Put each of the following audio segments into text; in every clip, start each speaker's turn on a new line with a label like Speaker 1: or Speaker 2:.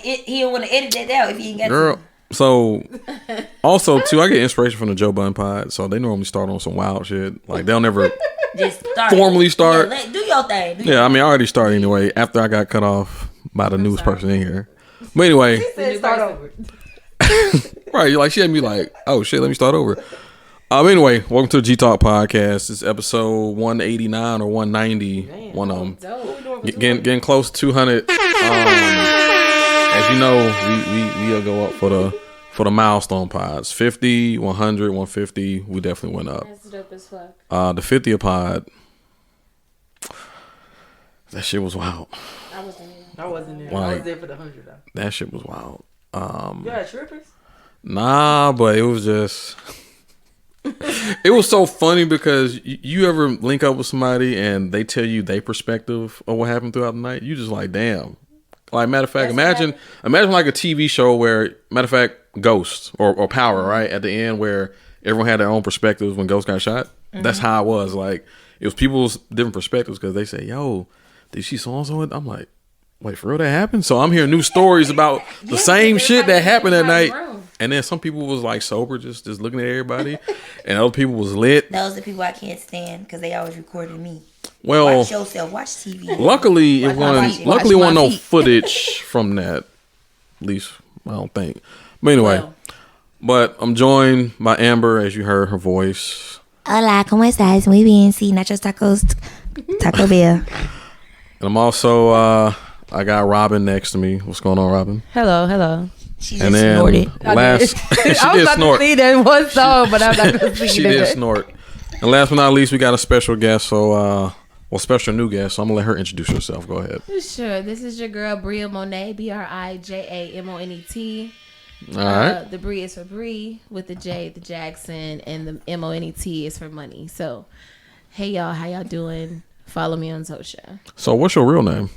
Speaker 1: He don't want to edit that out if he ain't got
Speaker 2: Girl.
Speaker 1: to.
Speaker 2: So, also, too, I get inspiration from the Joe Budden pod. So, they normally start on some wild shit. Like, they'll never
Speaker 1: Just start.
Speaker 2: formally start.
Speaker 1: Yeah, do your thing.
Speaker 2: Yeah, I mean, I already started anyway after I got cut off by the newest person in here. But anyway.
Speaker 3: He said start over.
Speaker 2: Right, like, she had me like, oh, shit, let me start over. Anyway, welcome to the G Talk podcast. It's episode 189 or 190.
Speaker 3: Man,
Speaker 2: One of them.
Speaker 3: Getting
Speaker 2: close to 200. As you know, we'll go up for the milestone pods. 50, 100, 150. We definitely went up.
Speaker 4: That's dope as fuck.
Speaker 2: The 50th pod. That shit was wild.
Speaker 4: I wasn't there.
Speaker 3: I wasn't there.
Speaker 2: Like,
Speaker 3: I was there for the 100 though.
Speaker 2: That shit was wild.
Speaker 3: You had trippers?
Speaker 2: Nah, but it was just. It was so funny because you ever link up with somebody and they tell you their perspective of what happened throughout the night. You just like, damn. Like, matter of fact, imagine like a TV show where, matter of fact, Ghost or Power, right? At the end where everyone had their own perspectives when Ghost got shot. Mm-hmm. That's how it was. Like, it was people's different perspectives because they say, yo, did she so-and-so? I'm like, wait, for real that happened? So I'm hearing new stories about the same shit that happened that night. And then some people was like sober, just looking at everybody. And other people was lit.
Speaker 1: Those are the people I can't stand because they always recorded me.
Speaker 2: Well,
Speaker 1: watch yourself, watch TV.
Speaker 2: Luckily, it wasn't no
Speaker 1: feet.
Speaker 2: footage from that. At least, I don't think. But anyway, but I'm joined by Amber, as you heard her voice.
Speaker 1: Hola, ¿cómo estás? Muy bien, sí, nachos, tacos, Taco Bell.
Speaker 2: And I'm also, I got Robin next to me. What's going on, Robin?
Speaker 3: Hello.
Speaker 1: She just snorted.
Speaker 2: She did snort.
Speaker 3: To see that one song, but I'm not going to see
Speaker 2: She
Speaker 3: that.
Speaker 2: did snort. And last but not least, we got a special guest. So, special new guest. So I'm gonna let her introduce herself. Go ahead.
Speaker 4: Sure. This is your girl Bria Monet, BrijaMonet.
Speaker 2: All right.
Speaker 4: The Brie is for Brie with the J, the Jackson, and the Monet is for money. So, hey y'all, how y'all doing? Follow me on social.
Speaker 2: So, what's your real name?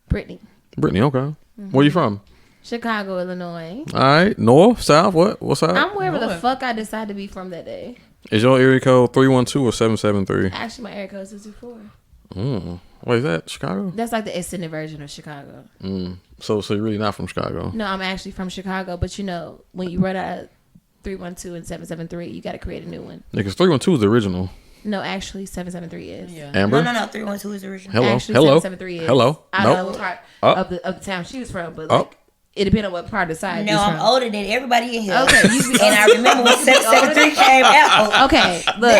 Speaker 4: Brittany.
Speaker 2: Brittany. Okay. Mm-hmm. Where you from?
Speaker 4: Chicago, Illinois.
Speaker 2: All right. North, south, what's up?
Speaker 4: I'm wherever the fuck I decide to be from that day.
Speaker 2: Is your area code 312 or 773?
Speaker 4: Actually, my area code is 224.
Speaker 2: What is that? Chicago?
Speaker 4: That's like the extended version of Chicago.
Speaker 2: So you're really not from Chicago?
Speaker 4: No, I'm actually from Chicago, but you know, when you run out of 312 and 773, you got to create a new one.
Speaker 2: Yeah, because 312 is the original.
Speaker 4: No, actually, 773 is.
Speaker 3: Yeah.
Speaker 2: Amber?
Speaker 1: No, 312 is the original.
Speaker 2: Hello?
Speaker 4: Actually,
Speaker 2: Hello?
Speaker 4: 773 is.
Speaker 2: Hello?
Speaker 4: I don't know what part of the town she was from, but like, it depends on what part of the side.
Speaker 1: No, I'm older than everybody in here.
Speaker 4: Okay,
Speaker 1: and I remember when 773 came out.
Speaker 4: Okay, look.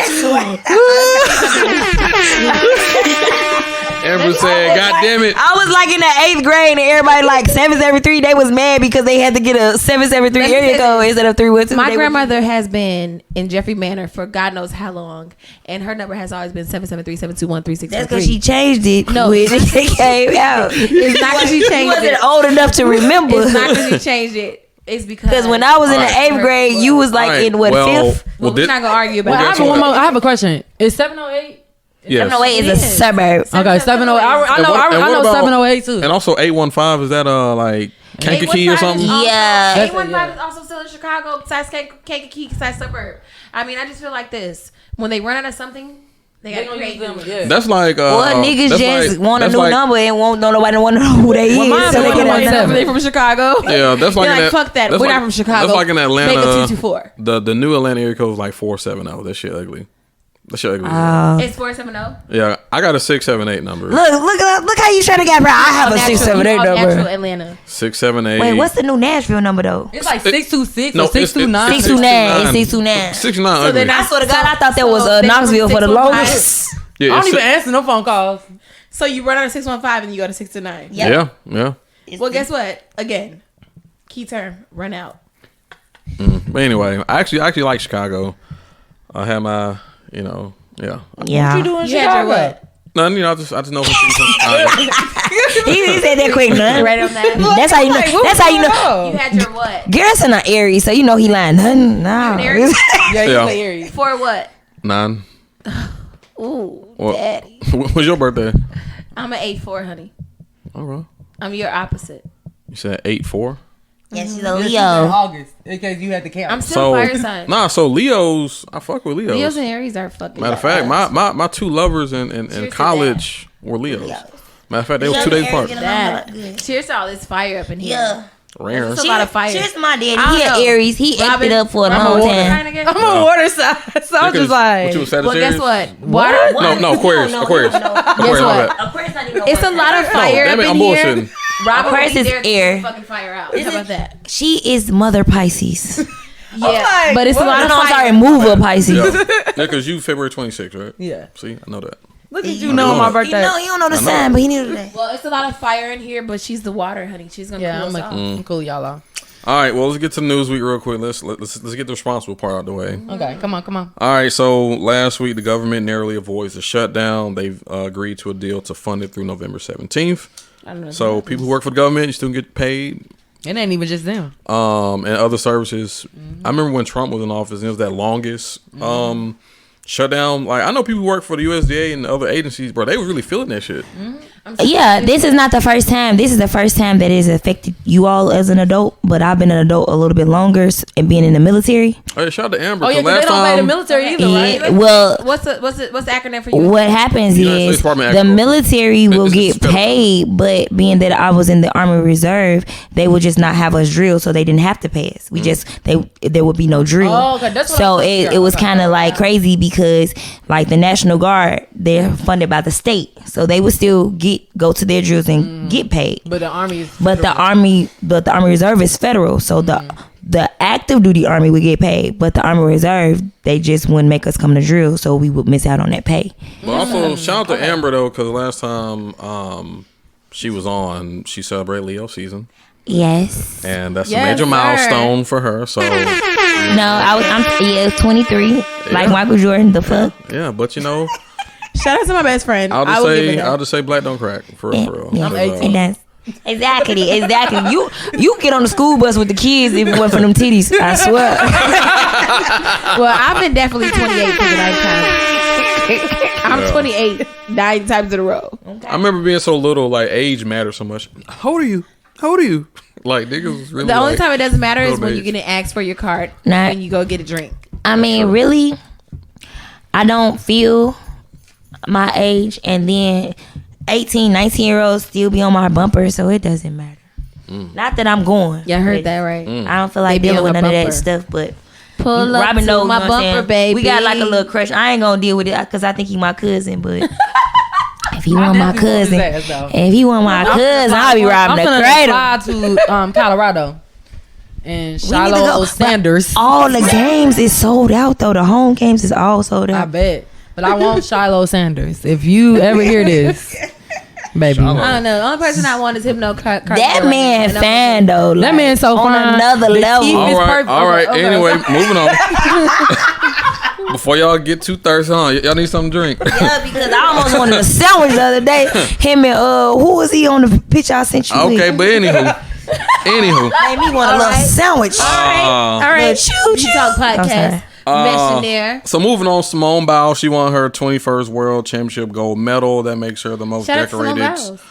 Speaker 2: Amber said, God damn it.
Speaker 1: I was like in the 8th grade and everybody like 773. They was mad because they had to get a 773 area code instead of 312.
Speaker 4: My grandmother has been in Jeffrey Manor for God knows how long, and her number has always been 773-721-3643.
Speaker 1: That's because she changed it.
Speaker 4: No,
Speaker 1: when it came out.
Speaker 4: It's not because she
Speaker 1: She
Speaker 4: changed
Speaker 1: wasn't
Speaker 4: it.
Speaker 1: old enough to remember.
Speaker 4: It's not because she changed it. It's because
Speaker 1: when I was in the 8th grade, you was like in what, 5th?
Speaker 4: Well, we're not gonna argue about it.
Speaker 3: I have a question. Is 708?
Speaker 2: Yes.
Speaker 1: 708 is a suburb.
Speaker 3: Okay, 708. I know 708 too.
Speaker 2: And also 815, is that like Kankakee or something?
Speaker 1: Yeah.
Speaker 4: 815 is also still in Chicago, besides Kankakee, besides suburb. I mean, I just feel like this. When they run out of something, they gotta create them.
Speaker 3: Yeah.
Speaker 2: That's like
Speaker 1: niggas
Speaker 2: that's
Speaker 1: just
Speaker 2: like,
Speaker 1: want a new
Speaker 2: like,
Speaker 1: number and nobody want to know who they is.
Speaker 3: mine's
Speaker 1: So they get
Speaker 3: 117.
Speaker 4: They from Chicago.
Speaker 2: Yeah, that's like,
Speaker 4: They're like, fuck that. We're not from Chicago.
Speaker 2: That's like in Atlanta.
Speaker 4: Make a 224.
Speaker 2: The new Atlanta area code is like 470. That shit ugly. That shit ugly.
Speaker 4: It's 470.
Speaker 2: Yeah, I got a 678 number.
Speaker 1: Look how you trying to get, bro. I have a 678
Speaker 4: Natural
Speaker 1: number.
Speaker 4: Atlanta.
Speaker 2: 678.
Speaker 1: Wait, what's the new Nashville number though?
Speaker 3: It's like 626
Speaker 2: No,
Speaker 3: or 629.
Speaker 1: 629. 629.
Speaker 2: 69
Speaker 4: So
Speaker 2: ugly.
Speaker 4: then
Speaker 1: I swear to God, I thought that was Knoxville for the longest.
Speaker 2: Yeah,
Speaker 3: I don't
Speaker 2: it's
Speaker 3: even answer no phone calls.
Speaker 4: So you run out of 615 and you go to 629.
Speaker 1: Yep.
Speaker 2: Yeah.
Speaker 4: Well, guess what? Again, key term, run out.
Speaker 2: But anyway, I actually like Chicago. I had my, yeah.
Speaker 1: Yeah.
Speaker 3: What you doing in
Speaker 4: You had your
Speaker 3: Chicago?
Speaker 4: what?
Speaker 2: Nothing, I just know some people from Chicago.
Speaker 1: He said that quick, none.
Speaker 4: Right on that.
Speaker 1: That's how you know. That's how you know.
Speaker 4: You had your what?
Speaker 1: Garrison an Aries, so you know he lying. Nothing. No.
Speaker 4: Aries?
Speaker 3: Yeah, you
Speaker 2: Yeah.
Speaker 3: play Aries.
Speaker 4: For what?
Speaker 2: 9.
Speaker 4: Ooh,
Speaker 2: What?
Speaker 4: daddy.
Speaker 2: When's your birthday?
Speaker 4: I'm an 8-4, honey.
Speaker 2: All right.
Speaker 4: I'm your opposite.
Speaker 2: You said 8-4.
Speaker 1: Yeah, she's a
Speaker 3: Yeah, she's in
Speaker 1: Leo.
Speaker 3: August, in case you had to count.
Speaker 4: I'm still
Speaker 2: So
Speaker 4: fire sign.
Speaker 2: so Leos, I fuck with Leos.
Speaker 4: Leos and Aries are fucking.
Speaker 2: Matter of fact, my two lovers in
Speaker 4: to
Speaker 2: college were Leos. Matter of fact, they was 2 days apart.
Speaker 4: Cheers to all this fire up in here.
Speaker 1: Yeah.
Speaker 2: Rare.
Speaker 4: It's a lot of fire.
Speaker 1: Just my daddy.
Speaker 4: I
Speaker 1: He
Speaker 4: don't
Speaker 1: an
Speaker 4: know.
Speaker 1: Aries. He acted up for a long time.
Speaker 3: I'm a water sign, so I'm just like.
Speaker 2: What you was
Speaker 4: Well,
Speaker 2: Sagittarius?
Speaker 4: guess what? Water.
Speaker 2: No, Aquarius. Aquarius. Aquarius, my bad.
Speaker 1: Aquarius not even
Speaker 4: It's a lot of fire
Speaker 2: Damn
Speaker 4: up
Speaker 2: it,
Speaker 4: in
Speaker 2: I'm
Speaker 4: here.
Speaker 2: bullshitting.
Speaker 4: Robin
Speaker 1: Aquarius
Speaker 4: will be
Speaker 1: is
Speaker 4: there to
Speaker 1: air.
Speaker 4: fucking fire out. How about that?
Speaker 1: She is Mother Pisces.
Speaker 4: Yeah, but it's a lot of
Speaker 1: No, I'm
Speaker 4: fire.
Speaker 1: sorry, Mover Pisces.
Speaker 2: Yeah, because you February 26th, right?
Speaker 3: Yeah.
Speaker 2: See, I know that.
Speaker 3: Look at you knowing my birthday.
Speaker 1: He don't know the sign, but he knew today.
Speaker 4: Well, it's a lot of fire in here, but she's the water, honey. She's gonna
Speaker 3: Yeah,
Speaker 4: cool
Speaker 3: I'm
Speaker 4: us
Speaker 3: like,
Speaker 4: off.
Speaker 3: I'm cool, y'all. Are.
Speaker 2: All right, well, let's get to the news week real quick. Let's get the responsible part out of the way.
Speaker 3: Okay, come on.
Speaker 2: All right, so last week the government narrowly avoids the shutdown. They've agreed to a deal to fund it through November 17th.
Speaker 4: I don't know.
Speaker 2: So people who work for the government, you still get paid.
Speaker 3: It ain't even just them.
Speaker 2: And other services. I remember when Trump was in office, and it was that longest shutdown. Like, I know people who work for the USDA and other agencies, bro. They were really feeling that shit.
Speaker 1: Yeah, this is not the first time. This is the first time that it's affected you all as an adult. But I've been an adult a little bit longer and being in the military.
Speaker 2: Oh yeah, shout out to Amber.
Speaker 3: Oh yeah,
Speaker 2: 'cause
Speaker 3: 'cause they
Speaker 2: last
Speaker 3: don't pay the
Speaker 2: time,
Speaker 3: military either,
Speaker 1: Yeah,
Speaker 3: right?
Speaker 1: well,
Speaker 4: What's the acronym for you?
Speaker 1: what happens
Speaker 2: United States
Speaker 1: is
Speaker 2: Department of
Speaker 1: the
Speaker 2: Agriculture.
Speaker 1: military will
Speaker 2: This is
Speaker 1: get
Speaker 2: federal.
Speaker 1: paid, but being that I was in the Army Reserve, they would just not have us drill, so they didn't have to pay us. We just there would be no drill.
Speaker 3: Oh, okay, that's what
Speaker 1: so
Speaker 3: I was
Speaker 1: it was kind of like crazy because like the National Guard, they're funded by the state, so they would still go to their drills and get paid.
Speaker 3: But the army is.
Speaker 1: But the Army Reserve is federal, so the active duty Army would get paid, but the Army Reserve, they just wouldn't make us come to drill, so we would miss out on that pay.
Speaker 2: But also shout out to Amber though, because last time she was on, she celebrated Leo season,
Speaker 1: Yes.
Speaker 2: and that's a
Speaker 4: Yes,
Speaker 2: major
Speaker 4: sir.
Speaker 2: milestone for her. So
Speaker 1: No, I'm 23, like Michael Jordan. The fuck.
Speaker 2: yeah, but you know,
Speaker 3: Shout out to my best friend.
Speaker 2: I'll
Speaker 3: I will give it
Speaker 2: just
Speaker 3: that.
Speaker 2: say black don't crack for real. For real.
Speaker 1: Yeah,
Speaker 3: I'm
Speaker 2: 'Cause,
Speaker 3: 18.
Speaker 1: That's exactly. You get on the school bus with the kids if it wasn't for them titties. I swear.
Speaker 4: Well, I've been definitely 28 for the 9 times. I'm 28 9 times in a row.
Speaker 2: I remember being so little, like age matters so much. How old are you? How old are you? Like niggas was really.
Speaker 4: The only
Speaker 2: like,
Speaker 4: time it doesn't matter is
Speaker 2: little
Speaker 4: when you
Speaker 2: age.
Speaker 4: get asked for your card
Speaker 1: Nah.
Speaker 4: when you go get a drink.
Speaker 1: I mean, really, I don't feel my age, and then 18, 19-year-olds still be on my bumper, so it doesn't matter. Not that I'm going.
Speaker 4: Yeah, I heard
Speaker 1: but
Speaker 4: that right.
Speaker 1: I don't feel like
Speaker 4: They be
Speaker 1: dealing with
Speaker 4: on
Speaker 1: none
Speaker 4: her
Speaker 1: of that
Speaker 4: bumper.
Speaker 1: stuff, but
Speaker 4: Pull up
Speaker 1: Robin
Speaker 4: to
Speaker 1: knows
Speaker 4: my
Speaker 1: you know what I'm
Speaker 4: bumper,
Speaker 1: saying?
Speaker 4: baby.
Speaker 1: We got like a little crush. I ain't gonna deal with it because I think he my cousin, but if he want my
Speaker 3: definitely whoop his
Speaker 1: cousin,
Speaker 3: ass, though.
Speaker 1: if he want my cousin, I'll be robbing the
Speaker 3: I'm
Speaker 1: cradle.
Speaker 3: finna fly to Colorado. And
Speaker 1: We need to
Speaker 3: Shiloh
Speaker 1: go.
Speaker 3: O. Sanders.
Speaker 1: All the games is sold out though. The home games is all sold
Speaker 3: I
Speaker 1: out.
Speaker 3: bet. But I want Shiloh Sanders. If you ever hear this, baby.
Speaker 2: Shiloh.
Speaker 4: I don't know. The only person I want is Hypno Carter.
Speaker 1: That man fan though.
Speaker 3: That man so
Speaker 1: on
Speaker 3: fine.
Speaker 1: another
Speaker 3: The
Speaker 1: level.
Speaker 3: teeth is
Speaker 2: All right,
Speaker 3: perfect.
Speaker 2: all right.
Speaker 3: Okay.
Speaker 2: Anyway, moving on. Before y'all get too thirsty, y'all need something to drink.
Speaker 1: Yeah, because I almost wanted a sandwich the other day. Him and who was he on the picture I sent you?
Speaker 2: Okay,
Speaker 1: with?
Speaker 2: but anywho,
Speaker 1: Made me want a little sandwich.
Speaker 4: All right.
Speaker 1: Little choo-choo.
Speaker 4: You Talk
Speaker 1: I'm
Speaker 4: podcast.
Speaker 1: sorry.
Speaker 4: Missionaire.
Speaker 2: so moving on, Simone Biles, she won her 21st World Championship gold medal. That makes her the most
Speaker 4: Shout out to Simone
Speaker 2: decorated
Speaker 4: Biles.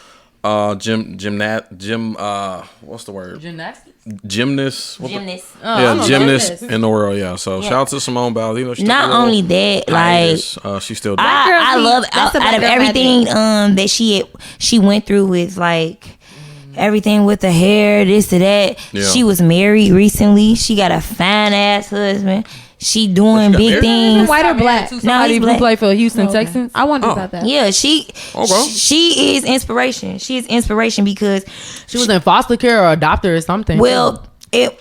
Speaker 2: what's the word?
Speaker 3: Gymnastics?
Speaker 2: Gymnast. What the-
Speaker 1: Gymnast.
Speaker 2: yeah,
Speaker 4: I'm a
Speaker 2: gymnast
Speaker 4: gymnast.
Speaker 2: in the world. Yeah. So shout out to Simone Biles. You know, she took a
Speaker 1: Not
Speaker 2: little
Speaker 1: only that, like
Speaker 2: hiatus. She's still doing.
Speaker 4: girl
Speaker 1: I
Speaker 4: feet.
Speaker 1: love
Speaker 4: That's the
Speaker 1: out
Speaker 4: black
Speaker 1: of
Speaker 4: girl
Speaker 1: everything that she went through with like everything with the hair, this to that.
Speaker 2: Yeah.
Speaker 1: She was married recently. She got a fine ass husband. She doing
Speaker 2: got
Speaker 1: big
Speaker 2: married?
Speaker 1: things.
Speaker 4: White or black?
Speaker 3: Somebody
Speaker 1: he's
Speaker 3: who
Speaker 1: black.
Speaker 3: play for Houston Texans.
Speaker 4: I wondered
Speaker 2: Oh.
Speaker 4: about that.
Speaker 1: Yeah, she is inspiration. She is inspiration because
Speaker 3: She was in foster care or adopted or something.
Speaker 1: well, it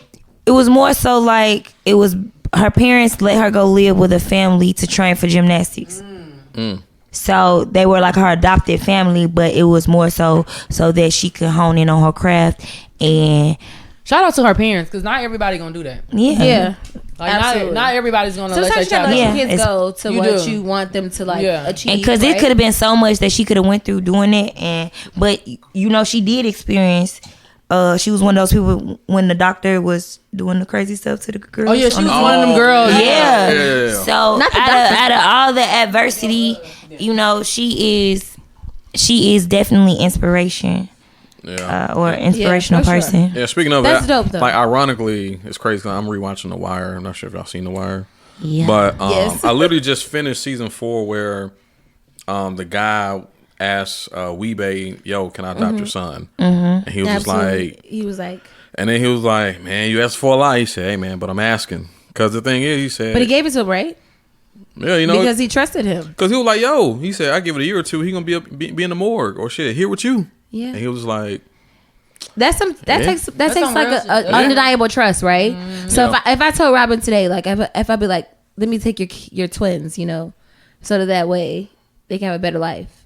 Speaker 1: was more so like it was her parents let her go live with a family to train for gymnastics. So they were like her adopted family, but it was more so that she could hone in on her craft and
Speaker 3: shout out to her parents because not everybody gonna do that.
Speaker 1: yeah.
Speaker 3: Like
Speaker 4: Absolutely.
Speaker 3: not everybody's gonna let
Speaker 4: Sometimes
Speaker 3: their
Speaker 4: you gotta
Speaker 3: child.
Speaker 4: let
Speaker 1: Yeah,
Speaker 4: your kids
Speaker 1: it's-
Speaker 4: go to
Speaker 3: You
Speaker 4: what
Speaker 3: do.
Speaker 4: you want them to like
Speaker 3: Yeah.
Speaker 4: achieve.
Speaker 1: And because it
Speaker 4: right?
Speaker 1: could have been so much that she could have went through doing it, but you know she did experience. She was one of those people when the doctor was doing the crazy stuff to the girls.
Speaker 3: Oh yeah, she
Speaker 1: on
Speaker 3: was
Speaker 1: the-
Speaker 3: one of them girls.
Speaker 1: Yeah.
Speaker 2: Yeah.
Speaker 1: So
Speaker 4: Not the
Speaker 1: out of all the adversity, you know, she is definitely inspiration
Speaker 2: Yeah.
Speaker 1: or inspirational
Speaker 4: for sure.
Speaker 1: person.
Speaker 2: Yeah, speaking of
Speaker 4: That's
Speaker 2: that,
Speaker 4: dope, though.
Speaker 2: like ironically, it's crazy. 'Cause I'm rewatching The Wire. I'm not sure if y'all seen The Wire,
Speaker 1: Yeah.
Speaker 2: but
Speaker 4: Yes.
Speaker 2: I literally just finished season 4 where the guy asked Weebay, "Yo, can I adopt your son?" And he was just
Speaker 4: Absolutely.
Speaker 2: like,
Speaker 4: He was like,
Speaker 2: And then he was like, man, you asked for a lot. He said, hey, man, but I'm asking. Because the thing is, he said.
Speaker 4: But he gave it to him, right?
Speaker 2: Yeah, you know.
Speaker 4: Because he trusted him.
Speaker 2: Because he was like, yo, he said, I give it a year or two. He going to be in the morgue or shit, here with you.
Speaker 4: Yeah.
Speaker 2: And he was like.
Speaker 4: That takes like a undeniable trust, right? Mm-hmm. So if I told Robin today, like if I be like, let me take your twins, you know, so that way they can have a better life.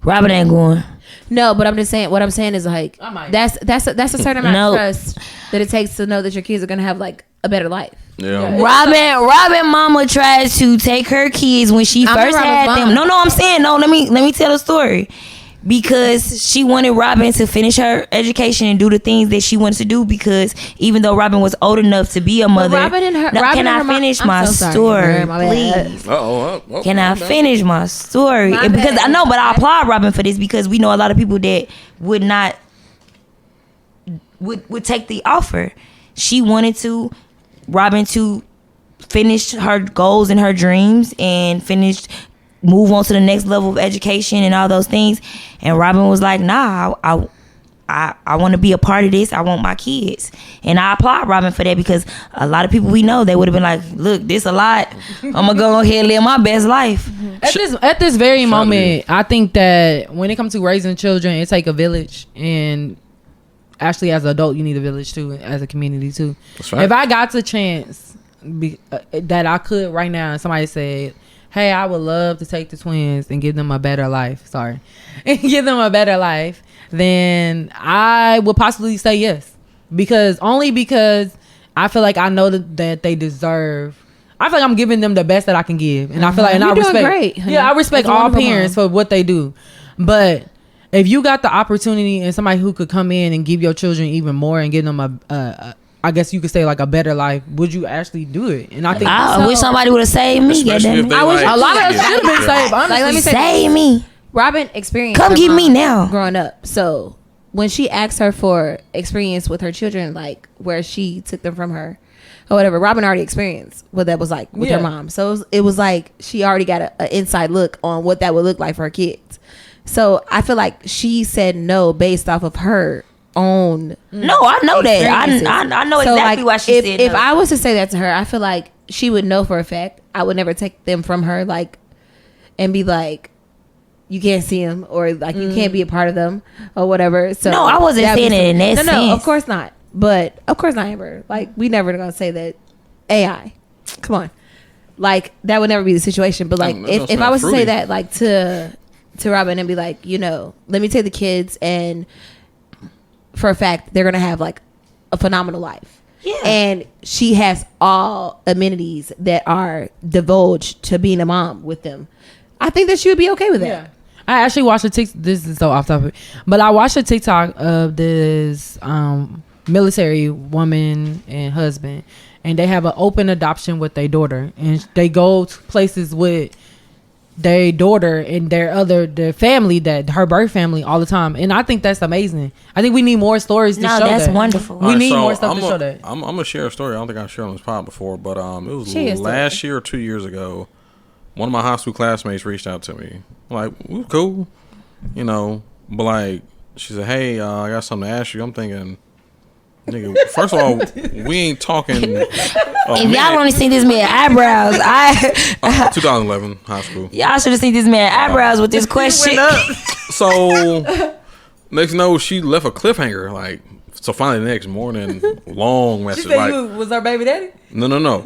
Speaker 1: Robin ain't going.
Speaker 4: No, but I'm just saying. What I'm saying is like that's a certain amount of trust that it takes to know that your kids are gonna have like a better life.
Speaker 2: Yeah.
Speaker 1: Robin mama tried to take her kids when she first had them. No, I'm saying no. Let me tell the story. Because she wanted Robin to finish her education and do the things that she wanted to do. Because even though Robin was old enough to be a mother, can I finish my story, please? Can I finish my story? Because I know, but I applaud Robin for this because we know a lot of people that would not would take the offer. She wanted Robin to finish her goals and her dreams and move on to the next level of education and all those things. And Robin was like, nah, I want to be a part of this. I want my kids. And I applaud Robin for that because a lot of people we know, they would have been like, look, this a lot. I'm going to go ahead and live my best life.
Speaker 3: At this very moment, I think that when it comes to raising children, it takes a village. And actually, as an adult, you need a village too, as a community too. That's right. If I got the chance that I could right now, and somebody said, hey, I would love to take the twins and give them a better life. And give them a better life. Then I would possibly say yes. Because I feel like I know that they deserve. I feel like I'm giving them the best that I can give. And I feel like, and I respect. Great, honey. Yeah, I respect all parents for what they do. But if you got the opportunity and somebody who could come in and give your children even more and give them I guess you could say like a better life, would you actually do it? And I think
Speaker 1: I wish somebody would have saved me.
Speaker 3: I wish a lot of us should have been saved. Honestly.
Speaker 4: Like, let me
Speaker 1: save me.
Speaker 4: Robin experienced.
Speaker 1: Come get me now.
Speaker 4: Growing up, so when she asked her for experience with her children, like where she took them from her or whatever, Robin already experienced what that was like with her mom. So it was like she already got an inside look on what that would look like for her kids. So I feel like she said no based off of her own.
Speaker 1: No, I know that. I know exactly why she said no.
Speaker 4: If I was to say that to her, I feel like she would know for a fact I would never take them from her, like, and be like, you can't see them, or like you can't be a part of them, or whatever. So
Speaker 1: no, I wasn't saying it in that sense.
Speaker 4: No, of course not. But of course not, Amber. Like, we never gonna say that. AI, come on, like that would never be the situation. But like, if I was to say that, like to Robin and be like, you know, let me take the kids, and for a fact they're gonna have like a phenomenal life. Yeah. And she has all amenities that are divulged to being a mom with them. I think that she would be okay with that. Yeah.
Speaker 3: I actually watched a TikTok. This is so off topic, but I watched a TikTok of this military woman and husband, and they have an open adoption with their daughter, and they go to places with their daughter and their family, that her birth family, all the time. And I think that's amazing. I think we need more stories to show that.
Speaker 1: That's wonderful.
Speaker 3: We need more stuff to show that.
Speaker 2: I'm gonna share a story. I don't think I've shared on this pod before, but it was last year or 2 years ago. One of my high school classmates reached out to me. Like, we was cool, you know, but like, she said, hey, I got something to ask you. I'm thinking, nigga, first of all, we ain't talking.
Speaker 1: If y'all only seen this man eyebrows,
Speaker 2: 2011 high school.
Speaker 1: Y'all should have seen this man eyebrows with this question.
Speaker 2: So next note, she left a cliffhanger. Like, so finally the next morning, long message.
Speaker 3: She said, like, was her baby daddy?
Speaker 2: No. No.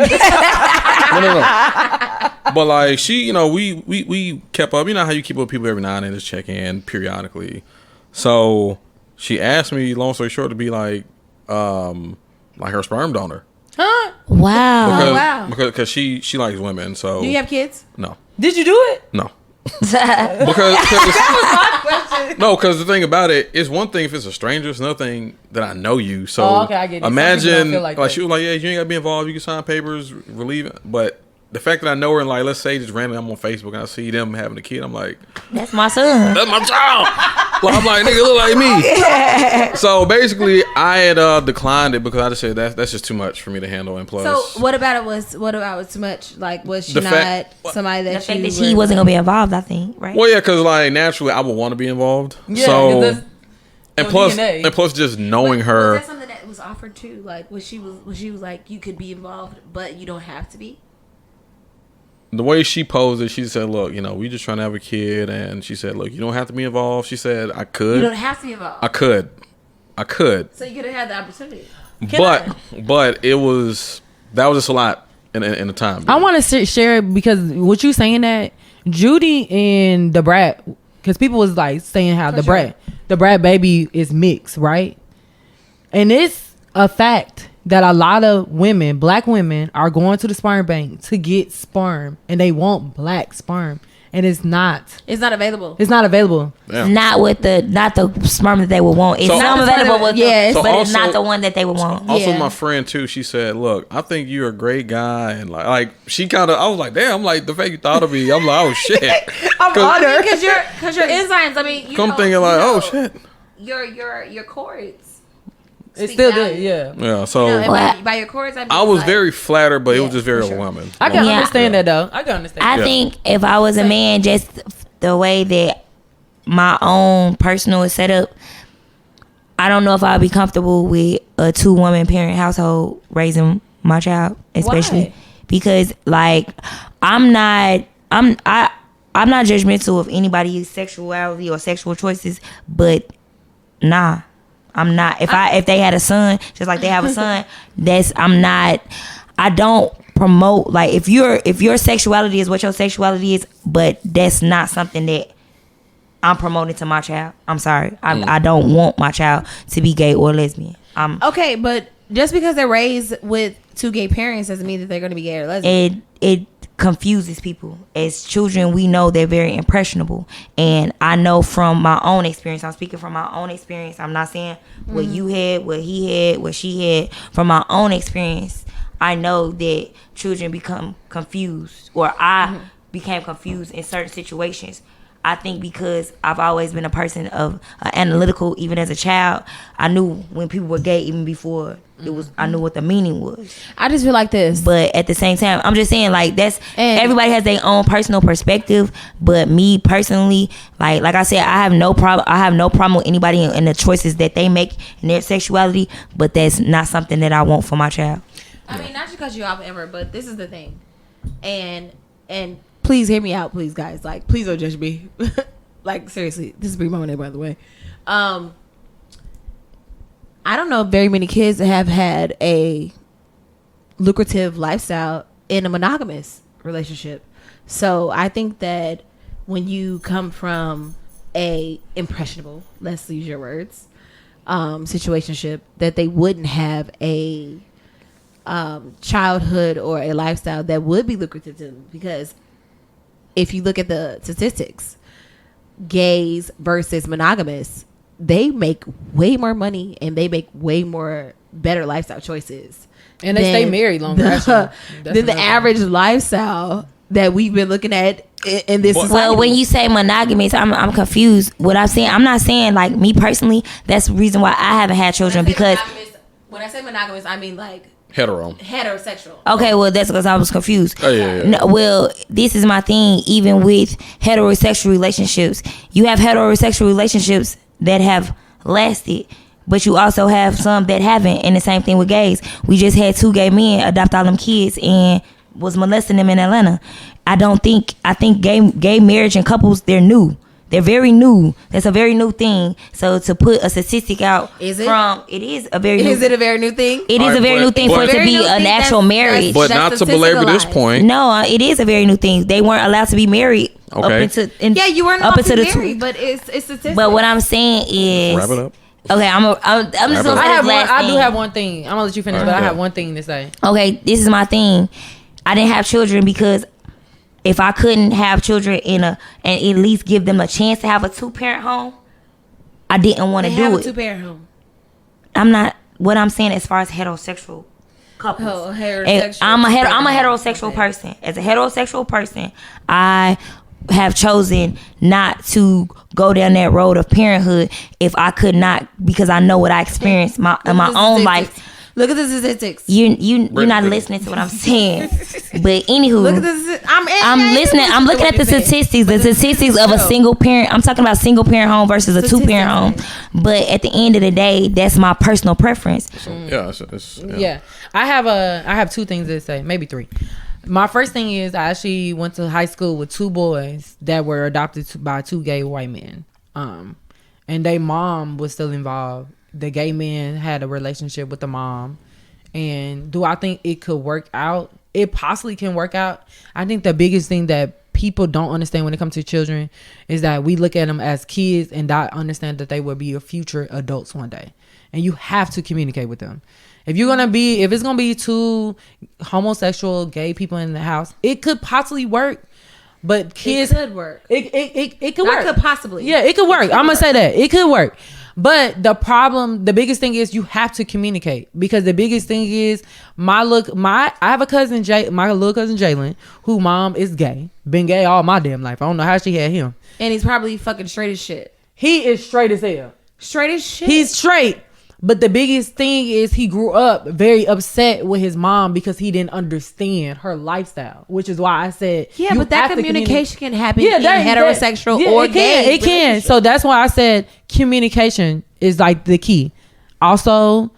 Speaker 2: But like, she, you know, we kept up. You know how you keep up with people every now and then, just check in periodically. So she asked me, long story short, to be like her sperm donor.
Speaker 4: Huh?
Speaker 1: Wow.
Speaker 2: Because she likes women. So
Speaker 4: do you have kids?
Speaker 2: No.
Speaker 3: Did you do it?
Speaker 2: No. Because that was my question. No, because the thing about it is, one thing if it's a stranger, it's another thing that I know you. So
Speaker 3: okay, I get it.
Speaker 2: Imagine like she was like, yeah, you ain't gotta be involved. You can sign papers, relieve it. But the fact that I know her, and like, let's say just randomly I'm on Facebook and I see them having a kid, I'm like,
Speaker 1: that's my son.
Speaker 2: That's my child. Like, I'm like, nigga, look like me. So basically, I had declined it because I just said that's just too much for me to handle. And plus,
Speaker 4: so what about it was too much? Like, was she not somebody that
Speaker 1: he wasn't gonna be involved? I think, right?
Speaker 2: Well, yeah, because like naturally, I would want to be involved. Yeah, so and plus just knowing her.
Speaker 4: was offered to? Like, when she was like, you could be involved, but you don't have to be.
Speaker 2: The way she posed it, she said, "Look, we just trying to have a kid," and she said, "Look, you don't have to be involved." She said, "I could.
Speaker 4: You don't have to be involved.
Speaker 2: I could. So
Speaker 4: you could have had the opportunity."
Speaker 2: But that was just a lot in the time.
Speaker 3: I want to share it because what you saying that Judy and the Brat, because people was like saying how the Brat baby is mixed, right? And it's a fact that a lot of women, black women, are going to the sperm bank to get sperm, and they want black sperm, and it's not available. It's not available.
Speaker 2: Yeah.
Speaker 1: Not the sperm that they would want. It's not available with but it's not the one that they would want.
Speaker 2: Also, my friend too, she said, "Look, I think you're a great guy," and like she kind of, I was like, "Damn!" Like the fact you thought of me, I'm like, "Oh shit!"
Speaker 4: I'm honored because your enzymes. I mean,
Speaker 2: thinking like, "Oh shit!"
Speaker 4: Your cords.
Speaker 3: It's still there, yeah.
Speaker 2: Yeah, so
Speaker 4: by your cords,
Speaker 2: I was very flattered, but it was just very overwhelming.
Speaker 3: I can understand that though. I can understand.
Speaker 1: I think if I was a man, just the way that my own personal is set up, I don't know if I'd be comfortable with a 2-woman parent household raising my child, especially because like I'm not judgmental of anybody's sexuality or sexual choices, but nah. I'm not. If they had a son, just like they have a son, I don't promote, like if your sexuality is what your sexuality is, but that's not something that I'm promoting to my child. I'm sorry. I don't want my child to be gay or lesbian.
Speaker 4: Okay, but just because they're raised with 2 gay parents doesn't mean that they're going to be gay or lesbian.
Speaker 1: It confuses people. As children, we know they're very impressionable, and I know from my own experience, I'm speaking from my own experience, I'm not saying what you had, what he had, what she had. From my own experience, I know that children become confused, or I became confused in certain situations. I think because I've always been a person of analytical, even as a child, I knew when people were gay even before I knew what the meaning was.
Speaker 4: I just feel like this.
Speaker 1: But at the same time, I'm just saying, like, everybody has their own personal perspective. But me personally, like I said, I have no problem with anybody and the choices that they make in their sexuality. But that's not something that I want for my child.
Speaker 4: I mean, not to cut you off ever, but this is the thing, and please hear me out, please, guys. Like, please don't judge me. Like, seriously, this is Brie Monet, by the way. I don't know very many kids that have had a lucrative lifestyle in a monogamous relationship. So I think that when you come from a impressionable, let's use your words, situationship, that they wouldn't have a childhood or a lifestyle that would be lucrative to them. Because if you look at the statistics, gays versus monogamous, they make way more money and they make way more better lifestyle choices,
Speaker 3: and they stay married longer
Speaker 4: than the average lifestyle that we've been looking at in this society.
Speaker 1: Well, when you say monogamous, I'm confused. What I'm saying, I'm not saying, like, me personally, that's the reason why I haven't had children, because
Speaker 4: when I say monogamous, I mean like
Speaker 2: heterosexual.
Speaker 1: Okay, well, that's because I was confused.
Speaker 2: Oh, yeah.
Speaker 1: No, well, this is my thing. Even with heterosexual relationships, you have heterosexual relationships that have lasted, but you also have some that haven't. And the same thing with gays. We just had 2 gay men adopt all them kids and was molesting them in Atlanta. I think gay marriage and couples, they're new. They're very new. That's a very new thing. So to put a statistic out, it is a very new thing? It is a very new thing for it to be an actual marriage.
Speaker 2: But not to belabor this point.
Speaker 1: No, it is a very new thing. They weren't allowed to be married.
Speaker 2: Okay.
Speaker 4: You weren't allowed to be married, but it's statistics.
Speaker 1: But what I'm saying is,
Speaker 2: wrap it up.
Speaker 1: Okay, I'm just gonna say this last thing.
Speaker 3: I do have one thing. I'm gonna let you finish, but I have one thing to say.
Speaker 1: Okay, this is my thing. I didn't have children because if I couldn't have children and at least give them a chance to have a 2-parent home, I didn't want to do it.
Speaker 4: Have a 2-parent home.
Speaker 1: I'm not. What I'm saying as far as heterosexual couples.
Speaker 4: Oh, heterosexual.
Speaker 1: I'm a heterosexual person. As a heterosexual person, I have chosen not to go down that road of parenthood if I could not, because I know what I experienced in my own life.
Speaker 4: Look at the statistics.
Speaker 1: You're not listening to what I'm saying. But anywho,
Speaker 4: Look at this.
Speaker 1: I'm listening. I'm looking at the statistics. The statistics of a single parent. I'm talking about single parent home versus a 2-parent home. But at the end of the day, that's my personal preference.
Speaker 3: Yeah. I have 2 things to say, maybe 3. My first thing is I actually went to high school with 2 boys that were adopted by 2 gay white men. And their mom was still involved. The gay man had a relationship with the mom. And do I think it could work out? It possibly can work out. I think the biggest thing that people don't understand when it comes to children is that we look at them as kids and not understand that they will be future adults one day. And you have to communicate with them. If it's gonna be 2 homosexual gay people in the house, it could possibly work. But kids,
Speaker 4: it could work.
Speaker 3: It could work.
Speaker 4: Could possibly.
Speaker 3: Yeah, it could work. I'm gonna say that it could work. But the biggest thing is you have to communicate, because the biggest thing is I have a cousin, my little cousin Jalen, who mom is gay, been gay all my damn life. I don't know how she had him,
Speaker 4: and he's probably fucking straight as shit.
Speaker 3: He is straight as hell.
Speaker 4: Straight as shit.
Speaker 3: He's straight. But the biggest thing is he grew up very upset with his mom because he didn't understand her lifestyle, which is why I said,
Speaker 4: yeah, but that communication can happen in heterosexual or gay.
Speaker 3: It can. So that's why I said communication is like the key. Also,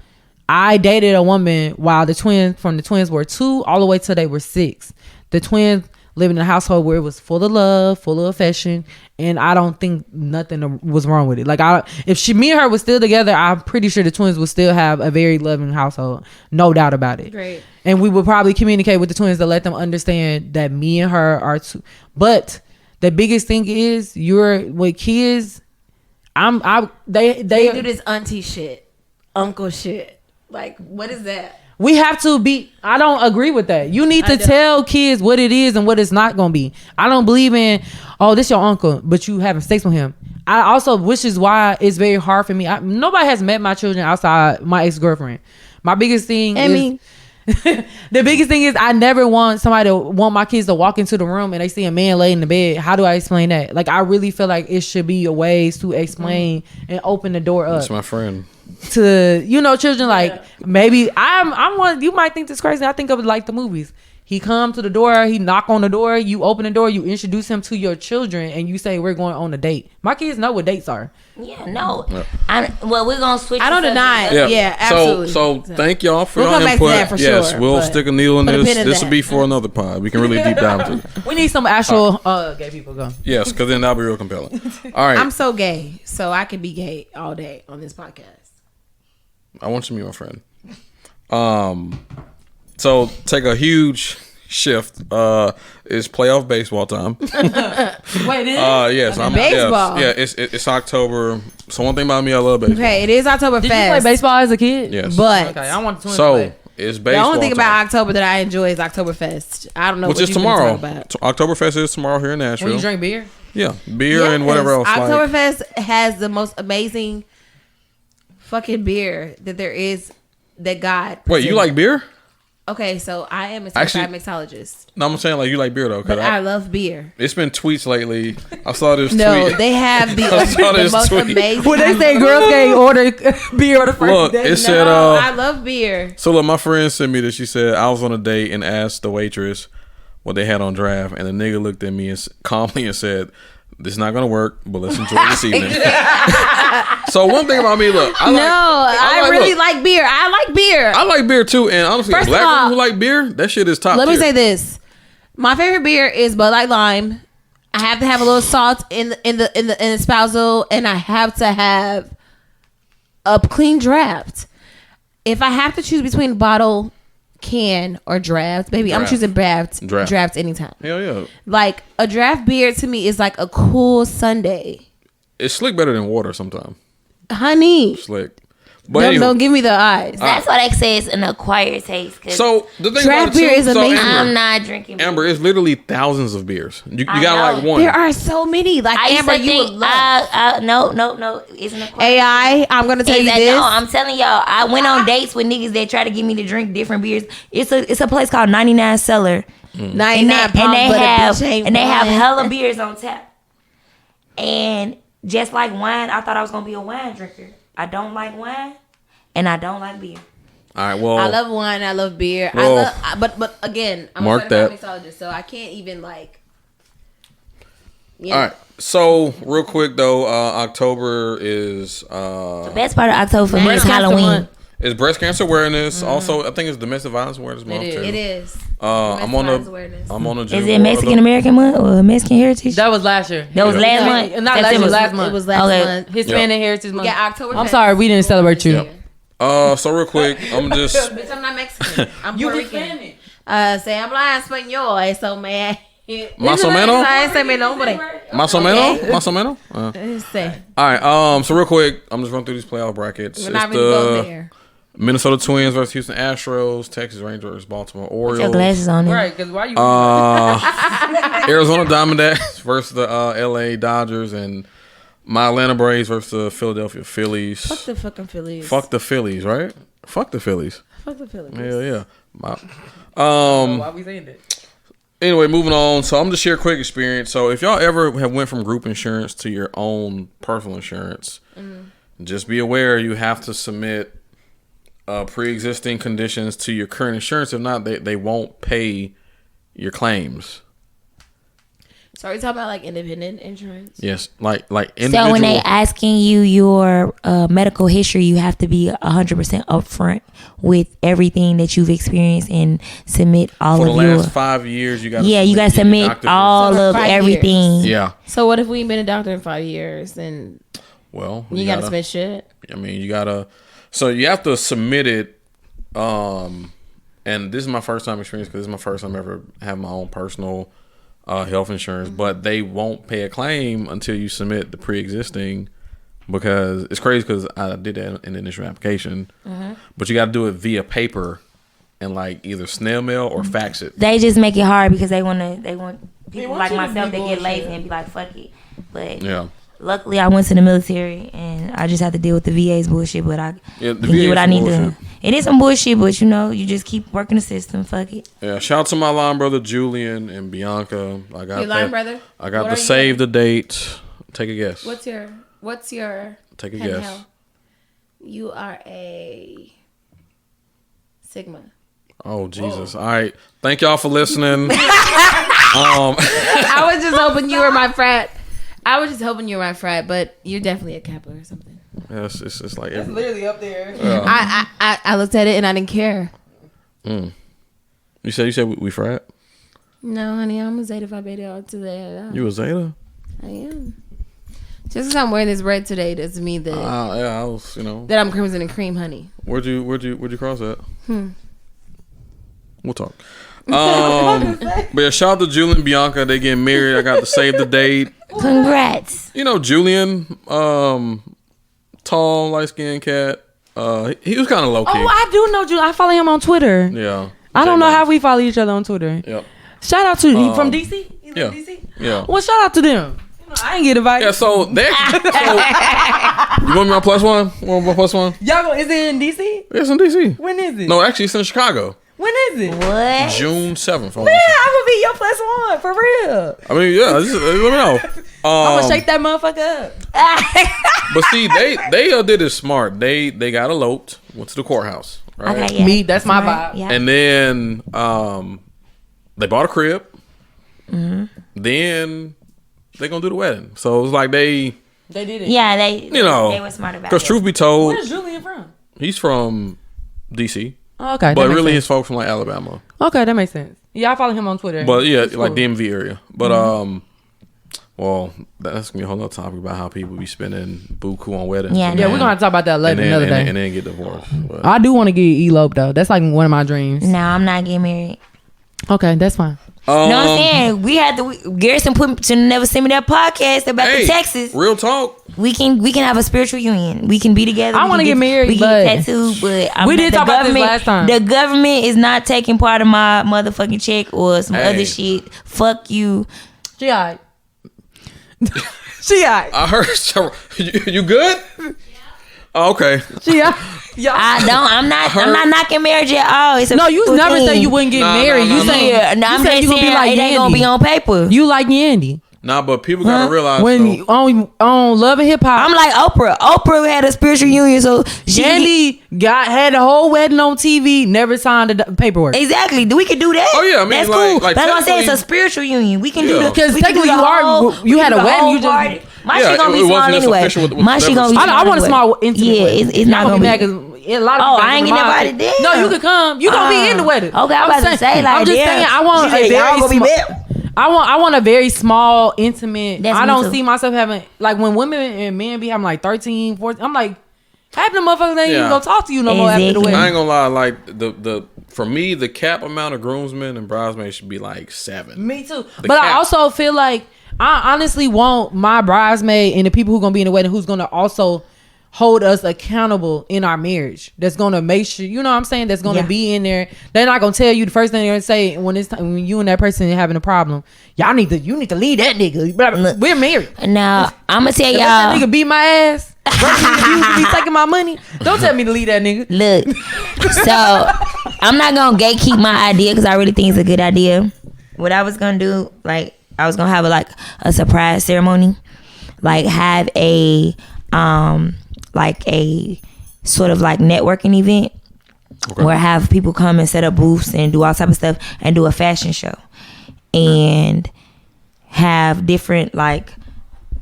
Speaker 3: I dated a woman while the twins were 2 all the way till they were 6. The twins living in a household where it was full of love, full of affection, and I don't think nothing was wrong with it. Like, if me and her was still together, I'm pretty sure the twins would still have a very loving household, no doubt about it.
Speaker 4: Great.
Speaker 3: And we would probably communicate with the twins to let them understand that me and her are 2. But the biggest thing is, with kids, they
Speaker 4: do this auntie shit, uncle shit. Like, what is that?
Speaker 3: We have to be. I don't agree with that. You need to tell kids what it is and what it's not gonna be. I don't believe in, oh, this your uncle, but you having sex with him. I also, which is why it's very hard for me. Nobody has met my children outside my ex-girlfriend. My biggest thing is the biggest thing is I never want somebody to want my kids to walk into the room and they see a man laying in the bed. How do I explain that? Like, I really feel like it should be a ways to explain and open the door up.
Speaker 2: That's my friend.
Speaker 3: To, children, like, maybe I'm one, you might think this crazy. I think of it like the movies. He come to the door, he knock on the door, you open the door, you introduce him to your children, and you say, we're going on a date. My kids know what dates are.
Speaker 1: Yeah, no. We're going to switch.
Speaker 4: I don't deny it. Yeah, absolutely.
Speaker 2: So thank y'all for your
Speaker 4: input.
Speaker 2: Back to
Speaker 4: that for
Speaker 2: yes,
Speaker 4: sure,
Speaker 2: we'll stick a needle in this. This will be for
Speaker 4: Mm-hmm.
Speaker 2: another pod. We can really deep dive into it.
Speaker 3: We need some actual gay people go.
Speaker 2: Yes, because then that'll be real compelling. All right.
Speaker 4: I'm so gay, so I can be gay all day on this podcast.
Speaker 2: I want you to be my friend. So take a huge shift. It's playoff baseball time.
Speaker 3: Wait,
Speaker 2: yes,
Speaker 4: baseball.
Speaker 2: Yeah, it's October. So one thing about me, I love baseball.
Speaker 4: Okay, it is October
Speaker 3: Did
Speaker 4: Fest.
Speaker 3: you play baseball as a kid?
Speaker 2: Yes.
Speaker 4: But
Speaker 3: Okay, I want the twins to
Speaker 2: So
Speaker 3: play.
Speaker 2: it's baseball.
Speaker 4: the only thing
Speaker 2: time,
Speaker 4: about October that I enjoy is Oktoberfest. I don't know
Speaker 2: which
Speaker 4: what
Speaker 2: is
Speaker 4: you
Speaker 2: tomorrow.
Speaker 4: talk about.
Speaker 2: Oktoberfest is tomorrow here in Nashville.
Speaker 3: When you drink beer?
Speaker 2: Yeah, beer and whatever else.
Speaker 4: Oktoberfest has the most amazing fucking beer that there is. That God.
Speaker 2: Wait, you like beer?
Speaker 4: Okay, so I am a certified mixologist.
Speaker 2: No, I'm saying like you like beer though.
Speaker 4: But I love beer.
Speaker 2: It's been tweets lately. I saw this tweet.
Speaker 4: No, they have the most amazing.
Speaker 3: When they say girls can't order beer on the first day.
Speaker 2: It said,
Speaker 4: I love beer.
Speaker 2: So look, my friend sent me this. She said I was on a date and asked the waitress what they had on draft, and the nigga looked at me and calmly and said, "This is not gonna work, but let's enjoy this evening." So one thing about me, look,
Speaker 4: I really like beer. I like beer.
Speaker 2: I like beer too, and honestly,
Speaker 4: First
Speaker 2: black
Speaker 4: of all,
Speaker 2: people who like beer, that shit is top.
Speaker 4: Let me
Speaker 2: tier.
Speaker 4: say this: my favorite beer is Bud Light Lime. I have to have a little salt in the spousal, and I have to have a clean draft. If I have to choose between bottle, can, or draft, baby, I'm choosing draft. Draft anytime.
Speaker 2: Hell yeah!
Speaker 4: Like a draft beer to me is like a cool Sunday.
Speaker 2: It's slick better than water sometimes.
Speaker 4: Honey,
Speaker 2: Slick. But
Speaker 4: don't give me the eyes.
Speaker 1: That's why they say it's an acquired taste.
Speaker 2: So the thing
Speaker 4: draft
Speaker 2: about it
Speaker 4: beer
Speaker 2: too,
Speaker 4: is amazing.
Speaker 1: I'm not drinking beer.
Speaker 2: Amber, it's literally thousands of beers. You got
Speaker 1: know.
Speaker 2: like one.
Speaker 4: There are so many. Like
Speaker 1: I
Speaker 4: Amber,
Speaker 1: used to
Speaker 4: you
Speaker 1: think,
Speaker 4: would love.
Speaker 1: no. It's an acquired
Speaker 4: AI, I'm gonna tell you this.
Speaker 1: No, I'm telling y'all. I went on dates with niggas that try to get me to drink different beers. It's a place called 99 Cellar.
Speaker 4: 99
Speaker 1: and they have hella beers on tap. And just like wine, I thought I was gonna be a wine drinker. I don't like wine, and I don't like beer.
Speaker 2: All right. Well,
Speaker 4: I love wine. I love beer.
Speaker 2: Well,
Speaker 4: But again, I'm
Speaker 2: mark
Speaker 4: a
Speaker 2: that.
Speaker 4: mixologist, so I can't even like.
Speaker 2: All right. So real quick though, October is
Speaker 1: The best part of October for me is Halloween.
Speaker 2: It's breast cancer awareness. Also, I think it's domestic violence awareness month too.
Speaker 4: It is.
Speaker 2: I'm on the.
Speaker 1: Is it Mexican American month or Mexican Heritage?
Speaker 3: That was last year.
Speaker 1: That was last month.
Speaker 3: Not last year. Last month.
Speaker 4: It was last month.
Speaker 3: Hispanic Heritage Month.
Speaker 4: Yeah, October.
Speaker 3: I'm sorry, we didn't celebrate you.
Speaker 2: Yep. So real quick, I'm just.
Speaker 4: Bitch, I'm not Mexican. I'm Puerto Rican. Se habla español, eso me.
Speaker 2: Más o menos.
Speaker 4: Más o
Speaker 2: menos. All right. So real quick, I'm just running through these playoff brackets.
Speaker 4: We're not really going there.
Speaker 2: Minnesota Twins versus Houston Astros, Texas Rangers, Baltimore Orioles.
Speaker 1: Put your glasses on.
Speaker 3: Right? Because why you?
Speaker 2: Arizona Diamondbacks versus the LA Dodgers, and my Atlanta Braves versus the Philadelphia Phillies.
Speaker 4: Fuck the fucking Phillies.
Speaker 2: Fuck the Phillies, right? Fuck the Phillies.
Speaker 4: Fuck the Phillies.
Speaker 2: Hell yeah.
Speaker 3: Why we saying that?
Speaker 2: Anyway, moving on. So I'm just share a quick experience. So if y'all ever have went from group insurance to your own personal insurance, just be aware you have to submit pre-existing conditions to your current insurance. If not, they won't pay your claims.
Speaker 4: So are we talking about like independent insurance?
Speaker 2: Yes, like individual.
Speaker 1: So when they asking you your medical history, you have to be 100% upfront with everything that you've experienced and submit all
Speaker 2: for
Speaker 1: of
Speaker 2: the
Speaker 1: your.
Speaker 2: last 5 years, you got.
Speaker 1: Yeah, you got to submit all of everything.
Speaker 2: Yeah.
Speaker 4: So what if we ain't been a doctor in 5 years and?
Speaker 2: Well,
Speaker 4: you gotta submit shit.
Speaker 2: I mean, you gotta. So you have to submit it. And this is my first time experience because this is my first time ever having my own personal health insurance. But they won't pay a claim until you submit the pre-existing, because it's crazy because I did that in the initial application. But you got to do it via paper and like either snail mail or fax it.
Speaker 1: They just make it hard because they want people like myself that get lazy and be like, fuck it. But
Speaker 2: yeah.
Speaker 1: Luckily, I went to the military and I just have to deal with the VA's bullshit. But I can do what I need to. It is some bullshit, but you just keep working the system. Fuck it.
Speaker 2: Yeah, shout out to my line brother Julian and Bianca. I got
Speaker 4: your line brother.
Speaker 2: I got to save the date. Take a guess.
Speaker 4: What's your?
Speaker 2: Take a guess.
Speaker 4: Hell? You are a Sigma.
Speaker 2: Oh Jesus! Whoa. All right, thank y'all for listening.
Speaker 4: I was just hoping you were my frat. But you're definitely a Kappa or something.
Speaker 2: Yeah, it's like
Speaker 3: it's literally up there.
Speaker 4: I looked at it and I didn't care.
Speaker 2: You said we frat?
Speaker 4: No, honey, I'm a Zeta Phi Beta all today.
Speaker 2: You a Zeta?
Speaker 4: I am. Just because I'm wearing this red today doesn't mean that.
Speaker 2: Yeah, I was,
Speaker 4: that I'm crimson and cream, honey.
Speaker 2: Where'd you cross at? We'll talk. But yeah, shout out to Julian and Bianca. They getting married. I got to save the date.
Speaker 1: Congrats.
Speaker 2: Julian, tall, light skinned cat. He was kind of low key.
Speaker 3: Oh, I do know Julian. I follow him on Twitter.
Speaker 2: Yeah.
Speaker 3: I don't know how we follow each other on Twitter.
Speaker 2: Yep.
Speaker 3: Shout out to he from DC. He's
Speaker 2: yeah.
Speaker 3: from DC.
Speaker 2: Yeah.
Speaker 3: Well, shout out to them. I ain't get invited.
Speaker 2: Yeah. So they. You want me on +1? Want my +1?
Speaker 3: Y'all is it in DC?
Speaker 2: It's in DC.
Speaker 3: When is it?
Speaker 2: No, actually, it's in Chicago.
Speaker 3: When is it?
Speaker 1: What?
Speaker 2: June 7th.
Speaker 3: Man, I'm gonna be your +1 for real.
Speaker 2: I mean, yeah. Just, let me know.
Speaker 3: I'm gonna shake that motherfucker up.
Speaker 2: But see, they did it smart. They got eloped, went to the courthouse. Right?
Speaker 1: Okay, yeah.
Speaker 3: Me, that's my vibe.
Speaker 1: Yeah.
Speaker 2: And then they bought a crib. Then they gonna do the wedding. So it was like they
Speaker 3: did it.
Speaker 1: Yeah, they were smart about it.
Speaker 2: Because truth be told,
Speaker 3: where's Julian from?
Speaker 2: He's from DC.
Speaker 3: Oh, okay,
Speaker 2: but really his folks from like Alabama.
Speaker 3: Okay, that makes sense. Yeah, I follow him on Twitter.
Speaker 2: But yeah, like DMV area. But well, that's gonna be a whole other topic about how people be spending buku on weddings.
Speaker 3: Yeah, we're gonna talk about that later another day.
Speaker 2: And then get divorced. But
Speaker 3: I do want to get eloped though. That's like one of my dreams.
Speaker 1: No, I'm not getting married.
Speaker 3: Okay, that's fine.
Speaker 1: You know what I'm saying? We had to. Garrison should never send me that podcast about the Texas.
Speaker 2: Real talk.
Speaker 1: We can have a spiritual union. We can be together.
Speaker 3: I want to get married.
Speaker 1: We
Speaker 3: but
Speaker 1: get tattooed, but
Speaker 3: we did talk about this last time.
Speaker 1: The government is not taking part of my motherfucking check or some other shit. Fuck you.
Speaker 3: She alright. She alright.
Speaker 2: I heard. So, you good? Yeah. Oh, okay.
Speaker 3: She alright.
Speaker 1: I'm not knocking marriage at all. It's
Speaker 3: no, you never say you wouldn't get married. You say
Speaker 1: I'm just saying it ain't gonna be on paper.
Speaker 3: You like Yandy.
Speaker 2: Nah, but people gotta realize
Speaker 3: when on Love and Hip Hop,
Speaker 1: I'm like Oprah. Oprah had a spiritual union, so
Speaker 3: Yandy had the whole wedding on TV, never signed the paperwork.
Speaker 1: Exactly. We could do that.
Speaker 2: Oh yeah, I mean,
Speaker 1: that's
Speaker 2: like,
Speaker 1: cool.
Speaker 2: like
Speaker 1: That's what I'm saying. It's a spiritual union. We can do that
Speaker 3: because technically you had a wedding. You just
Speaker 1: my shit gonna be small anyway. My shit gonna be small.
Speaker 3: I want a small intimate.
Speaker 1: Yeah, it's not gonna be.
Speaker 3: A lot of
Speaker 1: I ain't getting nobody there.
Speaker 3: No, you can come. You gonna be in the wedding.
Speaker 1: Okay, I'm about to say like
Speaker 3: I'm just saying I want a very small. I want a very small, intimate. I don't see myself having like when women and men be having like 13, 14. I'm like, half the motherfuckers ain't even gonna talk to you no more after the wedding.
Speaker 2: I ain't gonna lie, like the for me the cap amount of groomsmen and bridesmaids should be like 7.
Speaker 3: Me too. But I also feel like I honestly want my bridesmaid and the people who gonna be in the wedding who's gonna also hold us accountable in our marriage. That's gonna make sure, you know what I'm saying, that's gonna be in there. They're not gonna tell you the first thing they're gonna say when it's time, when you and that person are having a problem. You need to leave that nigga. We're married.
Speaker 1: Now I'm gonna tell y'all,
Speaker 3: that nigga beat my ass. You be taking my money. Don't tell me to leave that nigga.
Speaker 1: Look, so I'm not gonna gatekeep my idea because I really think it's a good idea. What I was gonna do, like I was gonna have a surprise ceremony, like have a like a sort of like networking event where have people come and set up booths and do all type of stuff and do a fashion show and have different like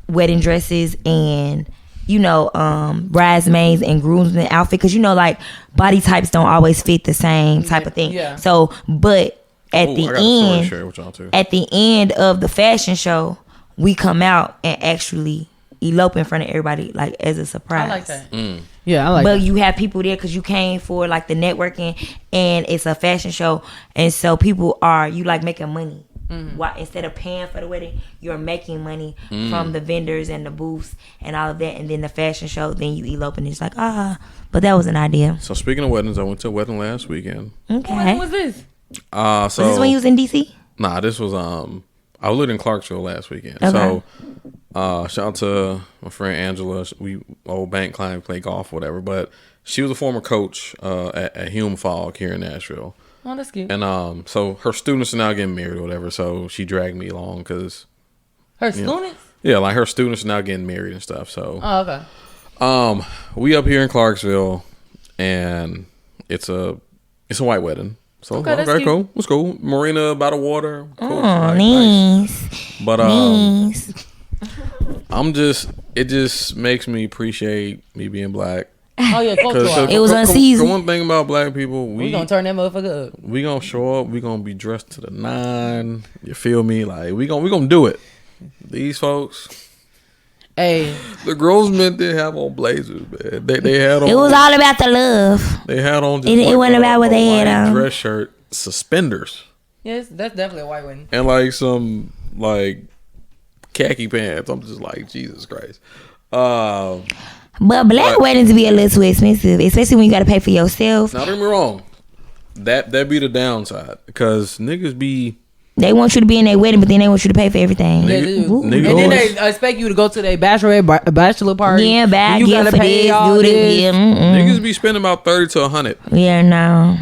Speaker 1: wedding dresses and bridesmaids and groomsmen outfit, because like body types don't always fit the same type of thing. Yeah. So but at the end of the fashion show we come out and actually elope in front of everybody, like as a surprise. I like
Speaker 3: that. Yeah, I like
Speaker 1: but
Speaker 3: that.
Speaker 1: You have people there because you came for like the networking and it's a fashion show, and so people are like making money. Why, instead of paying for the wedding, you're making money from the vendors and the booths and all of that, and then the fashion show, then you elope and it's like but that was an idea.
Speaker 2: So speaking of weddings, I went to a wedding last weekend.
Speaker 1: Okay.
Speaker 3: When was this?
Speaker 1: So was this when you was in DC?
Speaker 2: Nah, this was I lived in Clarksville last weekend.
Speaker 1: Okay.
Speaker 2: So shout out to my friend Angela. We old bank client, play golf, whatever. But she was a former coach at Hume Falk here in Nashville.
Speaker 3: Oh, that's cute.
Speaker 2: And so her students are now getting married or whatever. So she dragged me along because
Speaker 3: her students.
Speaker 2: Yeah, like her students are now getting married and stuff. So
Speaker 3: okay.
Speaker 2: We up here in Clarksville, and it's a white wedding. So okay, cool. It's cool. Marina by the water. Cool.
Speaker 1: Nice.
Speaker 2: But
Speaker 1: nice.
Speaker 2: It just makes me appreciate me being black.
Speaker 3: Oh yeah, cultural.
Speaker 1: It was unseasoned.
Speaker 2: The one thing about black people, we
Speaker 3: gonna turn that motherfucker up.
Speaker 2: We gonna show up. We gonna be dressed to the 9. You feel me? Like we gonna do it. These folks.
Speaker 3: Hey,
Speaker 2: the groomsmen didn't have on blazers, man. They had on.
Speaker 1: It was all about the love.
Speaker 2: They had on. Just
Speaker 1: it wasn't about what they had on.
Speaker 2: Dress shirt, suspenders.
Speaker 3: Yes, that's definitely a white one.
Speaker 2: And like some like khaki pants. I'm just like, Jesus Christ.
Speaker 1: But black weddings be a little too expensive, especially when you got to pay for yourself.
Speaker 2: Now don't get me wrong, that be the downside, because niggas be.
Speaker 1: They want you to be in their wedding, but then they want you to pay for everything.
Speaker 3: They do. And then they expect you to go to their bachelor party.
Speaker 1: Yeah,
Speaker 3: you gotta pay all this.
Speaker 1: Yeah,
Speaker 2: niggas be spending about 30 to 100.
Speaker 1: Yeah, no.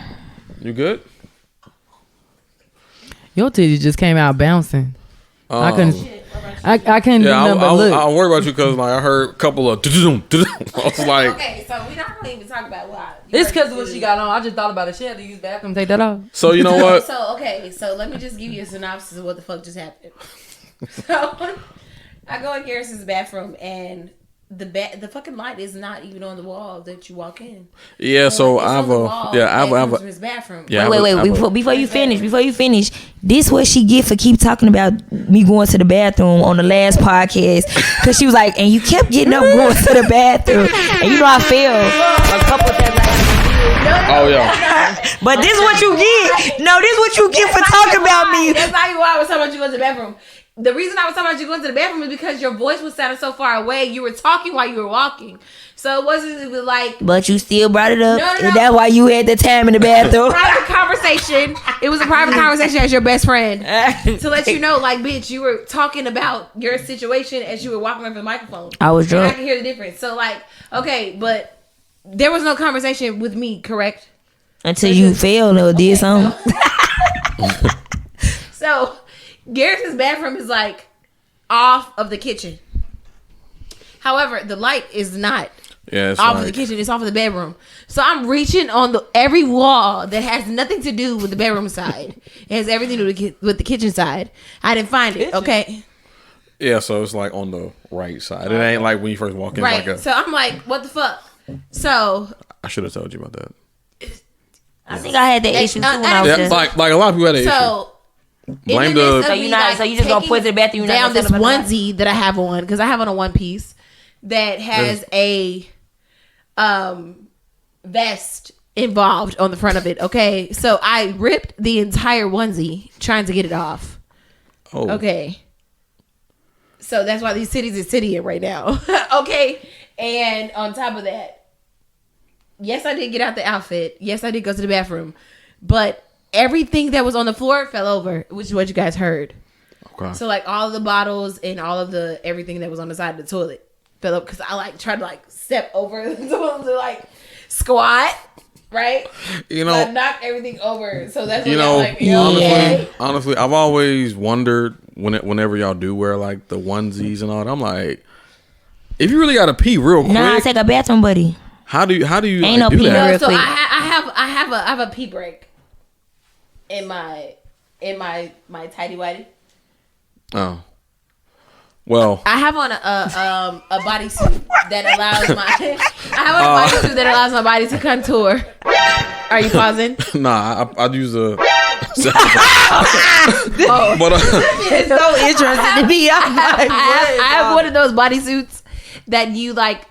Speaker 2: You good?
Speaker 3: Your titty just came out bouncing. I couldn't do nothing but look.
Speaker 2: I worry about you because like I heard a couple of. I was like,
Speaker 4: okay, so we're not gonna even talk about why.
Speaker 3: It's because of what she got on. I just thought about it. She had to use the bathroom. Take that off.
Speaker 2: So you know what?
Speaker 4: So let me just give you a synopsis of what the fuck just happened. So I go in Garrison's bathroom and the fucking light is not even on the wall that you walk in.
Speaker 2: Yeah, so I've
Speaker 4: his bathroom.
Speaker 1: Yeah, wait. Before you finish, this what she get for keep talking about me going to the bathroom on the last podcast, because she was like, and you kept getting up going to the bathroom, and I fell a couple of times.
Speaker 2: Oh yeah.
Speaker 1: But this is what you get. No, this is what you get for talking about me.
Speaker 4: That's not even why I was talking about you going to the bathroom. The reason I was talking about you going to the bathroom is because your voice was sounding so far away. You were talking while you were walking. So it wasn't like...
Speaker 1: But you still brought it up.
Speaker 4: No.
Speaker 1: And that's why you had the time in the bathroom.
Speaker 4: Private conversation. It was a private conversation as your best friend. To let you know, like, bitch, you were talking about your situation as you were walking around the microphone.
Speaker 1: I was drunk.
Speaker 4: And I can hear the difference. So, like, okay, but there was no conversation with me, correct?
Speaker 1: Until you failed or did something.
Speaker 4: So Garrison's bathroom is like off of the kitchen. However, the light is not off of the kitchen. It's off of the bedroom. So I'm reaching on every wall that has nothing to do with the bedroom side. It has everything to do with the kitchen side. I didn't find it. Okay.
Speaker 2: Yeah, so it's like on the right side. It ain't like when you first walk in.
Speaker 4: Right.
Speaker 2: Like
Speaker 4: so I'm like, what the fuck? So
Speaker 2: I should have told you about that.
Speaker 1: I think I had that issue too when I was
Speaker 2: there. Like a lot of people had that issue.
Speaker 4: So
Speaker 2: blame the.
Speaker 1: So you just gonna put it in the bathroom.
Speaker 4: Down this onesie that I have on because I have on a one piece that has a vest involved on the front of it. Okay, so I ripped the entire onesie trying to get it off.
Speaker 2: Oh.
Speaker 4: Okay. So that's why these cities are citying right now. Okay, and on top of that, yes, I did get out the outfit. Yes, I did go to the bathroom, but everything that was on the floor fell over, which is what you guys heard. Okay. So like all of the bottles and all of the everything that was on the side of the toilet fell up because I like tried to like step over the toilet to like squat, right?
Speaker 2: You know,
Speaker 4: I knocked everything over. So that's
Speaker 2: you know, like, honestly, I've always wondered whenever y'all do wear like the onesies and all that, I'm like, if you really got to pee real quick,
Speaker 1: I take a bathroom buddy.
Speaker 2: How do you
Speaker 1: ain't no
Speaker 2: do
Speaker 1: pee
Speaker 2: that?
Speaker 4: So I have a pee break in my tidy whitey.
Speaker 2: Oh. Well,
Speaker 4: I have on a bodysuit that allows my body to contour. Are you pausing?
Speaker 2: Nah, I'd use a.
Speaker 4: But
Speaker 3: it's so interesting to me.
Speaker 4: I have one of those bodysuits that you like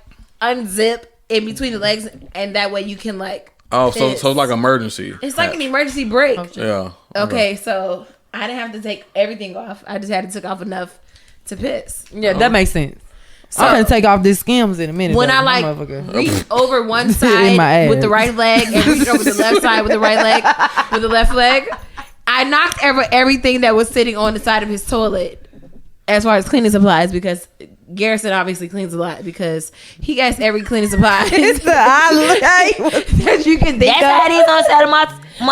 Speaker 4: unzip in between the legs, and that way you can like.
Speaker 2: Oh, so like emergency.
Speaker 4: It's like an emergency break.
Speaker 2: Yeah.
Speaker 4: Okay, so I didn't have to take everything off. I just had to take off enough to piss.
Speaker 3: Yeah, that makes sense. So, I'm gonna take off these Skims in a minute.
Speaker 4: When I like reach over one side with the right leg and reach over the left side with the right leg with the left leg, I knocked everything that was sitting on the side of his toilet as far as cleaning supplies, because Garrison obviously cleans a lot because he gets every cleaning supply that you can think
Speaker 1: of. That's how it is on the side of my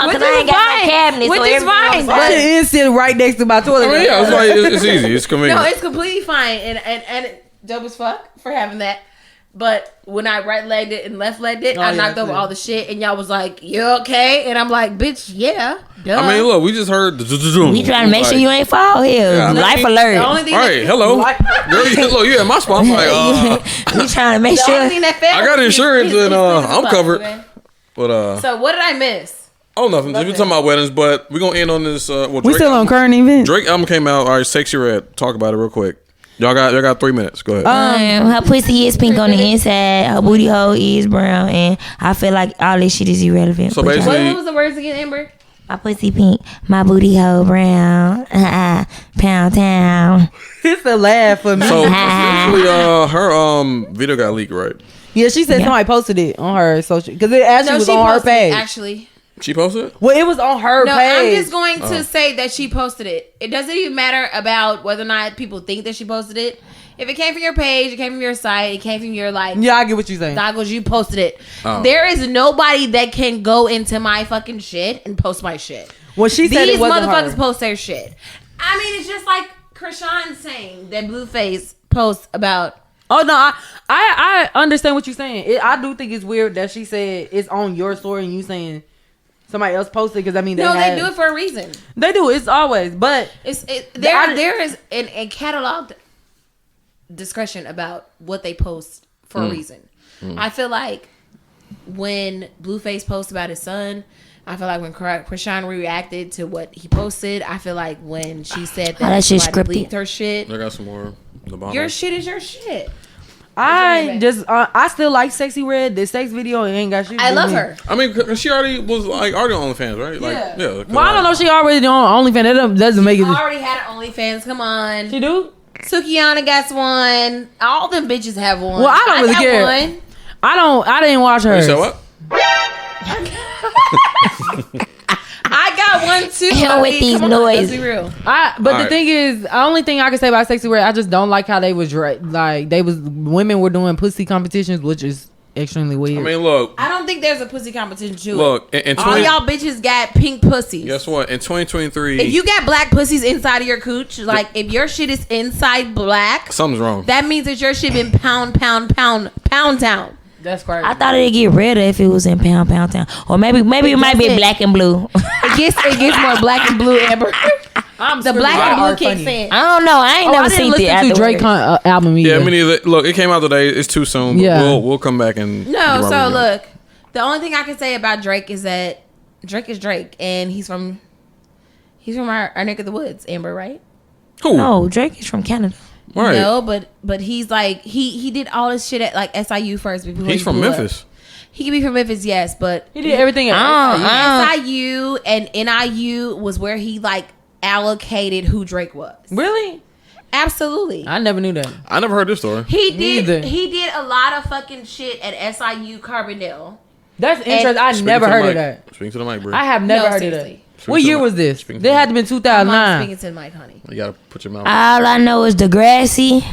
Speaker 1: because I ain't got no cabinet.
Speaker 4: Which is fine.
Speaker 3: But it is sitting right next to my toilet.
Speaker 2: I mean, yeah, it's easy. It's convenient.
Speaker 4: No, it's completely fine and dope as fuck for having that. But when I right legged it and left legged it, I knocked over all the shit, and y'all was like, "You okay?" And I'm like, "Bitch, yeah." Duh.
Speaker 2: I mean, look, we just heard.
Speaker 1: We trying to make sure you ain't fall here. Yeah, life alert.
Speaker 2: All right, hello, girl. You at my spot? I'm like,
Speaker 1: we trying to make sure.
Speaker 2: I got insurance and I'm covered.
Speaker 4: Okay.
Speaker 2: But
Speaker 4: so what did I miss?
Speaker 2: Oh, nothing. We're talking about weddings, but we're gonna end on this.
Speaker 3: We still on current events.
Speaker 2: Drake album came out. All right, Sexy Red. Talk about it real quick. Y'all got 3 minutes. Go ahead.
Speaker 1: Her pussy is pink on the inside. Her booty hole is brown, and I feel like all this shit is irrelevant.
Speaker 2: So basically,
Speaker 4: what was the words again, Amber?
Speaker 1: My pussy pink, my booty hole brown. Pound town.
Speaker 3: It's a laugh for me.
Speaker 2: So essentially, her video got leaked, right?
Speaker 3: Yeah, she said somebody posted it on her social because it actually was on her page.
Speaker 4: Actually.
Speaker 2: She posted it?
Speaker 3: Well, it was on her page.
Speaker 4: I'm just going to say that she posted it. It doesn't even matter about whether or not people think that she posted it. If it came from your page, it came from your site, it came from your
Speaker 3: yeah, I get what you're saying.
Speaker 4: Goggles, you posted it. There is nobody that can go into my fucking shit and post my shit.
Speaker 3: Well, she said
Speaker 4: these
Speaker 3: it wasn't
Speaker 4: motherfuckers
Speaker 3: her.
Speaker 4: Post their shit. I mean, it's just like Krishan saying that Blueface posts about.
Speaker 3: Oh no, I understand what you're saying. I do think it's weird that she said it's on your story and you saying somebody else posted, because I mean they
Speaker 4: do it for a reason.
Speaker 3: They do. It's always, but
Speaker 4: there is a cataloged discretion about what they post for a reason. I feel like when Blueface posts about his son, I feel like when Krishan reacted to what he posted, I feel like when she said that somebody leaked her shit.
Speaker 2: I got some more.
Speaker 4: Your shit is your shit.
Speaker 3: I still like Sexy Red. The sex video ain't got shit.
Speaker 4: I love her.
Speaker 2: I mean, she already was like already on OnlyFans, right? Like, yeah.
Speaker 3: Well, I don't know if she already on OnlyFans. That doesn't make it.
Speaker 4: She already had OnlyFans. Come on.
Speaker 3: She do?
Speaker 4: Sukiana got one. All them bitches have one.
Speaker 3: Well, I don't really care. One. I didn't watch her.
Speaker 2: You said what?
Speaker 4: I got one too.
Speaker 1: Hell with these noises.
Speaker 4: Let's be real.
Speaker 3: The thing is, the only thing I can say about Sexy Red, I just don't like how they was women were doing pussy competitions, which is extremely weird.
Speaker 2: I mean, look.
Speaker 4: I don't think there's a pussy competition to
Speaker 2: Look,
Speaker 4: it. All y'all bitches got pink pussies.
Speaker 2: Guess what? In 2023,
Speaker 4: if you got black pussies inside of your cooch, like if your shit is inside black,
Speaker 2: something's wrong.
Speaker 4: That means that your shit been pound town.
Speaker 3: That's crazy.
Speaker 1: I thought it'd get redder if it was in pound town, or maybe it might be black and blue.
Speaker 4: it gets more black and blue, Amber. The black and blue kicks in.
Speaker 1: I don't know. I ain't never seen the
Speaker 3: listen to Drake album either.
Speaker 2: Yeah, me neither. Look, it came out today. It's too soon. But
Speaker 3: Yeah.
Speaker 2: we'll come back and
Speaker 4: look, the only thing I can say about Drake is that Drake is Drake, and he's from our neck of the woods, Amber, right?
Speaker 2: Who?
Speaker 1: No, Drake is from Canada.
Speaker 2: Right.
Speaker 4: No, but he's like he did all this shit at like SIU first before
Speaker 2: he's from Memphis.
Speaker 4: He could be from Memphis, yes, but
Speaker 3: He did everything at
Speaker 4: SIU and NIU was where he like allocated who Drake was.
Speaker 3: Really?
Speaker 4: Absolutely.
Speaker 3: I never knew that.
Speaker 2: I never heard this story.
Speaker 4: He
Speaker 3: Neither.
Speaker 4: did a lot of fucking shit at SIU Carbondale.
Speaker 3: That's interesting. I never heard of that.
Speaker 2: Speaking to the mic, bro.
Speaker 3: I have never heard of that.
Speaker 2: Speaking
Speaker 3: What
Speaker 2: to
Speaker 3: year
Speaker 2: the
Speaker 3: was
Speaker 2: mic.
Speaker 3: this?
Speaker 2: Speaking
Speaker 3: They
Speaker 2: to
Speaker 3: had
Speaker 2: the
Speaker 3: to be
Speaker 2: mic.
Speaker 3: 2009.
Speaker 4: Speaking to the mic, honey.
Speaker 2: You gotta put your mouth.
Speaker 1: All I know is Degrassi.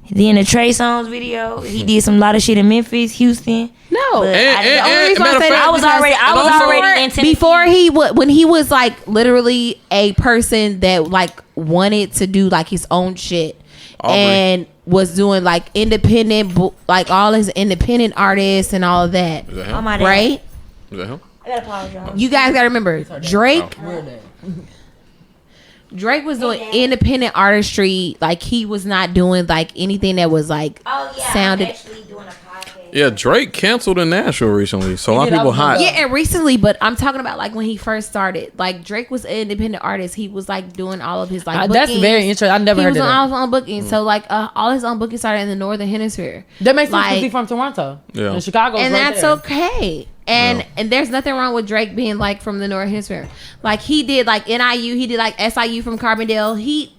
Speaker 1: Then the Trey Songz video. He did some lot of shit in Memphis, Houston.
Speaker 4: No,
Speaker 1: But
Speaker 2: And-
Speaker 1: the only
Speaker 2: and-
Speaker 1: reason I
Speaker 2: matter of
Speaker 1: say that
Speaker 2: fact-
Speaker 1: I was already in Tennessee.
Speaker 4: before when he was like literally a person that like wanted to do like his own shit
Speaker 2: Aubrey.
Speaker 4: and was doing like independent like all his independent artists and all of that,
Speaker 2: Is that
Speaker 1: Oh
Speaker 2: him?
Speaker 1: my dad.
Speaker 4: right?
Speaker 2: Is that him?
Speaker 1: I gotta apologize.
Speaker 4: You guys gotta remember Drake. Drake was doing independent artistry. Like he was not doing like anything that was like sounded.
Speaker 1: I'm actually doing a podcast.
Speaker 2: Yeah, Drake canceled in Nashville recently, so a lot of people hot.
Speaker 4: Yeah, and recently, but I'm talking about like when he first started. Like Drake was an independent artist. He was like doing all of his like.
Speaker 3: That's
Speaker 4: bookings.
Speaker 3: very interesting. I never
Speaker 4: He
Speaker 3: heard
Speaker 4: was
Speaker 3: of
Speaker 4: on
Speaker 3: that.
Speaker 4: all his own bookings. So like all his own bookings started in the Northern Hemisphere.
Speaker 3: That makes sense because
Speaker 4: Like-
Speaker 3: he's from Toronto.
Speaker 2: Yeah.
Speaker 3: And Chicago.
Speaker 4: And
Speaker 3: right
Speaker 4: that's
Speaker 3: there.
Speaker 4: okay. And there's nothing wrong with Drake being like from the Northern Hemisphere. Like he did like NIU, he did like SIU from Carbondale.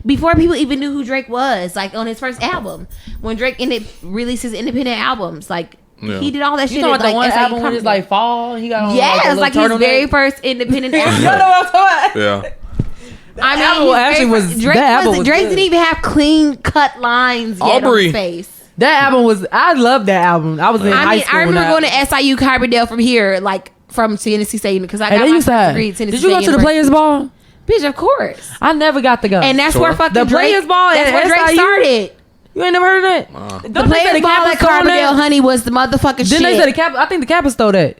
Speaker 4: Before people even knew who Drake was, like on his first album, when Drake released his independent albums, like he did all that
Speaker 3: You
Speaker 4: shit.
Speaker 3: talking
Speaker 4: at,
Speaker 3: about the
Speaker 4: like,
Speaker 3: one
Speaker 4: SIU
Speaker 3: album when it's
Speaker 4: Carbondale.
Speaker 3: like fall? He got on
Speaker 4: Yes, like his
Speaker 3: turtleneck?
Speaker 4: very first independent
Speaker 3: You know
Speaker 4: album.
Speaker 3: what I'm talking about?
Speaker 2: Yeah.
Speaker 4: I mean,
Speaker 3: album
Speaker 4: his
Speaker 3: actually
Speaker 4: very
Speaker 3: was-
Speaker 4: first- Drake
Speaker 3: that album was
Speaker 4: Drake
Speaker 3: good.
Speaker 4: didn't even have clean cut lines yet on
Speaker 2: Aubrey.
Speaker 4: his face.
Speaker 3: That album was. I love that album. I was in high school.
Speaker 4: I remember
Speaker 3: when
Speaker 4: going to SIU Carbondale from here, like from Tennessee State, because I
Speaker 3: Hey,
Speaker 4: got
Speaker 3: they
Speaker 4: my
Speaker 3: used
Speaker 4: first
Speaker 3: to have.
Speaker 4: degree at Tennessee
Speaker 3: Did you go
Speaker 4: State
Speaker 3: to the
Speaker 4: University.
Speaker 3: Players Ball?
Speaker 4: Bitch, of course.
Speaker 3: I never got to go.
Speaker 4: And that's
Speaker 2: Sure.
Speaker 4: where fucking
Speaker 3: The
Speaker 4: Drake,
Speaker 3: Players Ball
Speaker 4: that's
Speaker 3: at
Speaker 4: where Drake
Speaker 3: SIU?
Speaker 4: started.
Speaker 3: You ain't never heard of that?
Speaker 4: The Players Ball at Carbondale, honey, was the motherfucking
Speaker 3: Didn't
Speaker 4: shit.
Speaker 3: they say the Cap? I think the Kappa stole that.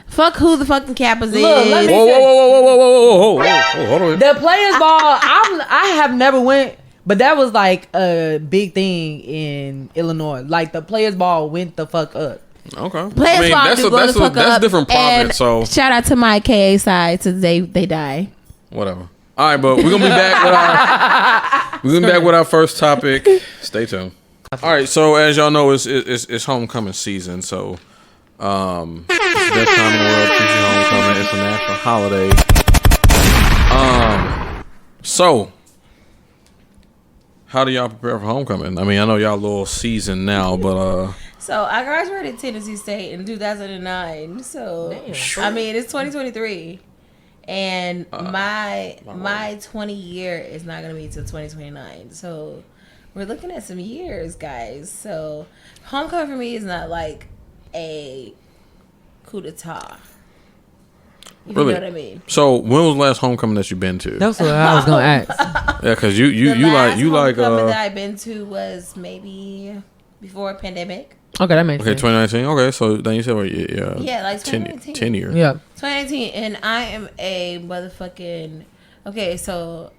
Speaker 4: Fuck who the fucking Kappas is.
Speaker 3: let me-
Speaker 2: Whoa, hold on.
Speaker 3: The Players Ball. I have never went, but that was like a big thing in Illinois. Like the Players Ball went the fuck up.
Speaker 2: Okay.
Speaker 4: Players Ball do go the fuck
Speaker 2: that's
Speaker 4: up.
Speaker 2: different profit,
Speaker 4: And
Speaker 2: so
Speaker 4: shout out to my KA side to they die.
Speaker 2: whatever. All right, but we're gonna be back with our first topic. Stay tuned. All right, so as y'all know, it's homecoming season, so it's the best time in the world. Teaching homecoming, it's a national holiday. So how do y'all prepare for homecoming? I mean, I know y'all a little seasoned now, but
Speaker 4: So I graduated Tennessee State in 2009. So I mean, it's 2023, and my 20 year is not gonna be till 2029. So we're looking at some years, guys. So homecoming for me is not like a coup d'etat. If
Speaker 2: really,
Speaker 4: you know what I mean.
Speaker 2: So when was the last homecoming that you've been to?
Speaker 3: That's what I was gonna ask.
Speaker 2: Yeah, because you like
Speaker 4: homecoming that I've been to was maybe before pandemic.
Speaker 3: Okay, that makes
Speaker 2: okay,
Speaker 3: sense.
Speaker 2: 2019. Okay, so then you said, well,
Speaker 4: Yeah, like 2019.
Speaker 2: 10 years.
Speaker 3: Yeah.
Speaker 4: 2019, and I am a motherfucking okay. So,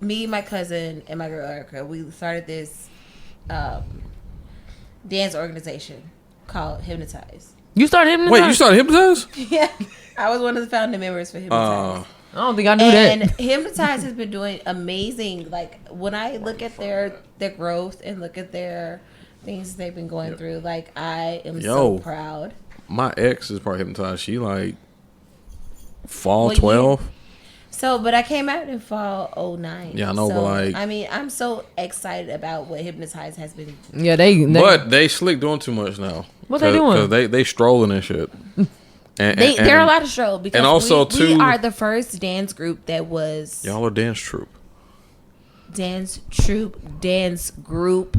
Speaker 4: me, my cousin, and my girl Erica, we started this dance organization called Hypnotize.
Speaker 3: You started hypnotizing?
Speaker 2: Wait, you started hypnotize?
Speaker 4: Yeah, I was one of the founding members for Hypnotize.
Speaker 3: I don't think I knew
Speaker 4: And
Speaker 3: that.
Speaker 4: Hypnotize has been doing amazing. Like when I look at their growth and look at their things they've been going through, like I am so proud.
Speaker 2: My ex is part hypnotized. She like fall 12.
Speaker 4: So, but I came out in fall 09.
Speaker 2: Yeah, I know, but like,
Speaker 4: I mean, I'm so excited about what Hypnotize has been.
Speaker 3: Yeah, they
Speaker 2: but they slick doing too much now.
Speaker 3: What they doing?
Speaker 2: Because they strolling and shit.
Speaker 4: They're a lot of show because
Speaker 2: and also
Speaker 4: we are the first dance group that was
Speaker 2: y'all are dance troupe.
Speaker 4: dance group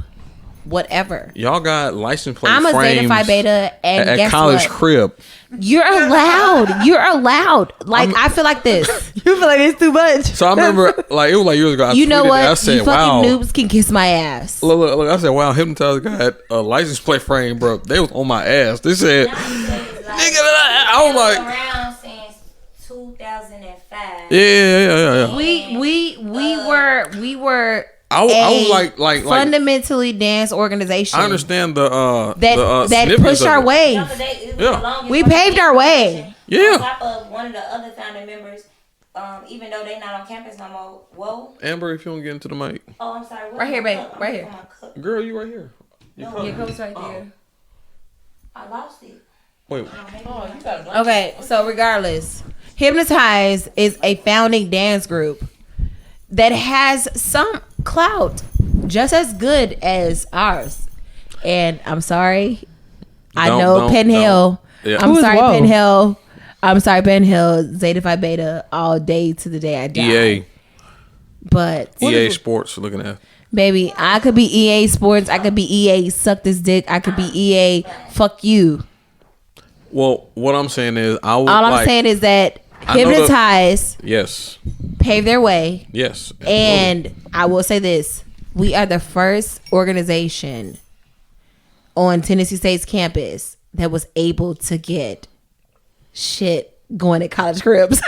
Speaker 4: whatever.
Speaker 2: Y'all got license plate
Speaker 4: I'm a
Speaker 2: frames
Speaker 4: Zeta Phi Beta, and
Speaker 2: at
Speaker 4: guess
Speaker 2: college
Speaker 4: what?
Speaker 2: crib.
Speaker 4: You're allowed. You're allowed. Like, I feel like this.
Speaker 3: You feel like it's too much.
Speaker 2: So I remember, like, it was like years ago. I
Speaker 4: You know
Speaker 2: tweeted
Speaker 4: what?
Speaker 2: it. I said,
Speaker 4: You fucking
Speaker 2: wow.
Speaker 4: noobs can kiss my ass.
Speaker 2: Look, I said, wow, Hypnotize got a license plate frame, bro. They was on my ass. They said, nigga, I was like,
Speaker 1: around since 2005.
Speaker 2: yeah.
Speaker 4: We were.
Speaker 2: I was like
Speaker 4: fundamentally dance organization.
Speaker 2: I understand the
Speaker 4: that pushed our way.
Speaker 2: Yeah.
Speaker 4: We paved our way.
Speaker 2: Yeah.
Speaker 1: On top of one of the other founding members, even though they not on campus no more. Whoa.
Speaker 2: Amber, if you don't get into the mic.
Speaker 1: Oh, I'm sorry.
Speaker 4: Right here, babe. Right here.
Speaker 2: Girl, you right here.
Speaker 1: No,
Speaker 4: Your cup's right there.
Speaker 1: I lost it.
Speaker 2: Wait.
Speaker 4: Okay, so regardless, Hypnotize is a founding dance group that has some clout, just as good as ours. And I'm sorry, I know Penn Hill.
Speaker 2: Yeah.
Speaker 4: I'm sorry, Penn Hill. I'm sorry, Penn Hill. Zeta Phi Beta all day to the day I die.
Speaker 2: EA.
Speaker 4: But
Speaker 2: EA Sports looking at.
Speaker 4: baby, I could be EA Sports. I could be EA Suck This Dick. I could be EA Fuck You.
Speaker 2: Well, what I'm saying is,
Speaker 4: I'm saying is that Hypnotize
Speaker 2: yes,
Speaker 4: paved their way.
Speaker 2: yes,
Speaker 4: And I will say this: we are the first organization on Tennessee State's campus that was able to get shit going at college cribs.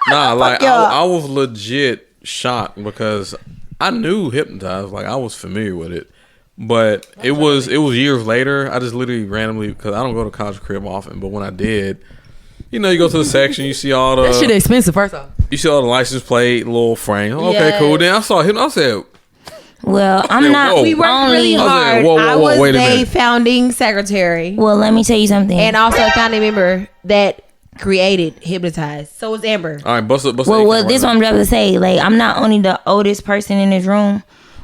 Speaker 2: Nah, like I was legit shocked because I knew Hypnotize, like I was familiar with it, but it was years later. I just literally randomly, because I don't go to college crib often, but when I did, you know, you go to the section, you see all the
Speaker 3: That shit expensive. First off,
Speaker 2: you see all the license plate, little frame. Okay, cool. Then I saw him. I said,
Speaker 1: Well, I'm not.
Speaker 2: whoa.
Speaker 4: We worked
Speaker 1: only,
Speaker 4: really hard.
Speaker 2: whoa,
Speaker 4: I was
Speaker 2: wait a
Speaker 4: a
Speaker 2: minute.
Speaker 4: founding secretary
Speaker 1: Well, let me tell you something.
Speaker 4: and also a founding member that created Hypnotize. So was Amber.
Speaker 2: all right, bust it.
Speaker 1: well, this one I'm about to say. Like, I'm not only the oldest person in this room,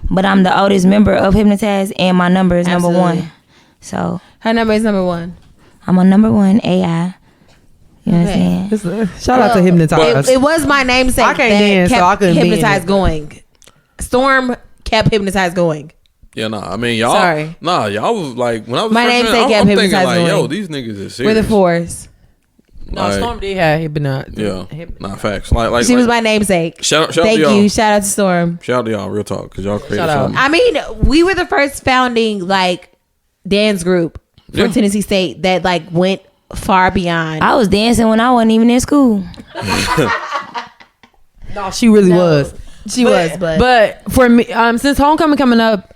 Speaker 1: but I'm the oldest member of Hypnotize, and my number is number
Speaker 4: Absolutely.
Speaker 1: 1. So
Speaker 4: Her number is number 1.
Speaker 1: I'm on number 1 AI. You know what I'm saying?
Speaker 3: shout out to Hypnotize.
Speaker 4: It was my namesake
Speaker 3: I can't
Speaker 4: that
Speaker 3: dance,
Speaker 4: kept
Speaker 3: so I couldn't be in
Speaker 4: Hypnotize
Speaker 3: it.
Speaker 4: going. Storm kept Hypnotize going.
Speaker 2: Yeah, nah. I mean, y'all.
Speaker 4: Sorry.
Speaker 2: Nah, y'all was like when I was.
Speaker 4: My
Speaker 2: freshman,
Speaker 4: namesake
Speaker 2: I'm
Speaker 4: kept
Speaker 2: thinking
Speaker 4: Hypnotize
Speaker 2: like, yo,
Speaker 4: going.
Speaker 2: these niggas is
Speaker 4: We're
Speaker 2: serious.
Speaker 4: the fours.
Speaker 3: No,
Speaker 2: Like,
Speaker 3: Storm did have Hypnotize.
Speaker 2: Yeah, nah, facts. Like
Speaker 4: She was my namesake.
Speaker 2: Shout
Speaker 4: Thank
Speaker 2: to y'all.
Speaker 4: you. Shout out to Storm.
Speaker 2: Shout out to y'all, real talk, because y'all created
Speaker 3: Shout out.
Speaker 2: something.
Speaker 4: I mean, we were the first founding like dance group for
Speaker 2: Yeah.
Speaker 4: Tennessee State that like went far beyond.
Speaker 1: I was dancing when I wasn't even in school.
Speaker 3: No, she really was.
Speaker 4: She was,
Speaker 3: But for me, since homecoming coming up,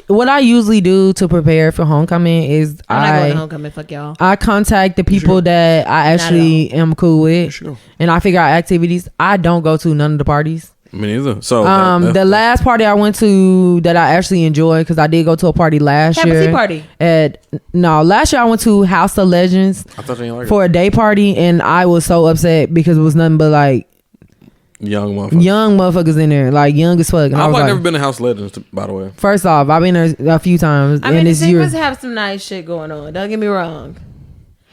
Speaker 3: what I usually do to prepare for homecoming is
Speaker 4: I'm not going to homecoming. Fuck y'all.
Speaker 3: I contact the people that I actually am cool with,
Speaker 2: Sure.
Speaker 3: and I figure out activities. I don't go to none of the parties.
Speaker 2: Me neither. So
Speaker 3: The last party I went to that I actually enjoyed, because I did go to a party last
Speaker 4: Campus
Speaker 3: year.
Speaker 4: Tea party.
Speaker 3: Last year I went to House of Legends
Speaker 2: I thought you didn't like
Speaker 3: for a day party, and I was so upset because it was nothing but like
Speaker 2: young motherfucker.
Speaker 3: young motherfuckers in there, like young as fuck. And I
Speaker 2: I've
Speaker 3: was like,
Speaker 2: never been to House Legends, by the way.
Speaker 3: first off, I've been there a few times,
Speaker 4: I mean,
Speaker 3: and
Speaker 4: the
Speaker 3: this year.
Speaker 4: Sigmas have some nice shit going on. Don't get me wrong.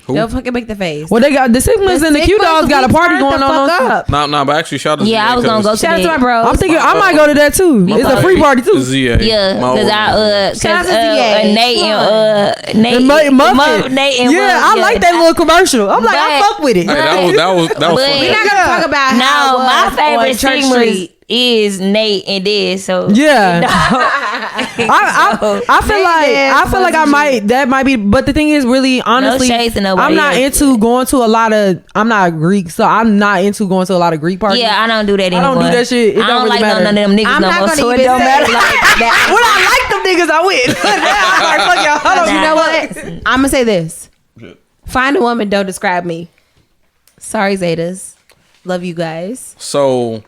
Speaker 2: Who?
Speaker 4: Don't fucking make the face.
Speaker 3: Well, they got the Sigmas and the Q Dogs got a party going on.
Speaker 4: Up.
Speaker 2: Nah, but actually, shout out to
Speaker 1: Yeah,
Speaker 2: ZA,
Speaker 1: I was gonna go to
Speaker 4: Shout out to my
Speaker 1: that.
Speaker 4: bros.
Speaker 3: I'm thinking I might go to that too. It's a free party too.
Speaker 2: ZA.
Speaker 1: Yeah,
Speaker 2: My
Speaker 1: because
Speaker 4: Shout out to ZA.
Speaker 1: Nate and Nate
Speaker 3: Muffin.
Speaker 1: Nate and
Speaker 3: Yeah, I like that little commercial. I'm like, I
Speaker 1: But-
Speaker 3: fuck with it.
Speaker 2: Hey, that was
Speaker 1: But-
Speaker 2: funny.
Speaker 4: We're not gonna talk about
Speaker 1: No,
Speaker 4: how
Speaker 1: my favorite
Speaker 4: on Church
Speaker 1: Sigmas
Speaker 4: Street.
Speaker 1: is Nate and Diz. So
Speaker 3: Yeah.
Speaker 1: you know.
Speaker 3: I feel like I might, that might be, but the thing is, really, honestly,
Speaker 1: shade to nobody
Speaker 3: I'm not
Speaker 1: else.
Speaker 3: into going to a lot of, I'm not Greek, so I'm not into going to a lot of Greek parties.
Speaker 1: Yeah, I don't do that anymore.
Speaker 3: I don't do that shit. It
Speaker 1: I
Speaker 3: don't
Speaker 1: don't
Speaker 3: really
Speaker 1: like
Speaker 3: matter.
Speaker 1: none of them niggas
Speaker 4: I'm
Speaker 1: no
Speaker 4: not
Speaker 1: more,
Speaker 4: gonna
Speaker 1: so it
Speaker 4: even
Speaker 1: don't
Speaker 4: say
Speaker 1: matter.
Speaker 4: like that.
Speaker 3: When I like them niggas, I win. I'm like, fuck y'all. I don't
Speaker 4: You know what? I'm gonna say this. Find a woman, don't describe me. Sorry, Zetas. Love you guys.
Speaker 2: So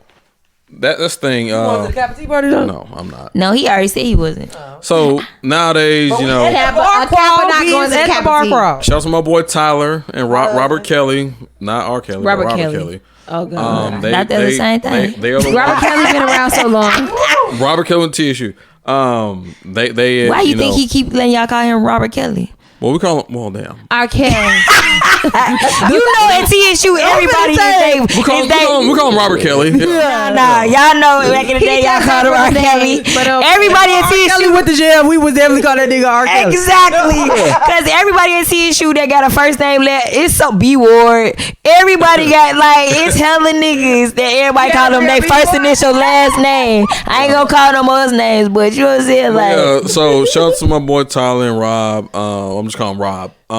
Speaker 2: that's the thing.
Speaker 3: the Kappa Tea party though?
Speaker 2: No, I'm not.
Speaker 1: No, he already said he wasn't.
Speaker 2: So nowadays, you know,
Speaker 4: Kappa not going to the Kappa Tea.
Speaker 2: shout out to my boy Tyler and Robert Kelly, not R. Kelly, but
Speaker 4: Robert
Speaker 2: Robert
Speaker 4: Kelly.
Speaker 2: Kelly.
Speaker 4: Oh god.
Speaker 1: Not the same thing.
Speaker 2: They are the
Speaker 4: Robert Kelly's been around so long.
Speaker 2: Robert Kelly and TSU. They
Speaker 1: Why you
Speaker 2: know,
Speaker 1: think he keep letting y'all call him Robert Kelly?
Speaker 2: Well, we call him. Well, damn.
Speaker 4: R. Kelly.
Speaker 1: You know at TSU everybody
Speaker 2: We call him Robert Kelly. Yeah.
Speaker 1: Nah, y'all know back in the day y'all called him R. Kelly. Everybody at TSU
Speaker 3: Kelly went to jail. We was definitely call that nigga R. Kelly.
Speaker 1: Exactly. Because everybody at TSU that got a first name it's so B Ward. Everybody got it's hella niggas that everybody call them their first initial last name. I ain't gonna call them other names, but you know what I'm saying?
Speaker 2: Yeah, so shout out to my boy Tyler and Rob. I'm just calling him Rob.
Speaker 3: He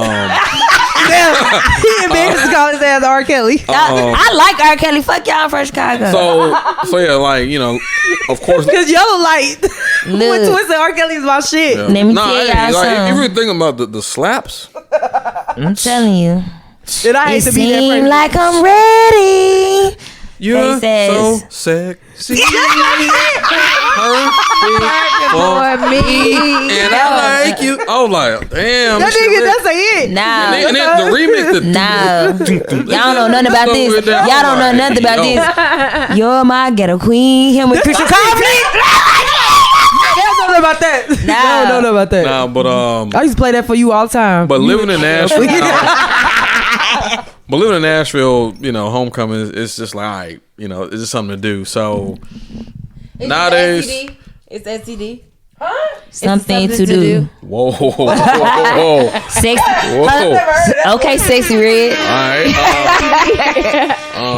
Speaker 3: embarrassed to call his ass R. Kelly.
Speaker 1: I like R. Kelly. Fuck y'all from Chicago.
Speaker 2: So yeah, of course.
Speaker 3: Because y'all when Twisted R. Kelly is my shit.
Speaker 2: Yeah.
Speaker 1: Let me tell y'all something.
Speaker 2: If you're thinking about the slaps,
Speaker 1: I'm telling you.
Speaker 3: And I hate to be that person.
Speaker 1: Like I'm ready.
Speaker 2: You're so sexy.
Speaker 4: For me.
Speaker 2: And I like you. Oh, like, damn.
Speaker 3: That nigga, that's a hit.
Speaker 1: No.
Speaker 2: And then the remix.
Speaker 1: Y'all don't know nothing about this. Y'all don't know nothing about this. You're my ghetto queen. Him with Christian Conflict.
Speaker 3: Y'all don't know about that. Y'all don't know about that.
Speaker 2: Nah, but
Speaker 3: I used to play that for you all the time.
Speaker 2: But living in Nashville, homecoming is just like, all right, it's just something to do. So nowadays,
Speaker 4: it's STD.
Speaker 1: Something to do.
Speaker 2: Whoa.
Speaker 1: Sexy.
Speaker 2: Whoa.
Speaker 1: Okay, sexy red.
Speaker 2: All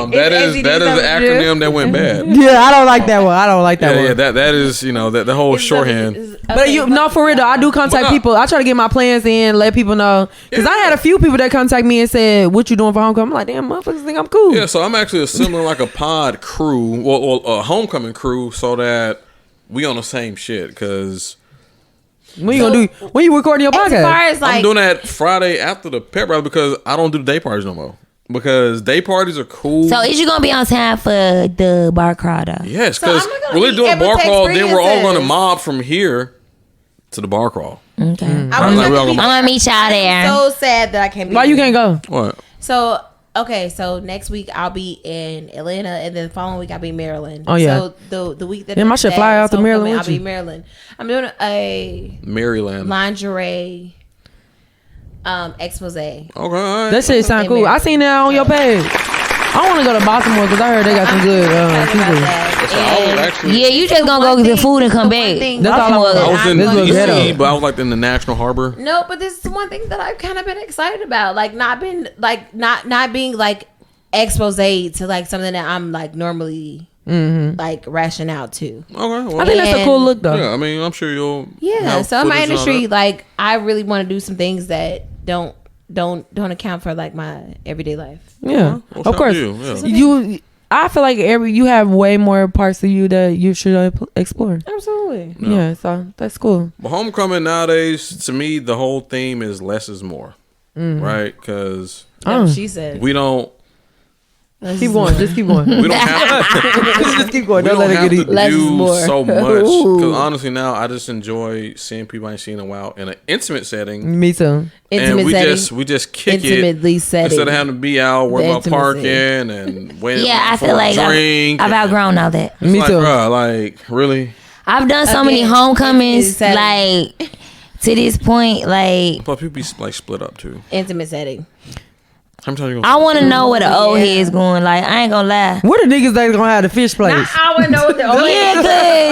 Speaker 2: right. That is the acronym that went bad.
Speaker 3: Yeah, I don't like that one.
Speaker 2: Yeah, that is the whole shorthand.
Speaker 3: But for real though, I do contact people. I try to get my plans in, let people know. Because I had a few people that contact me and said, "What you doing for homecoming?" I'm like, "Damn, motherfuckers think I'm cool."
Speaker 2: Yeah, so I'm actually assembling like a pod crew, a homecoming crew, so that we on the same shit. Because
Speaker 3: when you recording your podcast?
Speaker 4: As far as
Speaker 2: I'm doing that Friday after the pep rally because I don't do the day parties no more. Because day parties are cool.
Speaker 1: So is you gonna be on time for the bar crawl though?
Speaker 2: Yes, because we're doing bar crawl, then we're all gonna mob from here to the bar crawl.
Speaker 1: Okay.
Speaker 4: I'm
Speaker 1: gonna meet y'all there.
Speaker 4: so sad that I can't be
Speaker 3: Why you can't go?
Speaker 2: What?
Speaker 4: So next week I'll be in Atlanta, and then the following week I'll be in Maryland.
Speaker 3: Oh yeah.
Speaker 4: So the week that
Speaker 3: I should fly out to Maryland.
Speaker 4: I'll be in Maryland. I'm doing a
Speaker 2: Maryland
Speaker 4: lingerie expose.
Speaker 2: Okay, all right.
Speaker 3: That shit sound cool. I seen that on your page. I want to go to Baltimore because I heard they got some good people.
Speaker 1: Yeah, you just gonna go get the food and come back.
Speaker 3: That's all I was.
Speaker 2: I was in DC, but I was like in the National Harbor.
Speaker 4: No, but this is one thing that I've kind of been excited about, like not being like expose to like something that I'm like normally like ration out to.
Speaker 2: Okay, well,
Speaker 3: I think that's a cool look though.
Speaker 2: Yeah, I mean, I'm sure you'll.
Speaker 4: Yeah, so in my industry, like I really want to do some things that don't account for like my everyday life.
Speaker 3: Yeah,
Speaker 2: well,
Speaker 3: of course. I feel like you have way more parts of you that you should explore.
Speaker 4: Absolutely.
Speaker 3: Yeah, so that's cool.
Speaker 2: But homecoming nowadays, to me, the whole theme is less is more, right? Because
Speaker 4: she said
Speaker 2: we don't.
Speaker 3: Keep going. Just keep going.
Speaker 2: We don't have to.
Speaker 3: Just keep going.
Speaker 2: We
Speaker 3: Don't let it get eat.
Speaker 4: Less is
Speaker 2: do
Speaker 4: more.
Speaker 2: so much. Because honestly, now I just enjoy seeing people I ain't seen in a while in an intimate setting.
Speaker 3: Me too.
Speaker 2: And we just kick
Speaker 4: intimately
Speaker 2: it
Speaker 4: setting.
Speaker 2: instead of having to be out worrying about parking and waiting
Speaker 1: I
Speaker 2: for
Speaker 1: feel
Speaker 2: a
Speaker 1: like
Speaker 2: drink.
Speaker 1: I've outgrown all that.
Speaker 3: Me too.
Speaker 2: Like really.
Speaker 1: I've done so many homecomings, like to this point, like.
Speaker 2: But people be like split up too.
Speaker 4: Intimate setting.
Speaker 2: How many times you
Speaker 1: I want to know where the old heads going. Like I ain't gonna lie.
Speaker 3: What the niggas that gonna have the fish place?
Speaker 4: I want to know what the old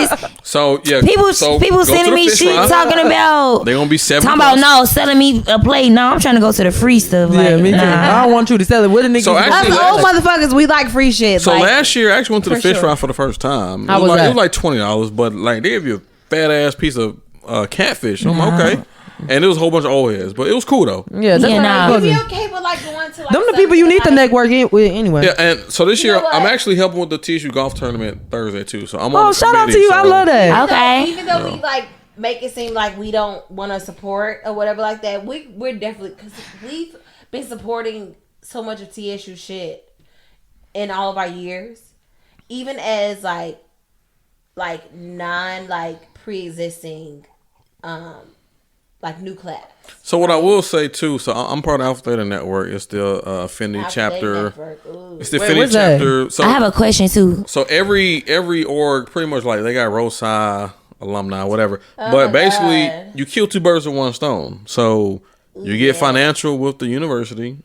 Speaker 1: Cause
Speaker 2: So yeah,
Speaker 1: people
Speaker 2: go
Speaker 1: sending
Speaker 2: to the
Speaker 1: me
Speaker 2: fish
Speaker 1: shit
Speaker 2: fry.
Speaker 1: talking about.
Speaker 2: They gonna be 7.
Speaker 1: Talking about selling me a plate. No, I'm trying to go to the free stuff.
Speaker 3: Yeah,
Speaker 1: Like,
Speaker 3: me too.
Speaker 1: nah.
Speaker 3: I don't want you to sell it. What the niggas?
Speaker 2: So actually,
Speaker 4: Us old motherfuckers, we like free shit.
Speaker 2: So
Speaker 4: like,
Speaker 2: last year, I actually went to the
Speaker 4: for
Speaker 2: fish
Speaker 4: sure.
Speaker 2: fry for the first time.
Speaker 3: How was
Speaker 2: It
Speaker 3: that?
Speaker 2: was like $20, but like they give you a fat ass piece of catfish. I'm like, okay. And it was a whole bunch of old heads, but it was cool though.
Speaker 3: Yeah, that's
Speaker 1: Yeah, nah.
Speaker 4: you be okay with like going to like
Speaker 3: Them the people you need to network with anyway.
Speaker 2: Yeah, and so this
Speaker 4: You
Speaker 2: year
Speaker 4: know what?
Speaker 2: I'm actually helping with the TSU golf tournament Thursday too. So I'm on
Speaker 3: Oh,
Speaker 2: the
Speaker 3: shout out to
Speaker 2: committee,
Speaker 3: you. I
Speaker 2: so-
Speaker 3: love that.
Speaker 1: Okay.
Speaker 4: Even though we like make it seem like we don't want to support or whatever like that, we're definitely, because we've been supporting so much of TSU shit in all of our years, even as like non like pre-existing like new class.
Speaker 2: So what I will say too, so I'm part of Alpha Theta Network. It's the Affinity chapter. It's the Affinity
Speaker 3: what's that?
Speaker 2: chapter. So
Speaker 1: I have a question too.
Speaker 2: So every org pretty much like they got Rosai alumni, whatever. But basically,
Speaker 4: God.
Speaker 2: you kill 2 birds with 1 stone. So You get financial with the university,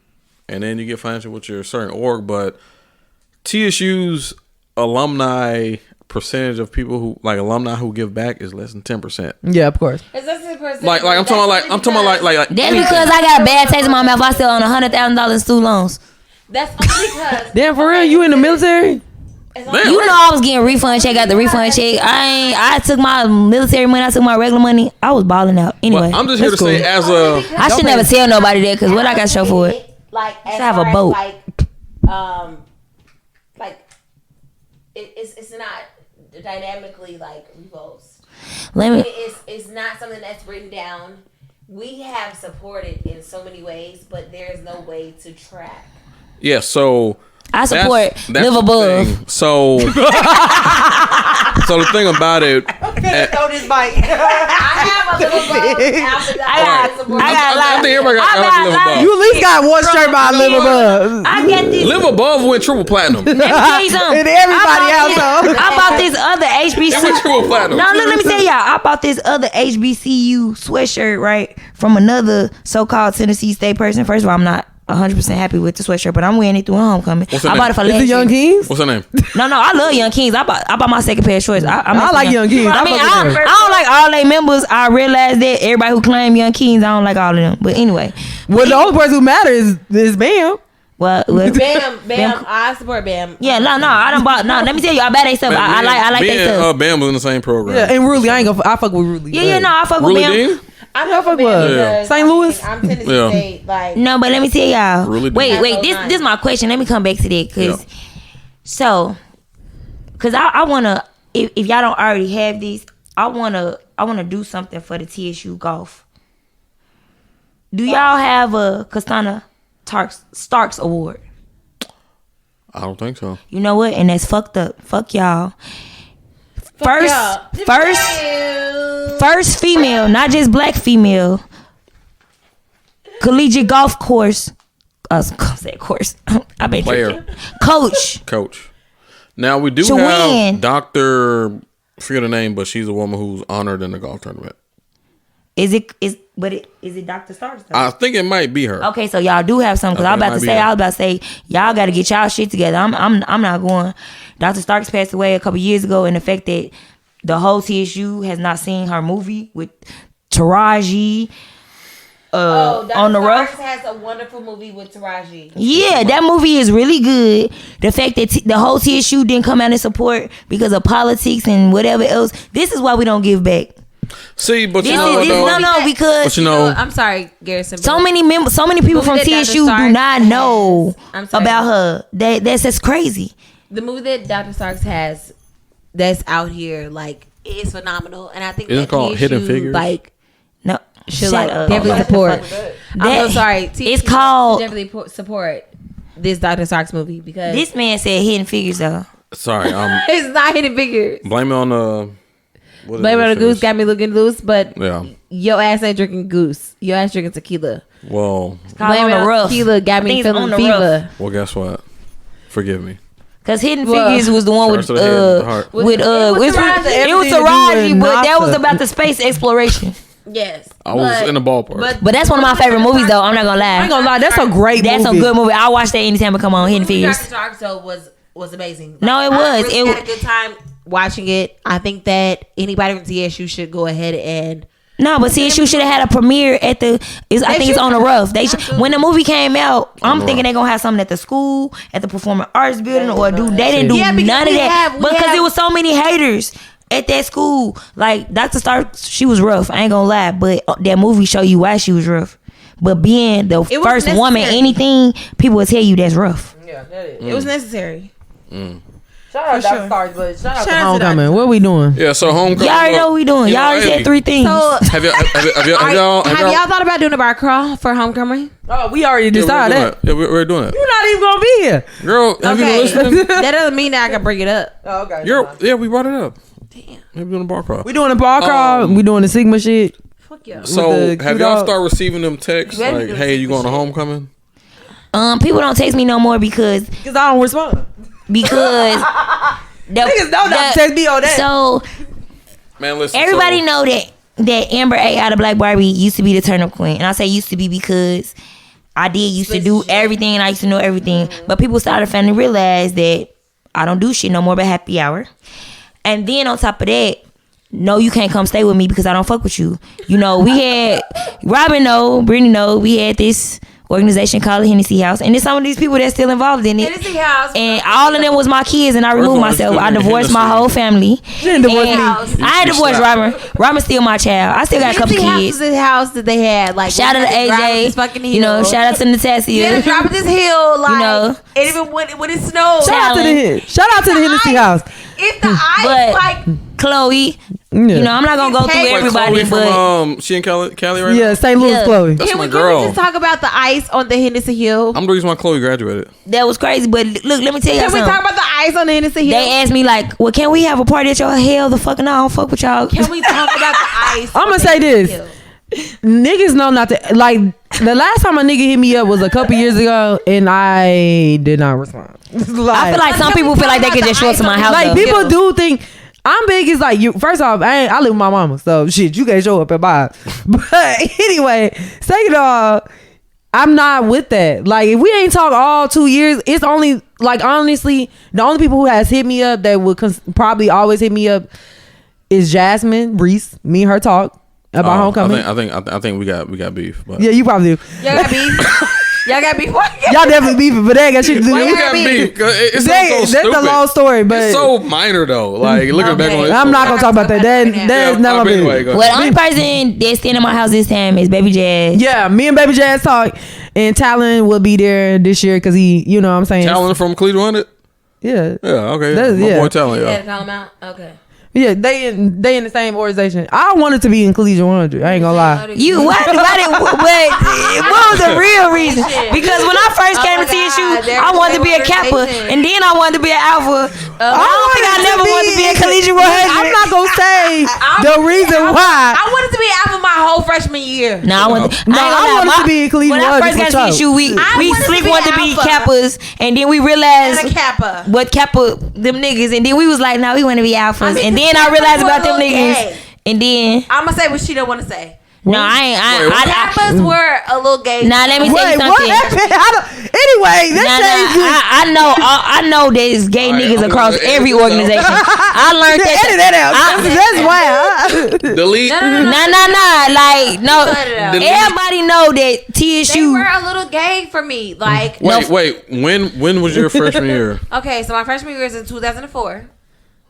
Speaker 2: and then you get financial with your certain org. But TSU's alumni percentage of people who like alumni who give back is less than 10%.
Speaker 3: Yeah, of course.
Speaker 4: It's less than 10%.
Speaker 2: Like I'm talking about like.
Speaker 1: That's because I got a bad taste in my mouth. I still own $100,000 in student loans.
Speaker 4: That's only because.
Speaker 3: Damn, for real, you in the military?
Speaker 1: You know I was getting refund check after refund check. I took my military money. I took my regular money. I was balling out. Anyway,
Speaker 2: I'm just here to say, as a,
Speaker 1: I should never tell nobody that because what I got to show for it.
Speaker 4: Like,
Speaker 1: I have a boat.
Speaker 4: It's not dynamically like revolves. It's not something that's written down. We have supported in so many ways, but there's no way to track.
Speaker 2: Yeah, so
Speaker 1: I support
Speaker 2: that's
Speaker 1: live above.
Speaker 2: So the thing about it,
Speaker 5: throw this bike.
Speaker 4: I have a live above.
Speaker 2: I think everybody got live above.
Speaker 3: You at least got one shirt by Live Above.
Speaker 1: I get this.
Speaker 2: Live above went triple platinum.
Speaker 1: Let me tell you something.
Speaker 3: And everybody else.
Speaker 1: I bought this other
Speaker 2: It went
Speaker 1: HBCU.
Speaker 2: triple platinum.
Speaker 1: No, look, let me tell y'all. I bought this other HBCU sweatshirt, right, from another so-called Tennessee State person. First of all, I'm not 100% happy with the sweatshirt, but I'm wearing it through homecoming.
Speaker 2: What's her
Speaker 1: I
Speaker 2: name?
Speaker 1: bought it for
Speaker 3: Is
Speaker 1: last
Speaker 3: it Young
Speaker 1: year.
Speaker 3: Kings?
Speaker 2: What's her name?
Speaker 1: No, I love Young Kings. I bought my second pair of shorts. I
Speaker 3: like Young Kings.
Speaker 1: I mean, I don't like all their members. I realize that everybody who claim Young Kings, I don't like all of them. But anyway,
Speaker 3: Well, the only person who matters is Bam.
Speaker 1: well,
Speaker 4: Bam. I support Bam.
Speaker 1: yeah, no, I don't buy. No, let me tell you, I buy they stuff. I like
Speaker 2: me
Speaker 1: they
Speaker 2: and,
Speaker 1: stuff.
Speaker 2: Bam was in the same program.
Speaker 3: Yeah, and Ruly, I fuck with Ruly.
Speaker 1: Yeah, no, I fuck with
Speaker 2: Really,
Speaker 1: Bam.
Speaker 2: Dean?
Speaker 4: I
Speaker 3: fuck with
Speaker 4: because,
Speaker 3: St. Louis?
Speaker 4: I'm Tennessee
Speaker 2: Yeah.
Speaker 4: State. Like,
Speaker 1: No, but let me tell y'all.
Speaker 2: Really
Speaker 1: Wait.
Speaker 2: do.
Speaker 1: This is my question. Let me come back to that, cause
Speaker 2: Yeah.
Speaker 1: cause I wanna. If y'all don't already have these, I wanna do something for the TSU golf. Do y'all have a Castana Starks Award?
Speaker 2: I don't think so.
Speaker 1: You know what? And that's fucked up. Fuck y'all. First female, not just black female, collegiate golf course. Course. I bet
Speaker 2: Player.
Speaker 1: Coach.
Speaker 2: Now we do
Speaker 1: To
Speaker 2: have
Speaker 1: win.
Speaker 2: Dr. Forget her name, but she's a woman who's honored in the golf tournament.
Speaker 1: Is it Dr. Starks though?
Speaker 2: I think it might be her.
Speaker 1: Okay, so y'all do have something. Cause I was about to say y'all got to get y'all shit together. I'm not going. Dr. Starks passed away a couple years ago, and the fact that the whole TSU has not seen her movie with Taraji. On the rough
Speaker 4: has a wonderful movie with Taraji.
Speaker 1: Yeah, that movie is really good. The fact that the whole TSU didn't come out and support because of politics and whatever else. This is why we don't give back.
Speaker 2: See, but you
Speaker 1: This
Speaker 2: know
Speaker 1: is
Speaker 2: what though?
Speaker 1: because
Speaker 2: But you know,
Speaker 4: I'm sorry, Garrison.
Speaker 1: so many people from
Speaker 4: Movie that
Speaker 1: TSU
Speaker 4: Dr.
Speaker 1: do not
Speaker 4: Starks
Speaker 1: know
Speaker 4: I'm sorry.
Speaker 1: about her. That's just crazy.
Speaker 4: The movie that Dr. Starks has that's out here, like, is phenomenal. And I think
Speaker 2: Isn't it called
Speaker 4: TSU,
Speaker 2: Hidden Figures?
Speaker 4: like,
Speaker 1: No,
Speaker 4: should
Speaker 1: shut
Speaker 4: like
Speaker 1: up.
Speaker 4: definitely support. I'm
Speaker 1: That-
Speaker 4: so sorry.
Speaker 1: it's
Speaker 4: TSU
Speaker 1: called-
Speaker 4: should definitely support this Dr. Starks movie because
Speaker 1: This man said Hidden Figures though.
Speaker 2: sorry,
Speaker 4: it's not Hidden Figures.
Speaker 2: blame it on the. What is
Speaker 4: Blame it on the
Speaker 2: this?
Speaker 4: goose got me looking loose, but
Speaker 2: Yeah.
Speaker 4: your ass ain't drinking goose. Your ass drinking tequila.
Speaker 2: Well,
Speaker 1: Called
Speaker 4: Blame
Speaker 1: On
Speaker 4: it
Speaker 1: the
Speaker 4: on
Speaker 1: Rough.
Speaker 4: tequila got
Speaker 1: I
Speaker 4: me
Speaker 1: think it's
Speaker 4: feeling
Speaker 1: On the Rough.
Speaker 4: fever.
Speaker 2: well, guess what? Forgive me.
Speaker 1: Cause Hidden
Speaker 4: Well,
Speaker 1: Figures was the one with
Speaker 2: starts with a head, not the heart.
Speaker 1: with
Speaker 4: It was Taraji.
Speaker 1: it was
Speaker 3: Everything to do
Speaker 1: Taraji,
Speaker 3: with
Speaker 1: but that
Speaker 3: NASA.
Speaker 1: was about the space exploration.
Speaker 4: Yes.
Speaker 2: I was in the ballpark.
Speaker 1: But that's one of my favorite movies though. I'm not gonna
Speaker 3: I ain't
Speaker 1: lie.
Speaker 3: gonna lie, that's a great
Speaker 1: That's
Speaker 3: movie.
Speaker 1: a good movie. I watch that anytime it come on. Hidden
Speaker 4: Dr.
Speaker 1: Figures.
Speaker 4: Starks though was amazing.
Speaker 1: No, it was.
Speaker 4: I really
Speaker 1: It
Speaker 4: had
Speaker 1: was-
Speaker 4: a good time watching it. I think that anybody from TSU should go ahead and
Speaker 1: No, but CSU should have had a premiere at the. I think it's On the Rough. They should, when the movie came out, I'm thinking they're gonna have something at the school, at the Performing Arts Building, or do they didn't do
Speaker 4: Yeah, because
Speaker 1: none of
Speaker 4: we
Speaker 1: that
Speaker 4: have-
Speaker 1: because there was so many haters at that school. Like Dr. Starks, she was rough. I ain't gonna lie, but that movie show you why she was rough. But being the
Speaker 4: It was
Speaker 1: first woman,
Speaker 4: necessary.
Speaker 1: anything people will tell you that's rough.
Speaker 5: Yeah, that is.
Speaker 4: it was necessary.
Speaker 5: Shout out
Speaker 4: For
Speaker 5: Dr.
Speaker 4: sure.
Speaker 5: Starks, but shout out
Speaker 4: Shout
Speaker 5: to
Speaker 4: out to
Speaker 3: Homecoming. What we doing?
Speaker 2: Yeah, so homecoming.
Speaker 1: Y'all already know what we doing.
Speaker 2: You
Speaker 1: Y'all
Speaker 2: know,
Speaker 1: already
Speaker 2: hey,
Speaker 1: said 3 things.
Speaker 4: So
Speaker 2: Have y'all
Speaker 4: have y'all thought about doing a bar crawl for homecoming?
Speaker 3: Oh, we already
Speaker 2: Yeah,
Speaker 3: decided that.
Speaker 2: we're doing it.
Speaker 3: You're not even gonna be here.
Speaker 2: Girl, have you been
Speaker 4: Okay.
Speaker 2: listening?
Speaker 4: That doesn't mean that I can bring it up.
Speaker 5: Oh, okay.
Speaker 2: Yeah, we brought it up. Damn. Maybe doing a bar crawl.
Speaker 3: We doing a bar crawl. We doing the Sigma shit.
Speaker 4: Fuck yeah.
Speaker 2: So
Speaker 3: with the
Speaker 2: have
Speaker 3: cute
Speaker 2: y'all
Speaker 3: dog.
Speaker 2: start receiving them texts
Speaker 4: Ready
Speaker 2: like,
Speaker 4: to do
Speaker 2: "Hey, you
Speaker 4: some
Speaker 2: going to
Speaker 4: shit.
Speaker 2: homecoming?"
Speaker 1: People don't text me no more because
Speaker 3: Cause I don't respond.
Speaker 1: the,
Speaker 3: Niggas don't text me on that.
Speaker 1: So
Speaker 2: Man, listen.
Speaker 1: everybody
Speaker 2: so,
Speaker 1: know that that Amber A out of Black Barbie used to be the turn-up queen. And I say used to be because I used to do everything and I used to know everything. But people started finally realize that I don't do shit no more but happy hour. And then on top of that, no, you can't come stay with me because I don't fuck with you. You know, we had Robin know, Brittany know, we had this organization called the Hennessy House, and there's some of these people that's still involved in it.
Speaker 5: Hennessy House,
Speaker 1: and all of them was my kids, and I removed myself. I divorced my whole family. I divorced Robin. Robin's still my child. I still got a couple kids.
Speaker 4: The house that they had, like
Speaker 1: shout out to AJ, you know, shout out to Natasha.
Speaker 5: Yeah, drop this hill, like,
Speaker 1: you know,
Speaker 5: and even when it snowed.
Speaker 3: Shout out to the Hennessy House.
Speaker 5: If the ice, like
Speaker 1: Chloe. You know, I'm not gonna go through everybody,
Speaker 2: Chloe
Speaker 1: but
Speaker 2: from, she in Cali right
Speaker 3: now? St. Louis Chloe.
Speaker 2: That's my
Speaker 4: Can
Speaker 2: girl.
Speaker 4: we just talk about the ice on the Hennessy Hill?
Speaker 2: I'm the reason why Chloe graduated.
Speaker 1: That was crazy. But look, let me tell you something.
Speaker 4: Can we talk about the ice on the Hennessy Hill?
Speaker 1: They asked me like, well, can we have a party at your hell? The fucking I don't fuck with y'all.
Speaker 4: Can we talk about the ice?
Speaker 3: I'm gonna say this. Niggas know not to, like, the last time a nigga hit me up was a couple years ago and I did not respond.
Speaker 1: I feel like some people feel like they could just show up to my house.
Speaker 3: Like, people do think I'm big. Is like, you. First off, I live with my mama, so shit, you can't show up at mine. But anyway, second off, I'm not with that. Like, if we ain't talk all 2 years, it's only, like, honestly, the only people who has hit me up that would probably always hit me up is Jasmine Reese. Me and her talk about Homecoming.
Speaker 2: I think we got beef. But.
Speaker 3: Yeah, you probably do.
Speaker 5: Y'all got beef. Y'all got beef.
Speaker 3: Y'all definitely beefing, but they ain't got shit to do.
Speaker 2: We got beef. It's so
Speaker 3: That's
Speaker 2: stupid.
Speaker 3: a long story, but
Speaker 2: it's so minor though. Like looking back on it,
Speaker 3: I'm not gonna talk about that. That's not my
Speaker 2: anyway,
Speaker 3: business.
Speaker 1: Well, the only person that's staying in my house this time is Baby Jazz.
Speaker 3: Yeah, me and Baby Jazz talk, and Talon will be there this year because he, you know what I'm saying.
Speaker 2: Talon from Cleveland 100.
Speaker 3: Yeah.
Speaker 2: Yeah. Okay.
Speaker 3: That's,
Speaker 2: my boy Talon.
Speaker 5: Yeah,
Speaker 2: Yeah.
Speaker 5: call him out. Okay.
Speaker 3: Yeah, they in the same organization. I wanted to be in Collegiate 100. I ain't gonna lie.
Speaker 1: What was the real reason? Because when I first came to TSU, I wanted to be a Kappa, and then I wanted to be an Alpha. I never wanted to be a Collegiate 100.
Speaker 3: I'm not gonna say the reason why.
Speaker 5: I wanted to be Alpha my whole freshman year.
Speaker 1: I wanted
Speaker 3: to be in Collegiate 100.
Speaker 1: When I first got to TSU, we sleep wanted to be Kappas, and then we realized
Speaker 5: And a Kappa.
Speaker 1: what Kappa them niggas, and then we was like, no, we want to be Alphas, and then I realized about them niggas, and then
Speaker 5: I'm gonna say what she don't want to say.
Speaker 1: no, I
Speaker 5: Kappas were a little gay.
Speaker 1: Now let me tell you
Speaker 3: What
Speaker 1: something.
Speaker 3: happened? Anyway,
Speaker 1: I know there's gay niggas across every organization. I learned that.
Speaker 3: Edit that out. That's why.
Speaker 2: Delete.
Speaker 1: Like no,
Speaker 2: Delete.
Speaker 1: everybody know that
Speaker 5: They
Speaker 1: TSU.
Speaker 5: were a little gay for me. Like,
Speaker 2: Wait. When was your freshman year?
Speaker 5: okay, so my freshman year is in 2004.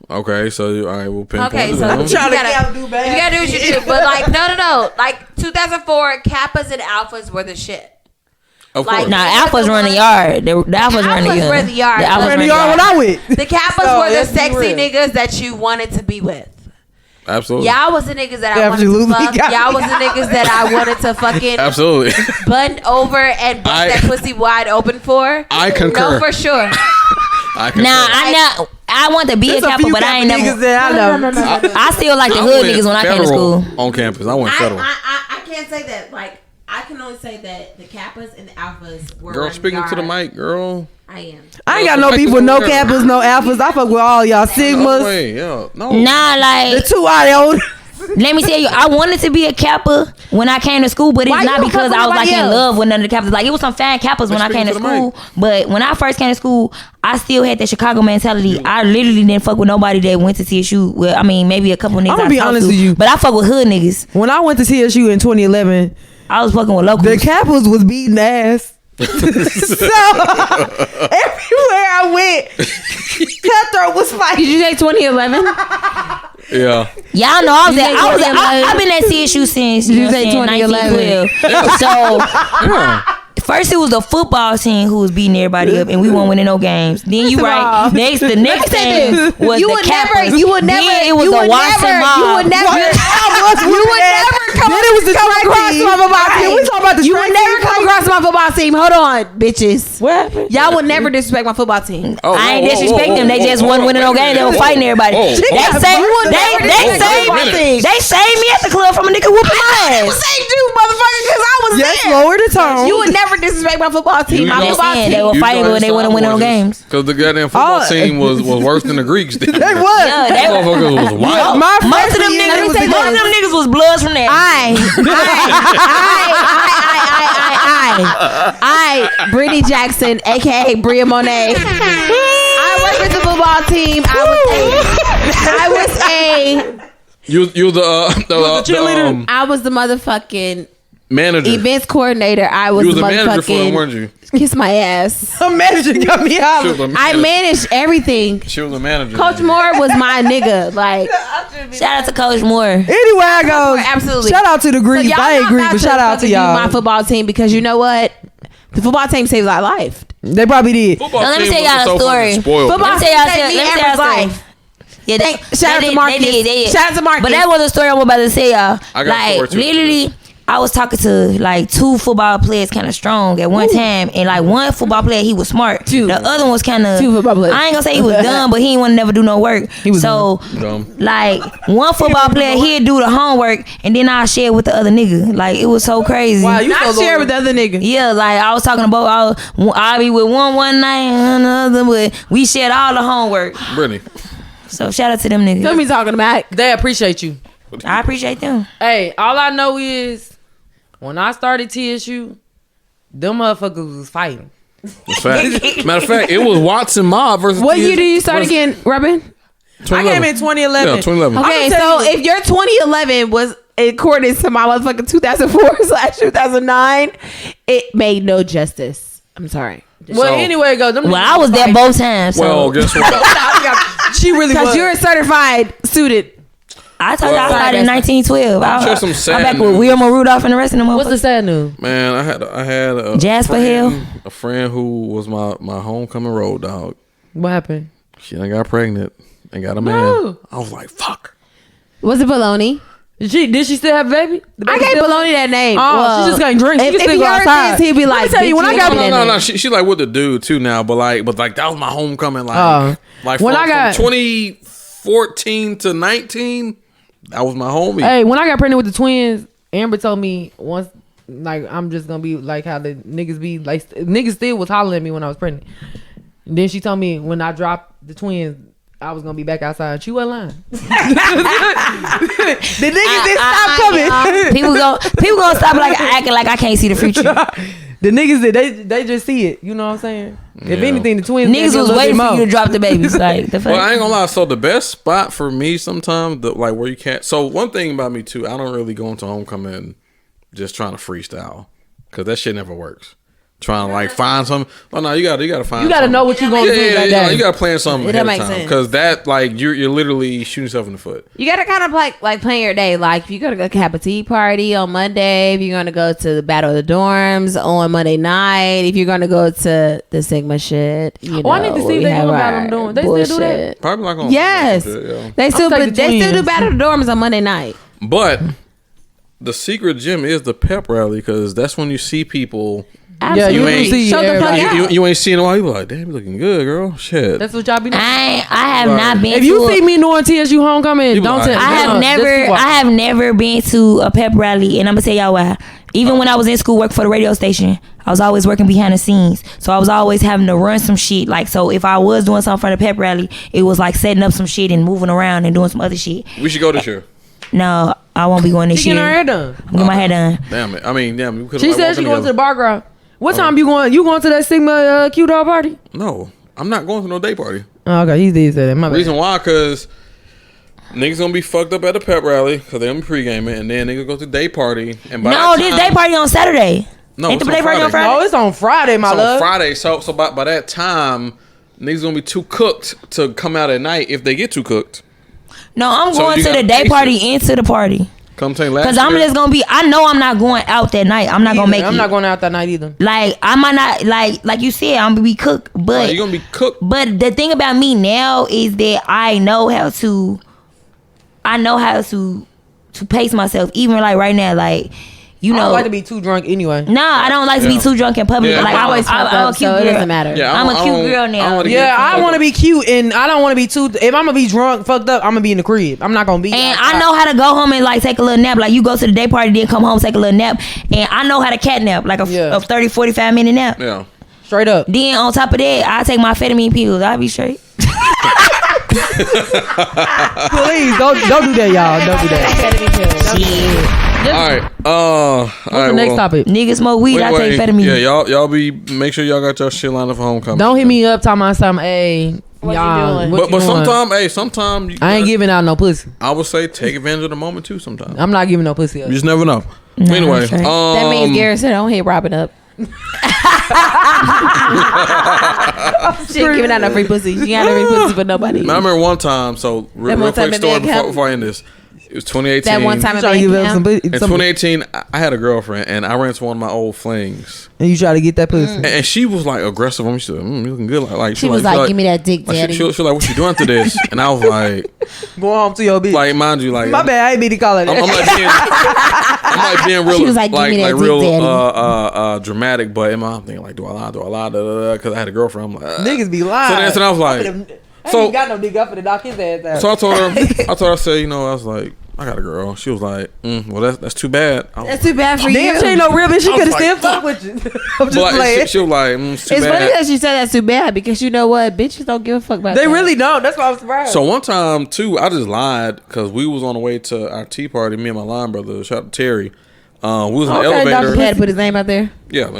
Speaker 2: Okay, so all right, we'll pinpoint.
Speaker 5: Okay,
Speaker 2: it
Speaker 5: so
Speaker 2: down.
Speaker 5: you gotta do what you do. But like, no. Like 2004, Kappas and Alphas were the shit.
Speaker 2: Of
Speaker 5: like,
Speaker 2: course.
Speaker 1: Nah, Alphas run the yard. The Alphas run the yard.
Speaker 5: were the yard.
Speaker 1: The Alphas
Speaker 3: Ran
Speaker 1: run
Speaker 3: the
Speaker 1: the
Speaker 3: yard when
Speaker 1: yard.
Speaker 3: I went.
Speaker 5: The Kappas
Speaker 3: So,
Speaker 5: were the
Speaker 3: let's be
Speaker 5: sexy
Speaker 3: real.
Speaker 5: niggas that you wanted to be with.
Speaker 2: Absolutely.
Speaker 5: Y'all was the niggas that I wanted
Speaker 3: Absolutely.
Speaker 5: to fuck. Y'all was the niggas that I wanted to fucking
Speaker 2: Absolutely.
Speaker 5: button over and bust that pussy wide open for.
Speaker 2: I concur.
Speaker 5: No, for sure.
Speaker 2: I concur.
Speaker 1: Nah, I want to be
Speaker 3: There's
Speaker 1: a Kappa, but I ain't
Speaker 3: niggas
Speaker 1: never.
Speaker 3: that I know.
Speaker 1: I still like the
Speaker 2: I
Speaker 1: hood
Speaker 2: went
Speaker 1: niggas when I came to
Speaker 2: federal
Speaker 1: school.
Speaker 2: on campus. I went federal.
Speaker 5: I can't say that. Like, I can only say that the Kappas and the Alphas were
Speaker 2: Girl, speaking to the mic, girl.
Speaker 5: I am.
Speaker 3: I ain't got no beef with no Kappas, no Alphas. I fuck with all y'all Sigmas.
Speaker 2: No way, yeah. No.
Speaker 1: Nah,
Speaker 3: The
Speaker 1: like,
Speaker 3: two iota.
Speaker 1: let me tell you, I wanted to be a Kappa when I came to school, but
Speaker 4: Why
Speaker 1: it's
Speaker 4: you
Speaker 1: not
Speaker 4: don't
Speaker 1: because
Speaker 4: fuck
Speaker 1: I was
Speaker 4: with
Speaker 1: like in
Speaker 4: nobody
Speaker 1: love with none of the Kappas. Like, it was some fan Kappas when I came to
Speaker 2: speaking to the
Speaker 1: school, but when I first came to school, I still had that Chicago mentality. I literally didn't fuck with nobody that went to TSU. Well, I mean, maybe a couple niggas.
Speaker 3: I'ma
Speaker 1: I
Speaker 3: be
Speaker 1: talked
Speaker 3: honest
Speaker 1: to,
Speaker 3: with you.
Speaker 1: but I fuck with hood niggas.
Speaker 3: When I went to TSU in 2011,
Speaker 1: I was fucking with locals.
Speaker 3: the Kappas was beating ass. So everywhere I went, Cutthroat was fighting.
Speaker 4: Did you say 2011?
Speaker 2: Yeah.
Speaker 1: Y'all know I've been at CSU since
Speaker 4: Did you
Speaker 1: know
Speaker 4: say
Speaker 1: what I'm saying, 1912. So first it was the football team who was beating everybody up, and we won't win no games. Then you right. The next thing was
Speaker 4: You
Speaker 1: the
Speaker 4: would
Speaker 1: Kappas.
Speaker 4: never. You would never.
Speaker 1: Then it was
Speaker 4: you
Speaker 1: the
Speaker 4: would
Speaker 1: Watson
Speaker 4: never.
Speaker 1: mob.
Speaker 4: You would never. You would never come across my football team.
Speaker 3: We talking about the
Speaker 4: You would never come across my football team. Hold on, bitches.
Speaker 3: What happened?
Speaker 4: Y'all would never disrespect my football team.
Speaker 1: I ain't disrespect them. They just wasn't winning no game. They were fighting everybody. They saved me at the club from a nigga whooping my ass.
Speaker 4: Saved you, motherfucker, because I was there.
Speaker 3: Lower the tone.
Speaker 4: You would never disrespect my football team. My football team.
Speaker 1: They were fighting, but they wouldn't win no games.
Speaker 2: Because the goddamn football team was worse than the Greeks. They
Speaker 3: was.
Speaker 1: Yeah, they were.
Speaker 2: Motherfuckers was wild.
Speaker 1: Most of them niggas was bloods from there.
Speaker 4: I, Brittany Jackson, aka Bria Monet. I worked with the football team.
Speaker 2: You the cheerleader.
Speaker 4: I was the motherfucking
Speaker 2: manager,
Speaker 4: events coordinator. I was
Speaker 2: you was
Speaker 4: the
Speaker 2: manager for them,
Speaker 4: motherfucking.
Speaker 2: weren't you?
Speaker 4: Kiss my ass.
Speaker 3: A manager got me out.
Speaker 4: I managed everything.
Speaker 2: She was a manager.
Speaker 4: Coach Moore was my nigga. Like,
Speaker 1: shout out to Coach Moore.
Speaker 3: Anywhere I go,
Speaker 4: absolutely.
Speaker 3: Shout out to the Greeks.
Speaker 4: So
Speaker 3: I ain't Greek, but shout out to y'all.
Speaker 4: My football team, because you know what? The football team saved our life.
Speaker 3: They probably did.
Speaker 1: Now, let me tell y'all a story.
Speaker 4: Football team saved me Amber's life.
Speaker 1: Yeah,
Speaker 4: shout out to Marcus.
Speaker 1: They did.
Speaker 4: Shout out to Marcus.
Speaker 1: But that was a story I'm about to say, y'all.
Speaker 2: I got a story
Speaker 1: like
Speaker 2: too.
Speaker 1: literally, I was talking to like 2 football players kind of strong at one time, and like one football player, he was smart. The other one was kind of
Speaker 4: 2 football players.
Speaker 1: I ain't gonna say he was dumb, but he ain't want to never do no work. He was
Speaker 2: dumb.
Speaker 1: Like one football player, he'd do the homework, and then I'll share with the other nigga. Like it was so crazy.
Speaker 3: Wow, you
Speaker 4: not
Speaker 3: so
Speaker 4: share with the other nigga.
Speaker 1: Yeah, like I was talking about, I'll be with one night and another, but we shared all the homework.
Speaker 2: Brittany.
Speaker 1: So shout out to them niggas.
Speaker 4: What me talking about?
Speaker 3: They appreciate you.
Speaker 1: I appreciate them.
Speaker 3: Hey, all I know is when I started TSU, them motherfuckers was fighting.
Speaker 2: Matter of fact, it was Watson Mob versus.
Speaker 4: What year did you start again, Robin?
Speaker 3: I came in 2011.
Speaker 2: Yeah, 2011.
Speaker 4: Okay, so if your 2011 was according to my motherfucking 2004/2009, it made no justice. I'm sorry.
Speaker 3: Well, anyway, go.
Speaker 1: Well, I was there both times. So.
Speaker 2: Well, guess what?
Speaker 3: She really was.
Speaker 4: Because you're a certified student.
Speaker 1: I told you I started in 1912. I'm back with
Speaker 2: news.
Speaker 1: Wilma Rudolph and the rest of them.
Speaker 3: What's the sad news?
Speaker 2: Man, I had a
Speaker 1: Jasper Hill,
Speaker 2: a friend who was my homecoming road dog.
Speaker 3: What happened?
Speaker 2: She done got pregnant and got a man.
Speaker 3: No.
Speaker 2: I was like, fuck.
Speaker 4: Was it Baloney?
Speaker 3: Did she still have a baby?
Speaker 4: I gave Baloney that name.
Speaker 3: Oh, she just can't drink. She can
Speaker 4: If
Speaker 3: still
Speaker 4: he
Speaker 3: go
Speaker 4: heard
Speaker 3: outside.
Speaker 4: this, he'd be like,
Speaker 3: Let me tell you, when I got
Speaker 2: No. She like with the dude too now, but like that was my homecoming. Like
Speaker 3: when
Speaker 2: from,
Speaker 3: I got
Speaker 2: from 2014 to 19, that was my homie.
Speaker 3: Hey, when I got pregnant with the twins, Amber told me once, like I'm just gonna be like how the niggas be. Like niggas still was hollering at me when I was pregnant. And then she told me when I dropped the twins, I was gonna be back outside. She wasn't lying. The niggas didn't stop coming.
Speaker 1: people gonna stop like acting like I can't see the future.
Speaker 3: The niggas did they just see it. You know what I'm saying? If
Speaker 2: Yeah.
Speaker 3: anything, the twins
Speaker 1: Niggas was waiting for you to drop the babies. Like the fuck.
Speaker 2: Well, I ain't gonna lie. So the best spot for me sometimes, like where you can't. So one thing about me too, I don't really go into homecoming just trying to freestyle because that shit never works. Trying to like find something. Oh no, you gotta find.
Speaker 3: You gotta
Speaker 2: something.
Speaker 3: know what you're gonna do that day.
Speaker 2: You gotta plan something
Speaker 4: That
Speaker 2: ahead
Speaker 4: makes
Speaker 2: of time
Speaker 4: sense.
Speaker 2: because that like you're literally shooting yourself in the foot.
Speaker 4: You gotta kind of like plan your day. Like if you're gonna go have a tea party on Monday, if you're gonna go to the Battle of the Dorms on Monday night, if you're gonna go to the Sigma shit, you know.
Speaker 3: I need to see if they do Battle of the Dorms. They still do that?
Speaker 2: Probably like on
Speaker 4: Yes,
Speaker 2: shit, yeah.
Speaker 4: they still
Speaker 3: taking
Speaker 4: do
Speaker 3: twins.
Speaker 4: Battle of the Dorms on Monday night.
Speaker 2: But the secret gym is the pep rally because that's when you see people.
Speaker 3: Yeah, you
Speaker 4: Absolutely.
Speaker 3: ain't see
Speaker 4: Show the fuck
Speaker 3: everybody.
Speaker 4: out.
Speaker 2: You ain't seeing them all. You be like, damn, you looking good, girl. Shit.
Speaker 3: That's what y'all be doing.
Speaker 1: I have not been.
Speaker 3: If you
Speaker 1: to
Speaker 3: see me doing TSU homecoming,
Speaker 2: You
Speaker 3: don't
Speaker 2: lying.
Speaker 3: tell.
Speaker 1: I have never been to a pep rally, and I'm gonna tell y'all why. Even when I was in school working for the radio station, I was always working behind the scenes. So I was always having to run some shit. Like, so if I was doing something for the pep rally, it was like setting up some shit and moving around and doing some other shit.
Speaker 2: We should go this year.
Speaker 1: No, I won't be going this
Speaker 3: She
Speaker 1: year.
Speaker 3: getting her hair done.
Speaker 1: I'm getting my hair done.
Speaker 2: Damn it. I mean, damn. We could.
Speaker 3: She said she going to the bar girl. What time you going? You going to that Sigma Q Dog party?
Speaker 2: No, I'm not going to no day party.
Speaker 3: Oh, okay, he did say that. My bad.
Speaker 2: Reason why? Because niggas gonna be fucked up at the pep rally because they gonna be pre-gaming, and then niggas go to day party. And by
Speaker 1: No,
Speaker 2: that
Speaker 1: this
Speaker 2: time,
Speaker 1: day party on Saturday.
Speaker 2: No,
Speaker 1: Ain't
Speaker 2: it's
Speaker 1: the day
Speaker 2: on
Speaker 1: party on
Speaker 2: Friday.
Speaker 1: Friday?
Speaker 3: No, it's on Friday, my
Speaker 2: It's
Speaker 3: love.
Speaker 2: on Friday. So by that time, niggas gonna be too cooked to come out at night if they get too cooked.
Speaker 1: No, I'm
Speaker 2: So
Speaker 1: going
Speaker 2: you
Speaker 1: to the
Speaker 2: gotta
Speaker 1: day
Speaker 2: pace
Speaker 1: party
Speaker 2: it.
Speaker 1: into the party.
Speaker 2: Come tell you last
Speaker 1: Cause I'm
Speaker 2: year-
Speaker 1: just gonna be. I know I'm not going out that night. I'm not gonna make it.
Speaker 3: I'm not going out that night either.
Speaker 1: Like I might not like you said. I'm gonna be cooked, but
Speaker 2: you gonna be cooked.
Speaker 1: But the thing about me now is that I know how to to pace myself. Even like right now, like you know,
Speaker 3: I don't like to be too drunk anyway.
Speaker 1: Nah, I don't like to be too drunk in public.
Speaker 2: Yeah.
Speaker 1: Like
Speaker 4: I'm always fucked
Speaker 1: I'm a
Speaker 4: up,
Speaker 1: cute
Speaker 4: so it
Speaker 1: girl.
Speaker 4: doesn't matter.
Speaker 2: Yeah,
Speaker 1: I'm a cute girl now.
Speaker 3: I want to be cute, and I don't want to be too. If I'm gonna be drunk, fucked up, I'm gonna be in the crib. I'm not gonna be.
Speaker 1: And I know how to go home and like take a little nap. Like you go to the day party, then come home, take a little nap. And I know how to cat nap, like a 30, 45 minute nap.
Speaker 2: Yeah.
Speaker 3: Straight up.
Speaker 1: Then on top of that, I take my amphetamine pills. I'll be straight.
Speaker 3: Please don't do that, y'all. Don't do that.
Speaker 1: Shit.
Speaker 3: What's the next topic?
Speaker 1: Niggas smoke weed. I take amphetamine.
Speaker 2: Yeah, y'all be make sure y'all got your shit lined up for homecoming.
Speaker 3: Don't hit me up talking about something. Hey, y'all.
Speaker 2: But sometimes
Speaker 3: I ain't giving out no pussy.
Speaker 2: I would say take advantage of the moment too. Sometimes
Speaker 3: I'm not giving no pussy up.
Speaker 2: you just never know.
Speaker 1: Nah,
Speaker 2: Anyway,
Speaker 1: sure.
Speaker 4: That means Garrett said, "Don't hit Robin up." She ain't giving out no free pussy. She ain't got no free pussy for nobody.
Speaker 2: I remember one time. So real quick story before I end this. It was 2018.
Speaker 4: That one time
Speaker 3: in
Speaker 2: 2018, I had a girlfriend, and I ran into one of my old flings.
Speaker 3: And you try to get that pussy.
Speaker 2: And she was like aggressive on me. She said, you looking good. Like
Speaker 4: She was like, "Give me that dick, daddy."
Speaker 2: She was like, what you doing after this? And I was like,
Speaker 3: Go home to your bitch.
Speaker 2: like, mind you, like,
Speaker 3: My bad, I ain't mean to call it that.
Speaker 2: I'm like being real,
Speaker 4: She was like, "Give me that dick,
Speaker 2: real
Speaker 4: daddy."
Speaker 2: dramatic. But in my, I'm thinking like, do I lie? Because I had a girlfriend. I'm like,
Speaker 3: Niggas be lying.
Speaker 2: So then I was like,
Speaker 3: I ain't got no dick up for the knock his ass out.
Speaker 2: so I told her, I said, I was like, I got a girl. She was like, well, that's too bad.
Speaker 4: That's too bad for you.
Speaker 3: Damn, she ain't no real bitch. She
Speaker 2: I was
Speaker 3: could have
Speaker 2: like,
Speaker 3: still fuck with you. I'm just
Speaker 2: But
Speaker 3: playing.
Speaker 2: she was like, it's too
Speaker 4: It's funny
Speaker 2: bad.
Speaker 4: that she said that's too bad because you know what? Bitches don't give a fuck about
Speaker 3: They
Speaker 4: that.
Speaker 3: really don't. That's why I'm surprised.
Speaker 2: So one time too, I just lied because we was on the way to our tea party. Me and my line brother, shout out to Terry. We was in the elevator.
Speaker 4: Dr. Had to put his name out there.
Speaker 2: Yeah.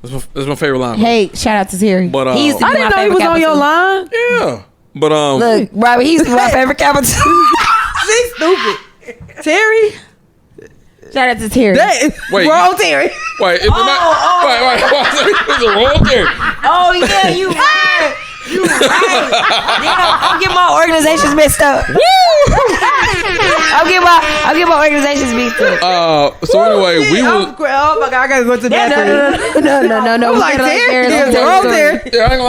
Speaker 2: That's my favorite line.
Speaker 4: Hey, shout out to Terry.
Speaker 2: But
Speaker 1: He used to
Speaker 3: I didn't know he was on your line.
Speaker 2: yeah. But
Speaker 1: Look, Robbie, he used to be my favorite capital.
Speaker 3: She's stupid. Terry?
Speaker 4: Shout out to Terry.
Speaker 2: Wait,
Speaker 3: Wrong Terry.
Speaker 2: wait, wait, it's a wrong Terry.
Speaker 1: Oh yeah, you right. You right. Damn, I'm getting my organizations mixed up. I'll get my organizations mixed up.
Speaker 2: So anyway, we
Speaker 3: Oh
Speaker 2: was.
Speaker 3: my God, I gotta go to the bathroom.
Speaker 4: No.
Speaker 3: I'm like, Terry?
Speaker 4: Wrong
Speaker 3: Terry.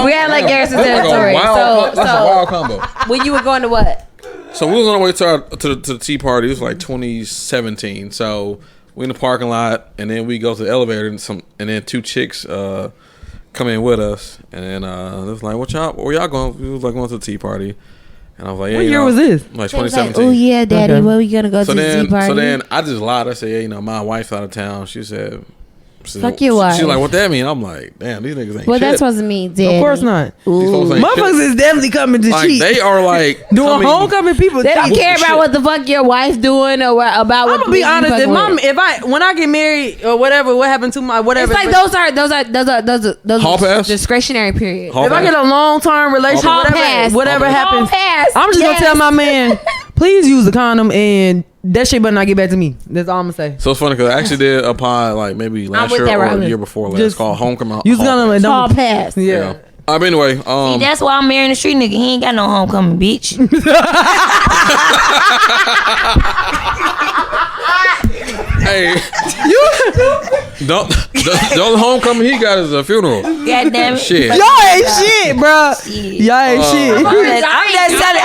Speaker 4: We had like Garrison's
Speaker 2: That's
Speaker 4: territory.
Speaker 2: That's a wild combo.
Speaker 4: When you were going to what?
Speaker 2: So we was on our way to the tea party. It was like 2017. So we in the parking lot, and then we go to the elevator, and then two chicks come in with us, and then it was like, where y'all going? We was like going to the tea party, and I was like, yeah.
Speaker 3: What year was this?
Speaker 2: Like
Speaker 4: She was
Speaker 2: 2017.
Speaker 4: like, "Oh yeah, daddy,
Speaker 3: Okay.
Speaker 4: where we gonna go to the tea party?"
Speaker 2: So then I just lied. I said, yeah, my wife's out of town. She said,
Speaker 4: Fuck your wife.
Speaker 2: She's like, what that mean? I'm like, damn, these niggas ain't
Speaker 4: What
Speaker 2: shit.
Speaker 4: that's supposed to mean, daddy?
Speaker 3: Of course not.
Speaker 2: These folks ain't
Speaker 3: Motherfuckers
Speaker 2: shit.
Speaker 3: is definitely coming to
Speaker 2: Like,
Speaker 3: cheat.
Speaker 2: they are like
Speaker 3: Doing
Speaker 2: coming-
Speaker 3: homecoming people.
Speaker 4: They don't
Speaker 3: cheat.
Speaker 4: care about what the fuck your wife's doing or about what.
Speaker 3: I'm gonna be
Speaker 4: you
Speaker 3: honest.
Speaker 4: fucking with.
Speaker 3: When I get married or whatever, what happened to my whatever?
Speaker 4: It's like those
Speaker 2: Hall
Speaker 4: are
Speaker 2: pass?
Speaker 4: discretionary period.
Speaker 2: Hall
Speaker 3: If I
Speaker 2: pass?
Speaker 3: get a long term relationship,
Speaker 4: Hall pass.
Speaker 3: whatever
Speaker 2: Hall
Speaker 3: happens,
Speaker 4: pass.
Speaker 3: I'm just gonna
Speaker 4: Yes.
Speaker 3: tell my man, please use the condom, and that shit better not get back to me. That's all I'm gonna say.
Speaker 2: So it's funny because I actually did a pod like maybe last
Speaker 4: with
Speaker 2: year
Speaker 4: that,
Speaker 2: or
Speaker 4: Robin.
Speaker 2: the year before last
Speaker 3: Just
Speaker 2: called Homecoming.
Speaker 3: Use the condom and
Speaker 4: Hall
Speaker 3: don't.
Speaker 4: pass.
Speaker 3: Yeah.
Speaker 2: But anyway,
Speaker 1: See, that's why I'm marrying a street nigga. He ain't got no homecoming, bitch.
Speaker 2: hey, don't the only homecoming he got is a funeral.
Speaker 1: God damn it.
Speaker 2: Shit.
Speaker 3: Y'all ain't shit, bro. Y'all ain't shit.
Speaker 1: I'm just telling.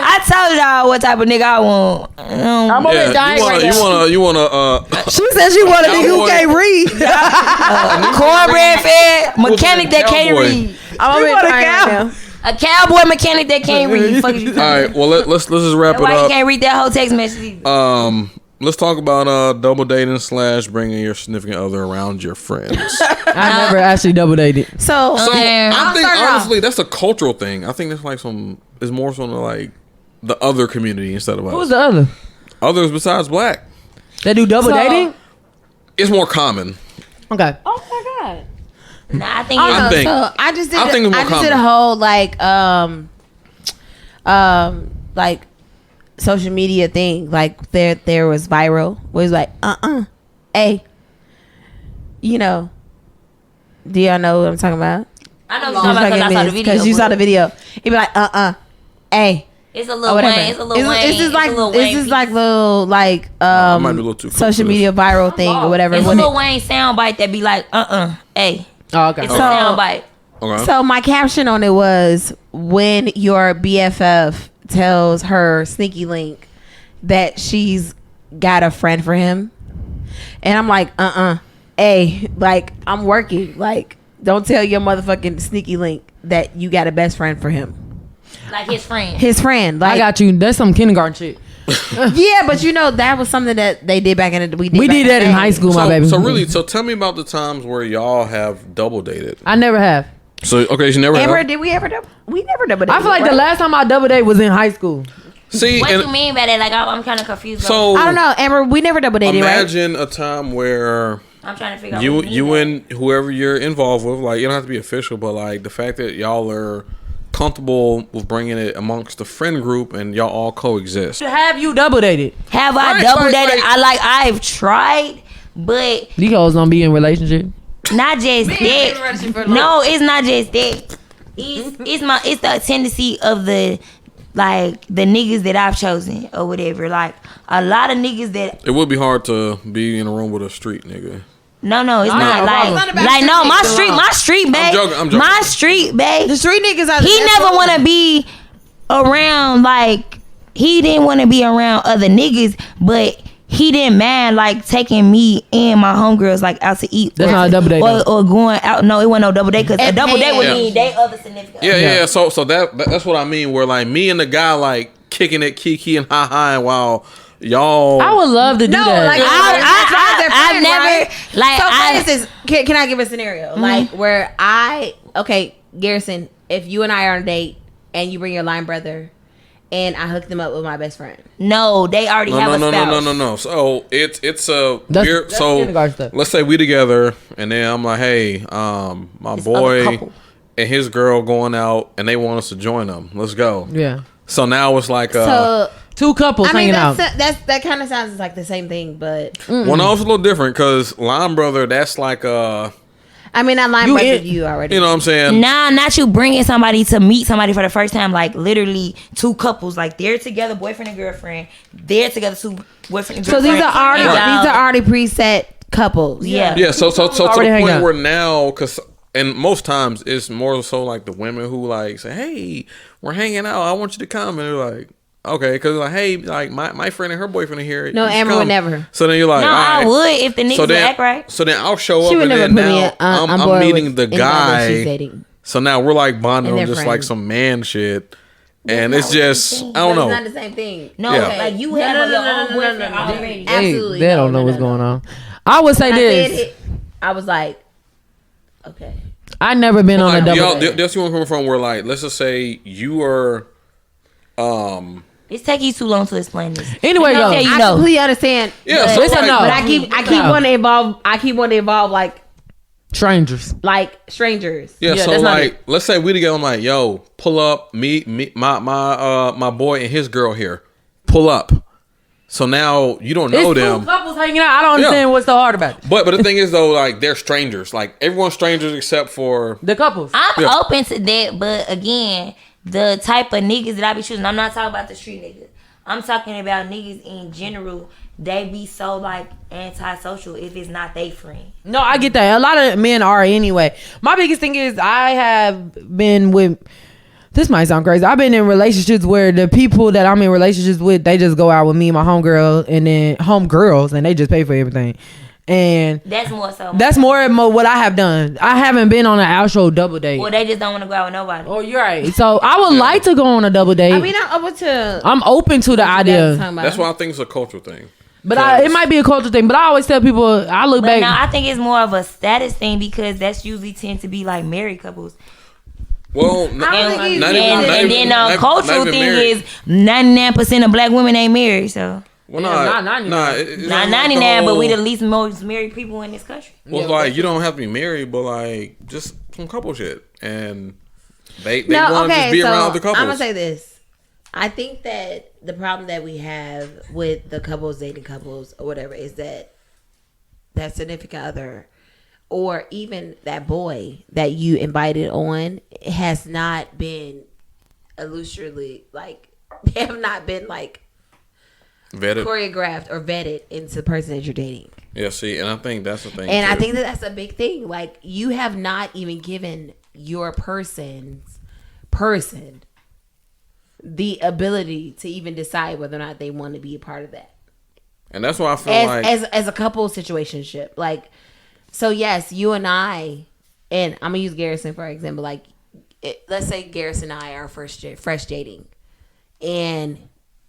Speaker 1: I told y'all what type of nigga I want.
Speaker 4: I'm over here dying right now.
Speaker 2: You wanna
Speaker 3: She said she want a nigga who can't read.
Speaker 1: Cornbread fed mechanic that can't
Speaker 2: Cowboy.
Speaker 1: read.
Speaker 4: I'm over here
Speaker 3: want a
Speaker 4: dying
Speaker 3: cow.
Speaker 4: right now.
Speaker 1: A cowboy mechanic that can't read. Fuck is you
Speaker 2: all
Speaker 1: talking
Speaker 2: right. Well, let's just wrap
Speaker 1: about? Why
Speaker 2: it
Speaker 1: you
Speaker 2: up.
Speaker 1: can't read that whole text message either?
Speaker 2: Let's talk about double dating / bringing your significant other around your friends.
Speaker 3: I never actually double dated.
Speaker 4: So
Speaker 2: So I think
Speaker 4: start it off.
Speaker 2: honestly that's a cultural thing. I think that's like it's more so like the other community instead of us.
Speaker 3: Who's the other?
Speaker 2: Others besides black.
Speaker 3: They do double dating?
Speaker 2: It's more common.
Speaker 3: Okay.
Speaker 4: Oh my god.
Speaker 1: Nah, I think
Speaker 2: I
Speaker 1: it's
Speaker 2: think-
Speaker 4: So I just did.
Speaker 2: I think it's more
Speaker 4: I just did a
Speaker 2: common.
Speaker 4: whole like social media thing. Like there was viral. Where it was like hey, you know. Do y'all know what I'm talking about?
Speaker 1: I know what you're talking about because I saw the video.
Speaker 4: Because you saw the video. It'd be like hey.
Speaker 1: It's a
Speaker 4: Or
Speaker 1: little
Speaker 4: whatever.
Speaker 1: Wayne. It's a little Wayne.
Speaker 4: This is like
Speaker 1: It's a Lil
Speaker 4: this
Speaker 1: Wayne
Speaker 4: is
Speaker 1: piece.
Speaker 4: like little like
Speaker 2: might be a little too quick for
Speaker 4: social
Speaker 2: this.
Speaker 4: media viral thing or whatever.
Speaker 1: It's a
Speaker 4: When
Speaker 1: Lil
Speaker 4: it-
Speaker 1: Wayne soundbite that be like, hey.
Speaker 3: Oh, okay.
Speaker 1: It's a
Speaker 4: So-
Speaker 1: soundbite.
Speaker 2: Okay.
Speaker 4: So my caption on it was when your BFF tells her sneaky link that she's got a friend for him, and I'm like, hey, like I'm working, like don't tell your motherfucking sneaky link that you got a best friend for him,
Speaker 1: like his friend.
Speaker 4: Like,
Speaker 3: I got you. That's some kindergarten shit.
Speaker 4: Yeah, but you know that was something that they did back in the we
Speaker 3: did that in high school, my baby.
Speaker 2: So tell me about the times where y'all have double dated.
Speaker 3: I never have.
Speaker 2: So okay, you never
Speaker 4: Amber,
Speaker 2: have.
Speaker 4: did we ever double? We never double dated.
Speaker 3: I feel like the last time I double date was in high school.
Speaker 2: See,
Speaker 1: what you mean by that? Like I'm kind of confused.
Speaker 2: So
Speaker 4: I don't know, Amber. We never double dated.
Speaker 2: Imagine a time where
Speaker 1: I'm trying to figure out
Speaker 2: you and whoever you're involved with, like you don't have to be official, but like the fact that y'all are comfortable with bringing it amongst the friend group and y'all all coexist.
Speaker 3: Have you double dated?
Speaker 1: Have I double dated? I've tried, but
Speaker 3: these hoes don't be in relationship.
Speaker 1: Not just that. No, it's not just that. It's the tendency of the niggas that I've chosen or whatever. Like a lot of niggas that
Speaker 2: it would be hard to be in a room with a street nigga.
Speaker 1: No, it's not my street, babe.
Speaker 2: I'm joking.
Speaker 1: My street, babe.
Speaker 4: The street niggas are.
Speaker 1: He never want to be around he didn't want to be around other niggas, but he didn't mind taking me and my homegirls out to eat.
Speaker 3: That's not a double date.
Speaker 1: Or going out. No, it wasn't no double date because a double date would mean they other significant.
Speaker 2: Yeah. So that's what I mean. Where me and the guy kicking it, kiki and ha while y'all.
Speaker 3: I would love to do that.
Speaker 1: I've never
Speaker 4: So for instance, can I give a scenario where Garrison, if you and I are on a date and you bring your line brother and I hook them up with my best friend.
Speaker 1: No, they already have a spouse.
Speaker 2: No. So it's
Speaker 3: that's kindergarten stuff.
Speaker 2: Let's say we together and then I'm like, hey, my boy and his girl going out and they want us to join them. Let's go.
Speaker 3: Yeah.
Speaker 2: So now it's
Speaker 3: two couples hanging out.
Speaker 4: That kind of sounds like the same thing, but
Speaker 2: well, no, it's a little different because line brother, that's
Speaker 4: I mean, I line brother you already.
Speaker 2: You know what I'm saying?
Speaker 1: Nah, not you bringing somebody to meet somebody for the first time. Literally two couples. They're together, boyfriend and girlfriend. They're together, two boyfriend and girlfriend.
Speaker 4: So these are already preset couples.
Speaker 1: Yeah.
Speaker 2: Yeah. So to the
Speaker 3: hang
Speaker 2: point
Speaker 3: out.
Speaker 2: where now, because and most times it's more so the women who say, hey, we're hanging out. I want you to come, and they're like. Okay, because hey, my friend and her boyfriend are here.
Speaker 4: No, Amber would never.
Speaker 2: So then you're like,
Speaker 1: no,
Speaker 2: all right.
Speaker 1: I would if the niggas would act right.
Speaker 2: So then I'll show
Speaker 4: She
Speaker 2: up
Speaker 4: would
Speaker 2: and
Speaker 4: never
Speaker 2: then
Speaker 4: put me
Speaker 2: now
Speaker 4: on
Speaker 2: I'm meeting the guy.
Speaker 4: dating.
Speaker 2: So now we're bonding
Speaker 4: And
Speaker 2: on
Speaker 4: they're
Speaker 2: just
Speaker 4: friends.
Speaker 2: some man shit, and it's just I don't know.
Speaker 4: It's not the same thing.
Speaker 1: No,
Speaker 2: Yeah.
Speaker 1: You have your own boyfriend already.
Speaker 4: Absolutely,
Speaker 3: They don't know what's going on. I would say this.
Speaker 4: I was like, okay.
Speaker 3: I never been on a double date.
Speaker 2: That's where I'm coming from. Where let's just say you are,
Speaker 1: It's taking you too long to explain this.
Speaker 3: Anyway, though,
Speaker 4: I completely understand.
Speaker 2: Yeah,
Speaker 4: but,
Speaker 2: so
Speaker 3: listen, no.
Speaker 4: but I keep wanting to involve. I keep wanting to involve
Speaker 3: strangers.
Speaker 4: Strangers.
Speaker 2: Yeah,
Speaker 3: Yeah,
Speaker 2: so
Speaker 3: that's not it.
Speaker 2: let's say we together. I'm like, yo, pull up, me, my boy and his girl here, pull up. So now you don't know
Speaker 3: It's
Speaker 2: them.
Speaker 3: two couples hanging out. I don't understand what's so hard about it.
Speaker 2: But the thing is though, they're strangers. Everyone's strangers except for
Speaker 3: The couples.
Speaker 1: I'm open to that, but again, the type of niggas that I be choosing, I'm not talking about the street niggas. I'm talking about niggas in general. They be so antisocial if it's not they friend.
Speaker 3: No, I get that. A lot of men are anyway. My biggest thing is I have been with. This might sound crazy. I've been in relationships where the people that I'm in relationships with, they just go out with me and my homegirl and then homegirls and they just pay for everything. And
Speaker 1: that's more so.
Speaker 3: That's more what I have done. I haven't been on an actual double date.
Speaker 1: Well, they just don't want to go out with nobody.
Speaker 3: Oh, you're right. So I would like to go on a double date.
Speaker 4: I mean, I'm
Speaker 3: open to the idea.
Speaker 2: That's why I think it's a cultural thing.
Speaker 3: But it might be a cultural thing. But I always tell people, I look back.
Speaker 1: No, I think it's more of a status thing because that's usually tend to be married couples.
Speaker 2: Well,
Speaker 1: and then cultural thing is 99% of black women ain't married, so.
Speaker 2: Well,
Speaker 3: not 99.
Speaker 1: Not 99, but we the least most married people in this country.
Speaker 2: Well, you don't have to be married, but just some couple shit, and they want to just be around the couples.
Speaker 4: I'm gonna say this. I think that the problem that we have with the couples dating couples or whatever is that significant other or even that boy that you invited on has not been illustriously they have not been
Speaker 2: vetted,
Speaker 4: choreographed or vetted into the person that you're dating.
Speaker 2: Yeah, see, and I think that's the thing.
Speaker 4: And I think that's a big thing. You have not even given your person the ability to even decide whether or not they want to be a part of that.
Speaker 2: And that's why I feel
Speaker 4: as a couple situationship. Like, so yes, you and I, and I'm gonna use Garrison for example. Like, let's say Garrison and I are fresh dating, and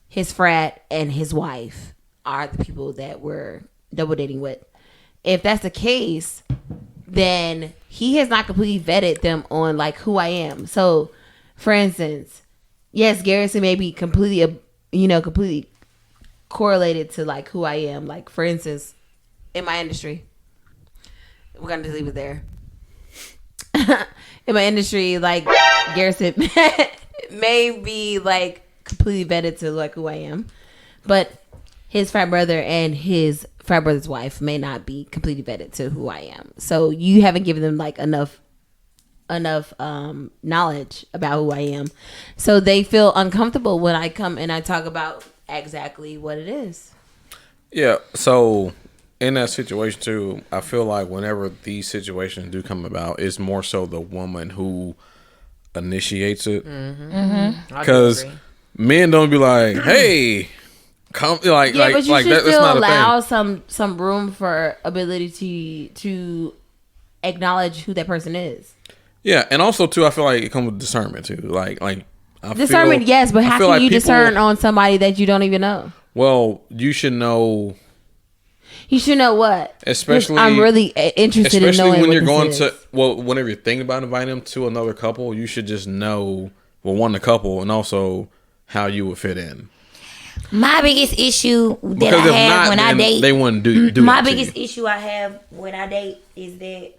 Speaker 4: his frat and his wife are the people that we're double dating with. If that's the case, then he has not completely vetted them on like who I am. So, for instance, yes, Garrison may be completely correlated to like who I am. Like, for instance, in my industry, we're gonna just leave it there. In my industry, like Garrison may be like completely vetted to like who I am, but his frat brother and his frat brother's wife may not be completely vetted to who I am. So you haven't given them like enough knowledge about who I am, so they feel uncomfortable when I come and I talk about exactly what it is.
Speaker 2: Yeah. So in that situation too, I feel like whenever these situations do come about, it's more so the woman who initiates it. Because men don't be like, "Hey, come," like,
Speaker 4: yeah, but you
Speaker 2: like
Speaker 4: should
Speaker 2: that,
Speaker 4: still
Speaker 2: that's not
Speaker 4: allow
Speaker 2: a thing.
Speaker 4: some room for ability to acknowledge who that person is.
Speaker 2: Yeah, and also too, I feel like it comes with discernment too. Like
Speaker 4: Discernment, yes, but how can you discern on somebody that you don't even know?
Speaker 2: Well, you should know.
Speaker 4: You should know what.
Speaker 2: Especially,
Speaker 4: I'm really interested in knowing
Speaker 2: when
Speaker 4: what
Speaker 2: you're going
Speaker 4: is.
Speaker 2: to. Well, whenever you're thinking about inviting them to another couple, you should just know. Well, one, the couple, and also how you would fit in.
Speaker 1: My biggest issue that
Speaker 2: Because
Speaker 1: I
Speaker 2: if
Speaker 1: have
Speaker 2: not,
Speaker 1: when I
Speaker 2: then
Speaker 1: date,
Speaker 2: they wouldn't do
Speaker 1: my
Speaker 2: it to
Speaker 1: biggest
Speaker 2: you.
Speaker 1: issue I have when I date is that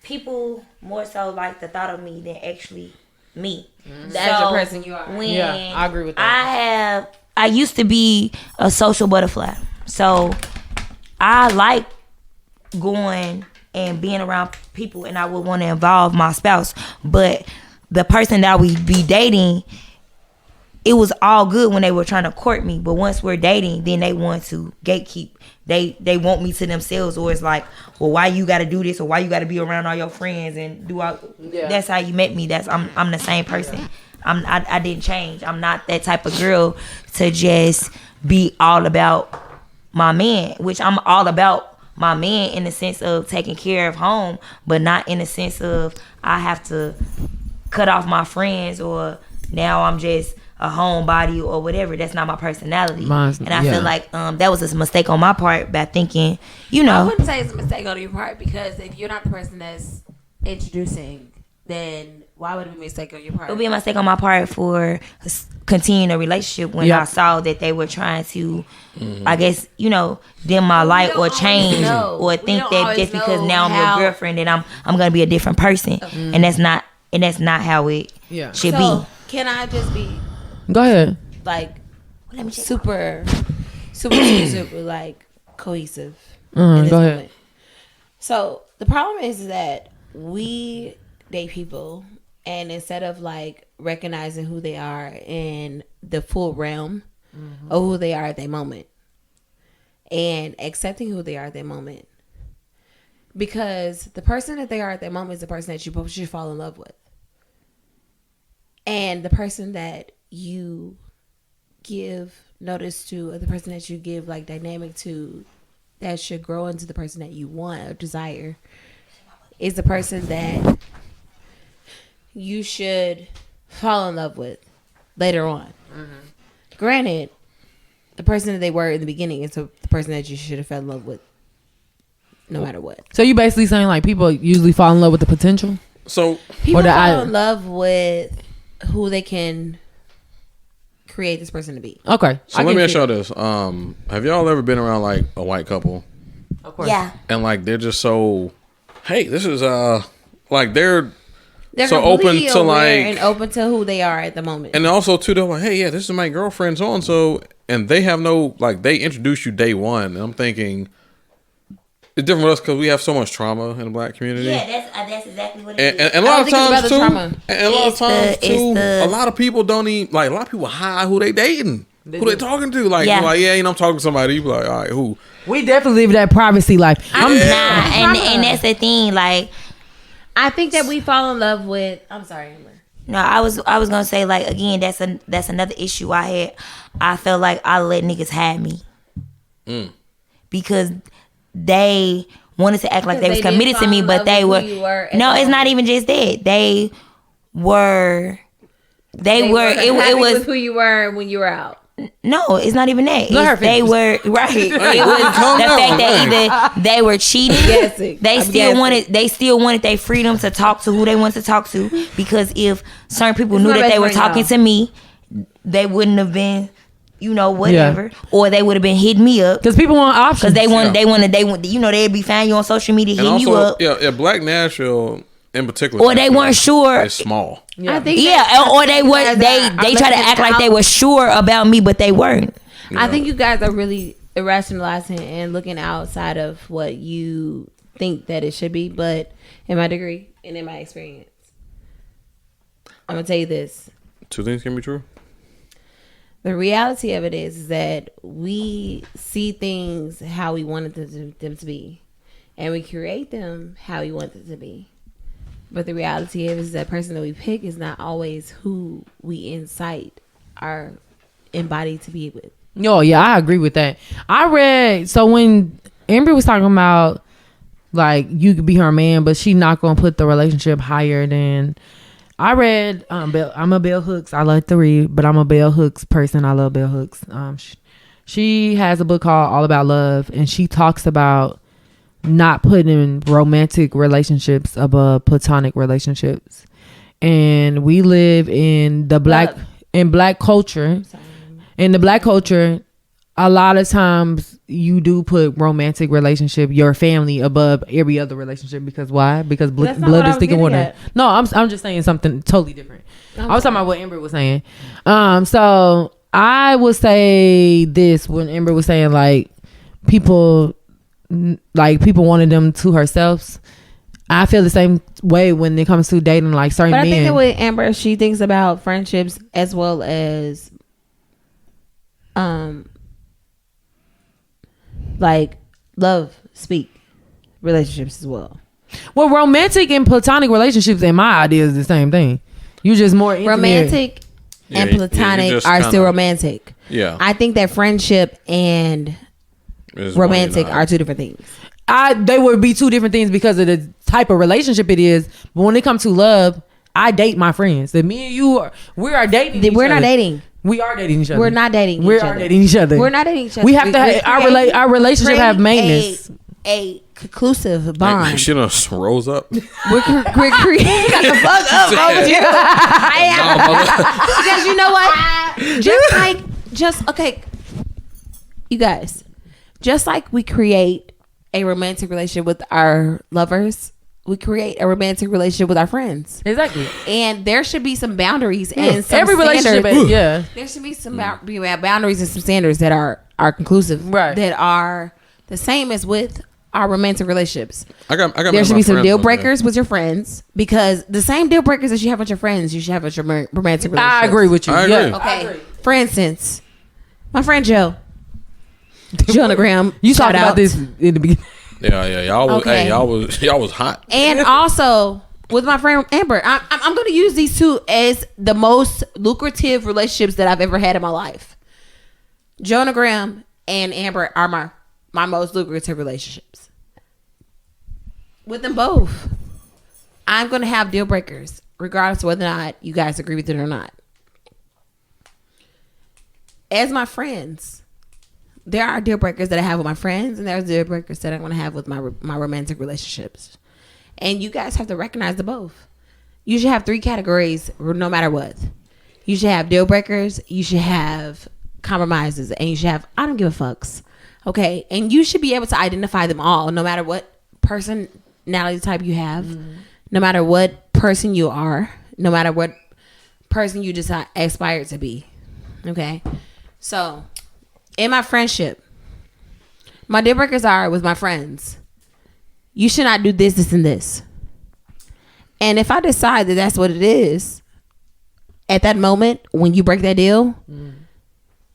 Speaker 1: people more so like the thought of me than actually me.
Speaker 4: That's the person you are.
Speaker 1: When
Speaker 3: Yeah, I agree with that.
Speaker 1: I used to be a social butterfly, so I like going and being around people, and I would want to involve my spouse. But the person that we be dating, it was all good when they were trying to court me, but once we're dating, then they want to gatekeep. They want me to themselves, or it's like, well, why you got to do this, or why you got to be around all your friends and do all. Yeah. That's how you met me. I'm the same person. I didn't change. I'm not that type of girl to just be all about my man, which I'm all about my man in the sense of taking care of home, but not in the sense of I have to cut off my friends or now I'm just a homebody or whatever. That's not my personality. And I feel like that was a mistake on my part by thinking,
Speaker 5: I wouldn't say it's a mistake on your part, because if you're not the person that's introducing, then why would it be a mistake on your part?
Speaker 1: It would be a mistake on my part for continuing a relationship when I saw that they were trying to, I guess, dim my light or change or think that just because now I'm your girlfriend that I'm gonna be a different person, and that's not how it should be.
Speaker 4: Can I just be?
Speaker 3: Go ahead.
Speaker 4: Like, super like cohesive.
Speaker 3: Go ahead.
Speaker 4: Moment. So the problem is that we date people, and instead of like recognizing who they are in the full realm of who they are at that moment, and accepting who they are at that moment, because the person that they are at that moment is the person that you both should fall in love with, and the person that you give notice to, or the person that you give like dynamic to, that should grow into the person that you want or desire, is the person that you should fall in love with later on. Granted, the person that they were in the beginning is the person that you should have fell in love with no matter what.
Speaker 3: So you basically saying like people usually fall in love with the potential?
Speaker 2: So
Speaker 4: people fall in love with who they can create this person to be.
Speaker 3: Okay.
Speaker 2: So let me ask y'all this. Have y'all ever been around like a white couple?
Speaker 3: Of course.
Speaker 1: Yeah.
Speaker 2: And like they're just so, hey, this is like they're so
Speaker 4: open
Speaker 2: to like
Speaker 4: and open to who they are at the moment.
Speaker 2: And also too, they're like, hey, yeah, this is my girlfriend so and so, and they have no like they introduce you day one, and I'm thinking it's different with us because we have so much trauma in the black community.
Speaker 1: Yeah, that's exactly what it is.
Speaker 2: And a lot of times too, a lot of people don't even like. A lot of people hide who they dating, who they talking to. Like, I'm talking to somebody. You be like, all right, who?
Speaker 3: We definitely live that privacy life.
Speaker 1: And that's the thing. Like,
Speaker 4: I think that we fall in love with. I'm sorry, Amber.
Speaker 1: No, I was gonna say, like, again, that's another issue I had. I felt like I let niggas have me. because they wanted to act like they was committed to me, but they were. No, it's not even just that. They were. It was
Speaker 4: with who you were when you were out.
Speaker 1: No, it's not even that. They were right. It was the fact that either they were cheating. They still wanted their freedom to talk to who they wanted to talk to, because if certain people knew that they were talking to me, they wouldn't have been, whatever, or they would have been hitting me up
Speaker 3: because people want options.
Speaker 1: Because they want, they'd be finding you on social media, hitting you up.
Speaker 2: Yeah, Black Nashville in particular,
Speaker 1: or they weren't sure.
Speaker 2: It's small.
Speaker 1: Yeah. I think or they were they try to act like they were sure about me, but they weren't.
Speaker 4: I think you guys are really irrationalizing and looking outside of what you think that it should be. But in my degree and in my experience, I'm gonna tell you this:
Speaker 2: 2 things can be true.
Speaker 4: The reality of it is that we see things how we wanted them to be, and we create them how we want them to be. But the reality is that person that we pick is not always who we incite our embodied to be with.
Speaker 3: Oh, yeah, I agree with that. I read, so when Amber was talking about, like, you could be her man, but she not going to put the relationship higher than, I read, I'm a Bell Hooks. I like to read, but I'm a Bell Hooks person. I love Bell Hooks. She has a book called All About Love, and she talks about not putting romantic relationships above platonic relationships. And we live in the black culture. In the black culture, a lot of times you do put romantic relationship, your family, above every other relationship. Because why? Because blood is thicker water. No, I'm just saying something totally different. I was talking about what Amber was saying. So I would say this when Amber was saying like people wanted them to herself. I feel the same way when it comes to dating like certain men.
Speaker 4: But I think that with Amber, she thinks about friendships as well as like love speak relationships as well.
Speaker 3: Well, romantic and platonic relationships in my idea is the same thing. You just more intimate.
Speaker 4: Romantic and platonic are still romantic.
Speaker 2: Yeah.
Speaker 4: I think that friendship and romantic are two different things.
Speaker 3: They would be two different things because of the type of relationship it is. But when it comes to love, I date my friends. That me and you we are dating.
Speaker 4: We're not dating.
Speaker 3: We are dating each other.
Speaker 4: We're not dating.
Speaker 3: We are dating each other.
Speaker 4: We're not dating each other.
Speaker 3: We have to have our relationship have maintenance.
Speaker 4: A conclusive bond.
Speaker 2: She done rose up.
Speaker 4: We're creating. Shut the fuck up over here. Because you know what? Okay. You guys. Just like we create a romantic relationship with our lovers, we create a romantic relationship with our friends.
Speaker 3: Exactly.
Speaker 4: And there should be some boundaries and some
Speaker 3: every
Speaker 4: standards.
Speaker 3: Relationship.
Speaker 4: There should be some boundaries and some standards that are conclusive.
Speaker 3: Right.
Speaker 4: That are the same as with our romantic relationships.
Speaker 2: I got
Speaker 4: there should be some deal breakers with your friends, because the same deal breakers that you have with your friends, you should have with your romantic relationships.
Speaker 3: I agree with you.
Speaker 2: I agree.
Speaker 3: Yeah.
Speaker 4: Okay. For instance, my friend Joe. Jonah Graham.
Speaker 3: You talked about this in the beginning.
Speaker 2: Yeah. Y'all was hot.
Speaker 4: And also with my friend Amber, I'm going to use these two as the most lucrative relationships that I've ever had in my life. Jonah Graham and Amber are my most lucrative relationships. With them both, I'm going to have deal breakers, regardless of whether or not you guys agree with it or not. As my friends, there are deal breakers that I have with my friends, and there's deal breakers that I want to have with my romantic relationships. And you guys have to recognize the both. You should have 3 categories no matter what. You should have deal breakers, you should have compromises, and you should have I don't give a fucks. Okay? And you should be able to identify them all, no matter what personality type you have, no matter what person you are, no matter what person you just aspire to be. Okay? So in my friendship, my deal breakers are with my friends. You should not do this, this, and this. And if I decide that that's what it is, at that moment, when you break that deal,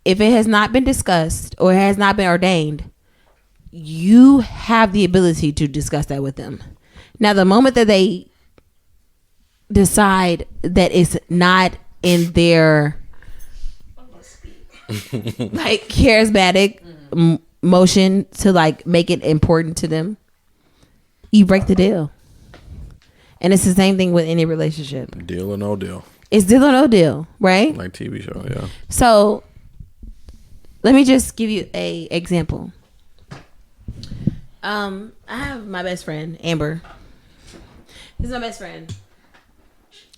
Speaker 4: if it has not been discussed or it has not been ordained, you have the ability to discuss that with them. Now, the moment that they decide that it's not in their like charismatic motion to like make it important to them, you break the deal. And it's the same thing with any relationship.
Speaker 2: Deal or no deal. It's
Speaker 4: deal or no deal, right?
Speaker 2: Like TV show, yeah.
Speaker 4: So let me just give you a example. I have my best friend, Amber. This is my best friend.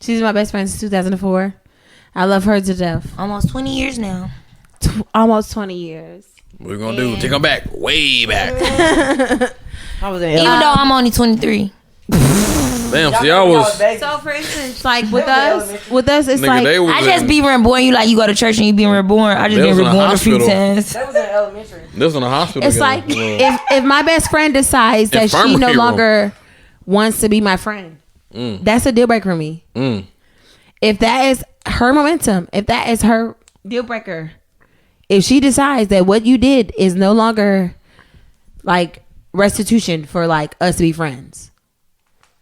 Speaker 4: She's my best friend since 2004. I love her to death.
Speaker 1: Almost 20 years now.
Speaker 4: Almost 20 years.
Speaker 2: What we're gonna do? Take them back, way back.
Speaker 1: Even though I'm only 23.
Speaker 2: Damn, see, I was.
Speaker 4: So for instance, like with us, it's
Speaker 2: Nigga,
Speaker 4: like
Speaker 1: I just be reborn. You like you go to church and you being reborn. I just been reborn a few times.
Speaker 3: That was in elementary.
Speaker 2: This was in a hospital.
Speaker 4: It's like if my best friend decides that she no longer wants to be my friend, that's a deal breaker for me. If that is her momentum, if that is her deal breaker, if she decides that what you did is no longer like restitution for like us to be friends,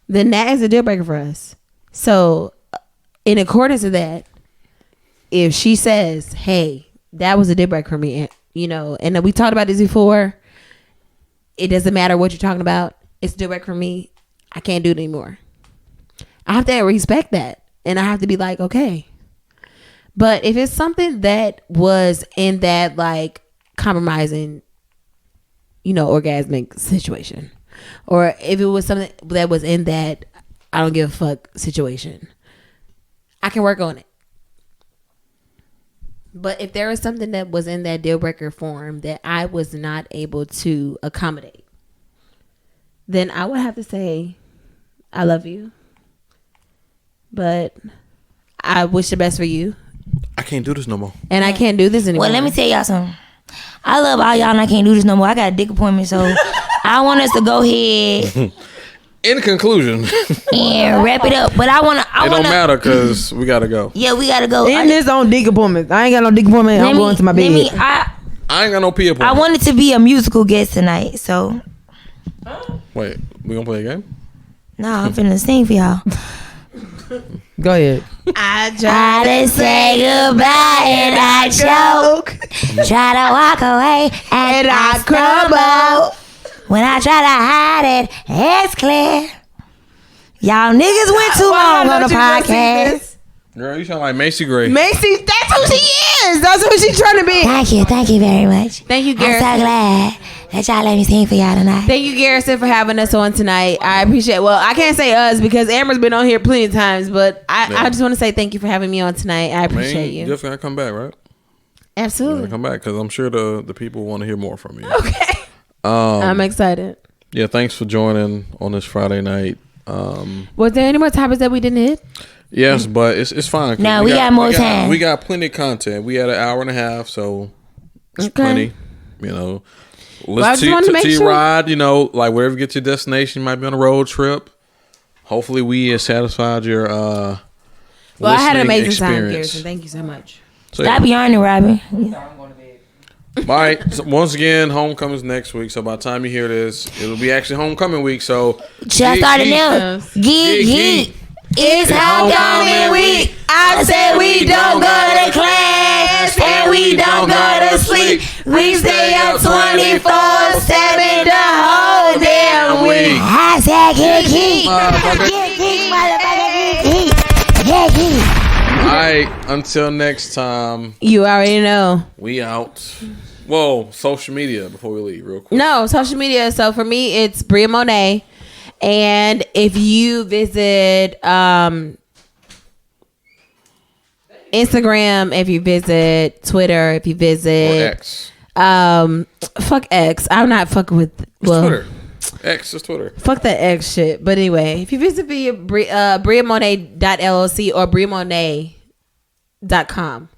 Speaker 4: then that is a deal breaker for us. So in accordance with that, if she says, hey, that was a deal breaker for me, you know, and we talked about this before, it doesn't matter what you're talking about, it's a deal breaker for me, I can't do it anymore. I have to respect that. And I have to be like, okay. But if it's something that was in that like compromising, you know, orgasmic situation, or if it was something that was in that I don't give a fuck situation, I can work on it. But if there was something that was in that deal breaker form that I was not able to accommodate, then I would have to say, I love you, but I wish the best for you.
Speaker 2: I can't do this no more.
Speaker 4: And I can't do this anymore.
Speaker 1: Well, let me tell y'all something. I love all y'all and I can't do this no more. I got a dick appointment, so I want us to go ahead.
Speaker 2: In conclusion.
Speaker 1: And wrap it up. But I want to.
Speaker 2: It don't matter because we got to go.
Speaker 1: Yeah, we got to go.
Speaker 3: In this on dick appointment. I ain't got no dick appointment. I'm going to my bed.
Speaker 2: I ain't got no pee appointment.
Speaker 1: I wanted to be a musical guest tonight, so.
Speaker 2: Wait, we going to play a game?
Speaker 1: No, I'm finna sing for y'all.
Speaker 3: Go ahead.
Speaker 1: I try to say goodbye and I choke. Try to walk away and I crumble. When I try to hide it, it's clear. Y'all niggas went too long on the podcast.
Speaker 2: Girl, you sound like Macy Gray.
Speaker 4: Macy, that's who she is. That's who she's trying to be.
Speaker 1: Thank you very much.
Speaker 4: Thank you, Garrison.
Speaker 1: I'm so glad that y'all let me sing for y'all tonight.
Speaker 4: Thank you, Garrison, for having us on tonight. I appreciate it. Well, I can't say us because Amber's been on here plenty of times, but I just want to say thank you for having me on tonight. I appreciate you.
Speaker 2: You just gotta come back, right?
Speaker 4: Absolutely.
Speaker 2: Come back because I'm sure the people want to hear more from you.
Speaker 4: Okay. I'm excited.
Speaker 2: Yeah, thanks for joining on this Friday night.
Speaker 4: Was there any more topics that we didn't hit?
Speaker 2: Yes, but it's fine.
Speaker 1: No, we got more time.
Speaker 2: We got plenty of content. We had an hour and a half, so it's plenty. You know, listen to your ride. You know, like wherever you get to your destination, you might be on a road trip. Hopefully, we satisfied your. Well,
Speaker 4: I had an amazing time, Garrison. Thank you so much.
Speaker 1: So, stop yarning, Robin.
Speaker 2: All right. So once again, homecoming's next week. So by the time you hear this, it'll be actually homecoming week. So
Speaker 1: just started now. Geek. It's homecoming week. I said we don't go to class and we don't go to sleep. We stay up 24/7 the whole damn week. I said geek.
Speaker 2: All right. Until next time.
Speaker 4: You already know.
Speaker 2: We out. Whoa. Social media before we leave, real quick.
Speaker 4: No, social media. So for me, it's Bria Monet. And if you visit Instagram, if you visit Twitter, if you visit
Speaker 2: or X,
Speaker 4: fuck X. I'm not fucking with
Speaker 2: Twitter. X is Twitter.
Speaker 4: Fuck that X shit. But anyway, if you visit via briamonet.llc or briamonet.com,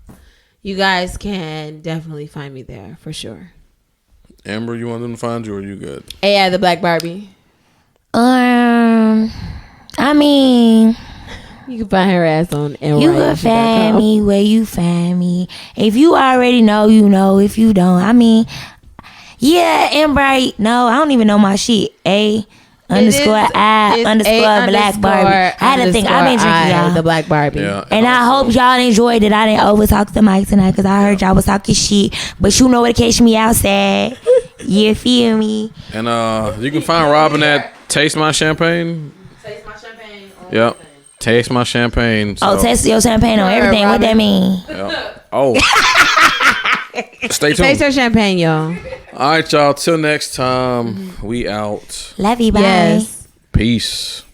Speaker 4: you guys can definitely find me there for sure.
Speaker 2: Amber, you want them to find you or you good?
Speaker 4: AI the Black Barbie.
Speaker 1: I mean,
Speaker 4: you can find her ass on
Speaker 1: you can find me where you find me. If you already know, you know. If you don't, I mean, yeah, Amber, no, I don't even know my shit. underscore I underscore black Barbie. I had to think. I've been drinking, y'all.
Speaker 4: The black Barbie.
Speaker 2: Yeah,
Speaker 1: and I hope y'all enjoyed it. I didn't over talk the mic tonight because I heard y'all was talking shit. But you know where to catch me outside. You feel me?
Speaker 2: And you can find Robin at Taste My Champagne.
Speaker 3: Taste my champagne.
Speaker 2: Yep. Taste My Champagne. So.
Speaker 1: Oh, taste your champagne on everything. What that mean?
Speaker 2: Yep. Oh. Stay tuned.
Speaker 4: Taste your champagne, y'all.
Speaker 2: All right, y'all. Till next time, we out.
Speaker 1: Love you. Bye.
Speaker 4: Yes.
Speaker 2: Peace.